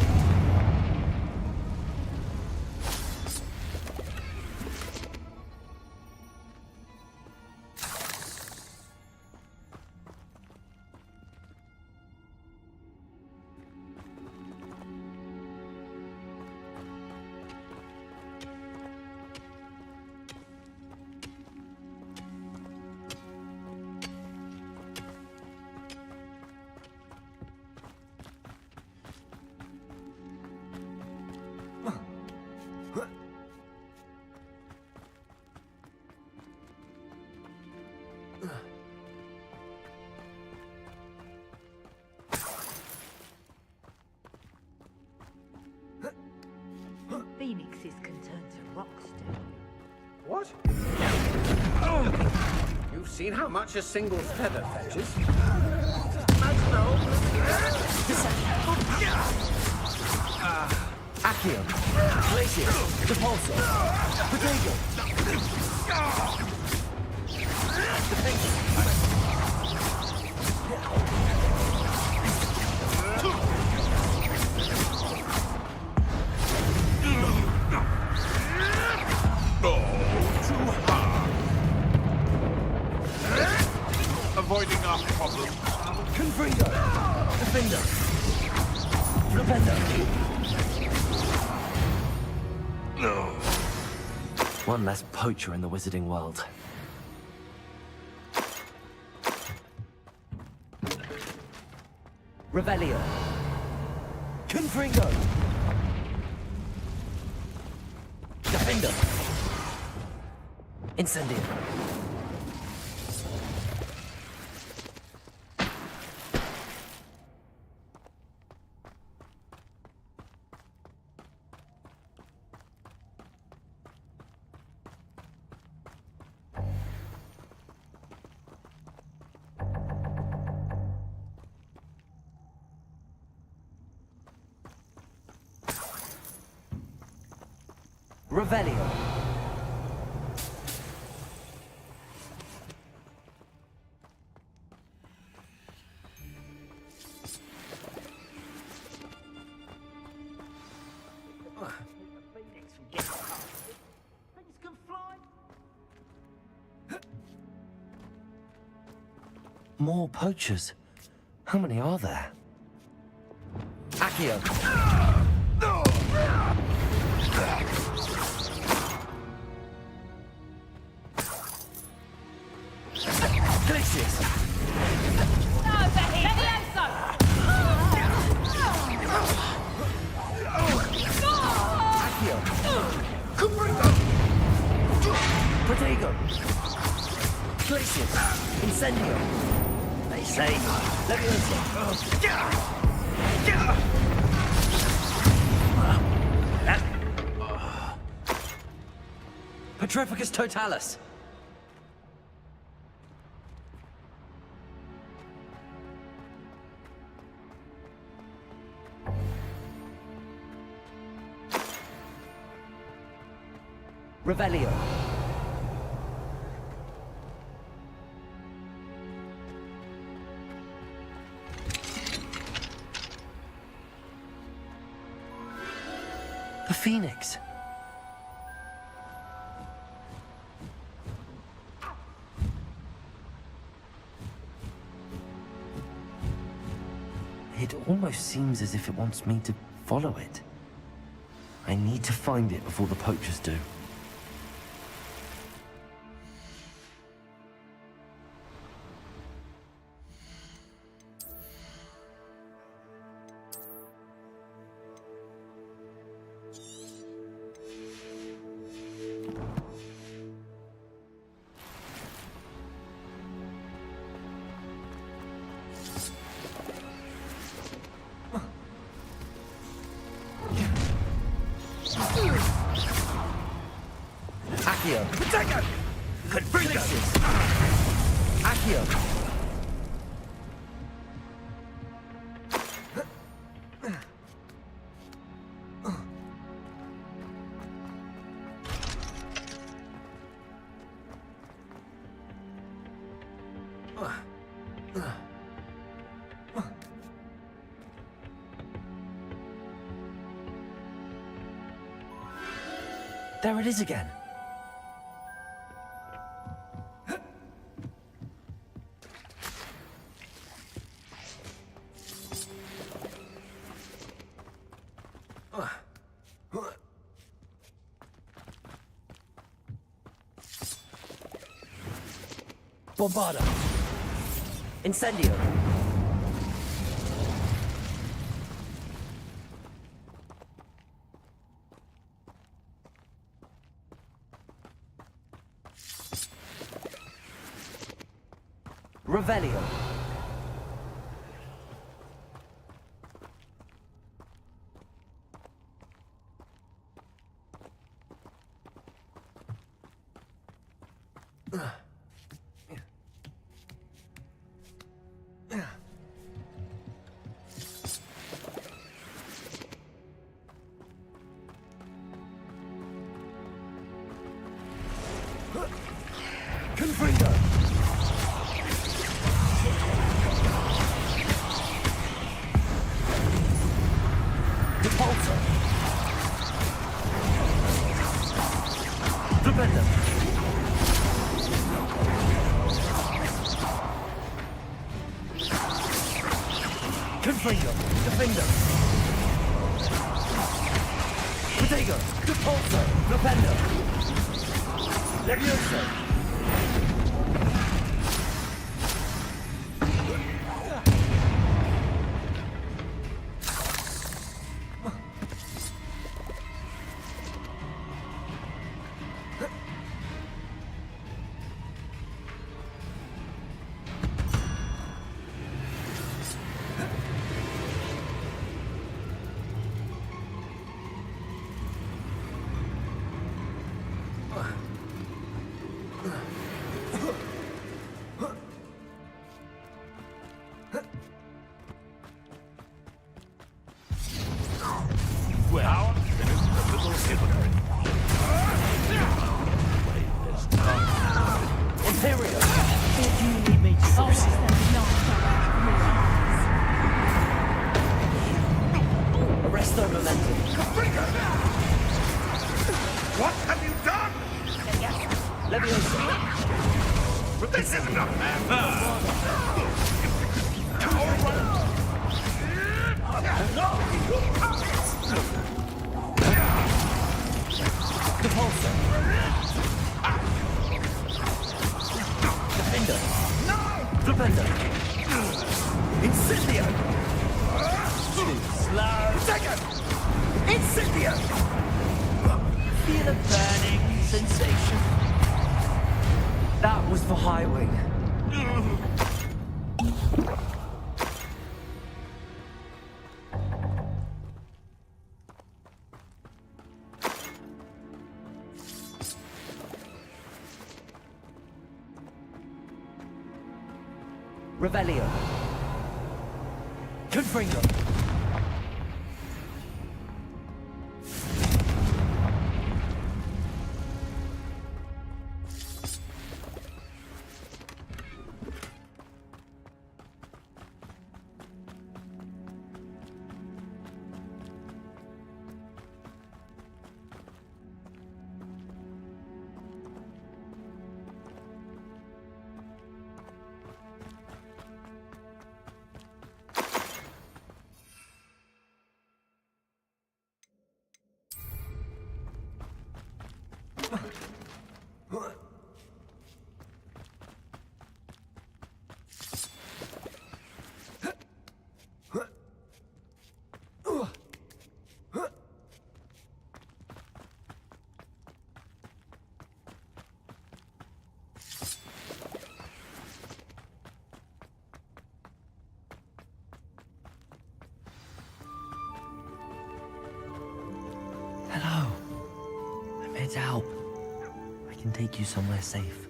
Phoenixes can turn to rocks, do. What? You've seen how much a single feather fetches? Accio. Glacier. Depulso. Potato. Avoiding our problem. Confringo. Defender. Defender. One less poacher in the wizarding world. Revelio. Confringo. Defender. Incendio. Revelio. More poachers. How many are there? Accio. Glacius! Accio! Protego! Glacius! Incendio! They say, Leviosa! Petrificus Totalis! Revelio. The Phoenix. It almost seems as if it wants me to follow it. I need to find it before the poachers do. Accio. Protego! Confringo! Accio. There it is again. Bombarda. Incendio. Revelio. Confringo. Repulsor. Defender. Confringo. Defender. Protego. Repulsor. Defender. Leviosa. Well, finished a little hypocrite. Imperial. If you need me to Arresto momentum. What have you done? Leviosa. But this is enough, man. Repulsor. Defender. Flipendo! Incendio! Too slow. Second! Incendio! Feel a burning sensation. That was for High Wing. Revelio. Confringo. Hello. I'm here to help. I can take you somewhere safe.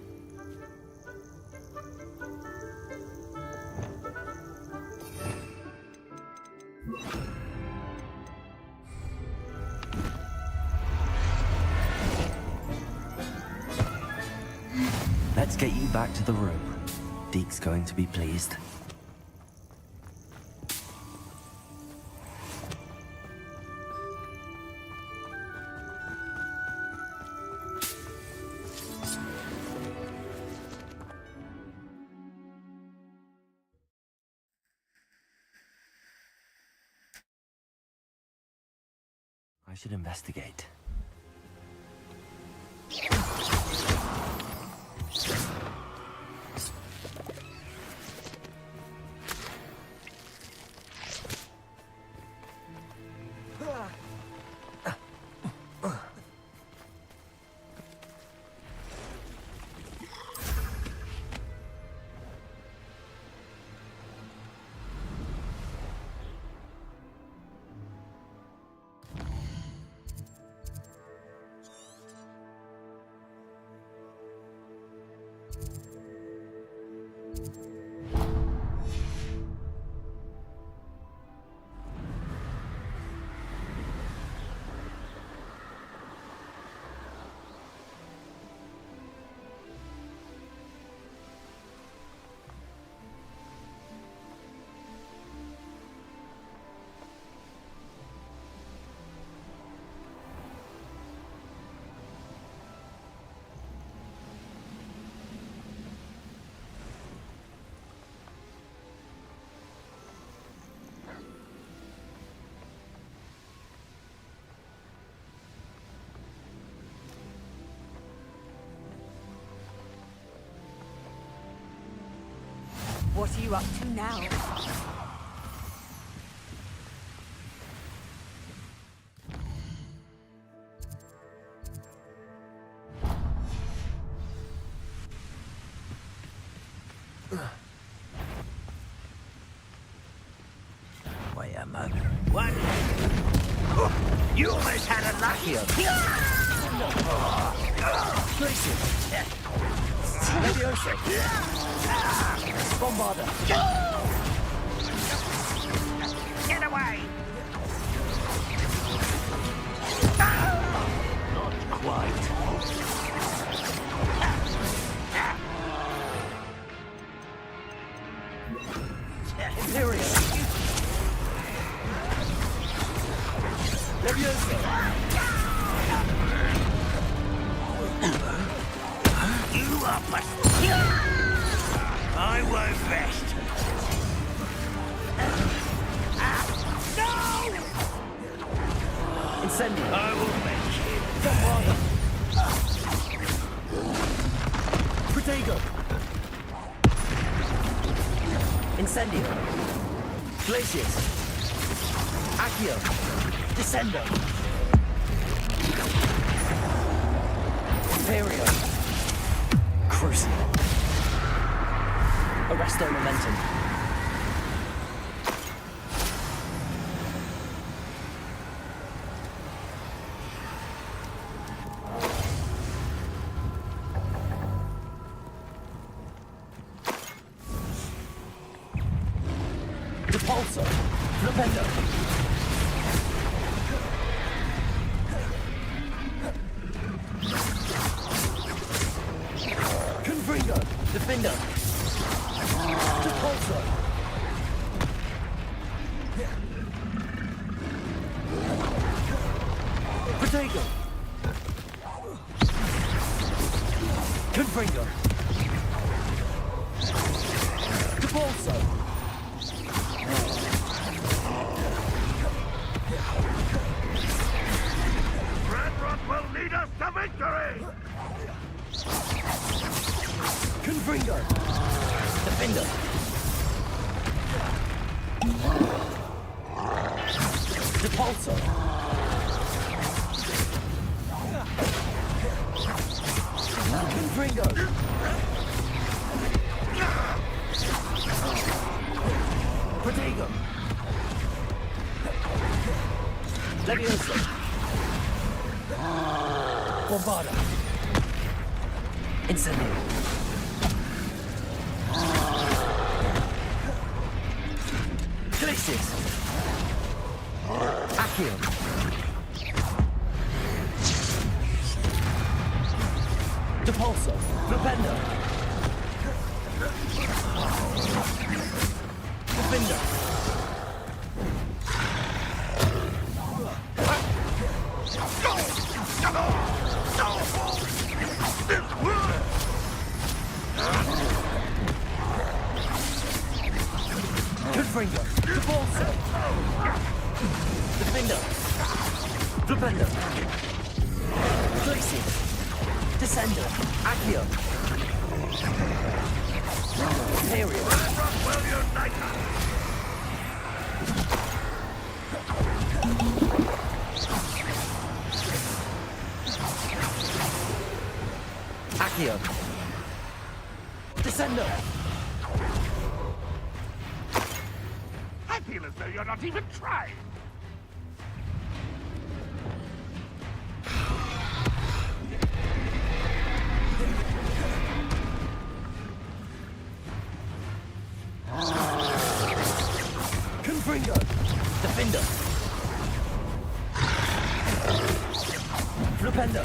Let's get you back to the room. Deke's going to be pleased. I should investigate. What are you up to now? Wait a moment. What? You almost had a lucky of. Levioso! Bombarder! Get away! Not quite. Imperial! Levioso! You are I won't rest. No! Incendio! I will make you. Bombarder! Protego! Incendio. Glacius. Accio. Descendo. Imperio. Crucible. Arresto Momentum. Repulsor. Flipendo. Confringo. Defender. Repulsor. Protego. Confringo. Repulsor. Ranrock will lead us to victory! Confringo. Defender. Repulsor. Confringo. Protego. Levioso. Bombarda. Incendio. Glacius. Accio. Depulso. Flipendo. Defender. Confringo. Depulso. Defender. Flipendo. Glacius. Descender. Accio. Imperial. Will unite us! Accio. Descender. I feel as though you're not even trying. Confringo. Defender. Flipendo.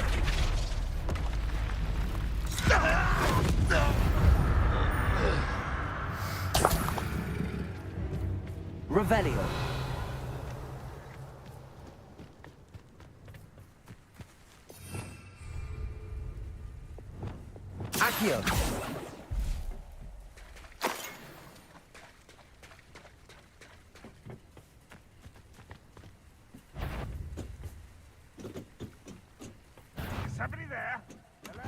Revelio. Accio. Is somebody there? Hello?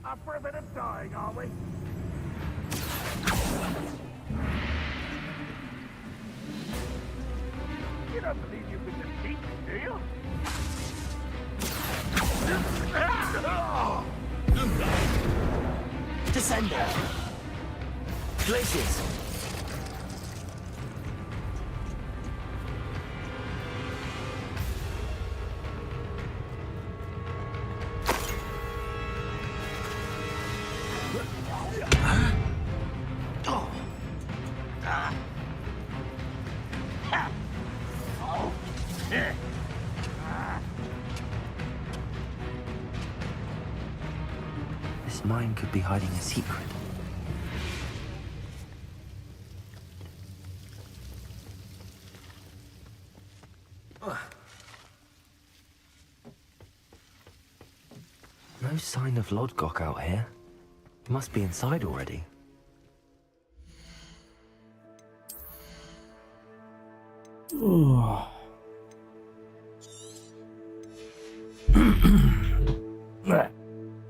Up for a bit of dying, are we? You don't believe you've been defeated, do you? Descender. Glacius. This mine could be hiding a secret. No sign of Lodgok out here. He must be inside already.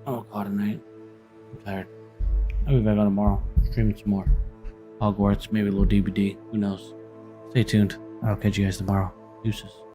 Oh, God, tonight. I'm tired. I'll be back on tomorrow. stream some more Hogwarts, maybe a little DVD. Who knows? Stay tuned. I'll catch you guys tomorrow. Deuces.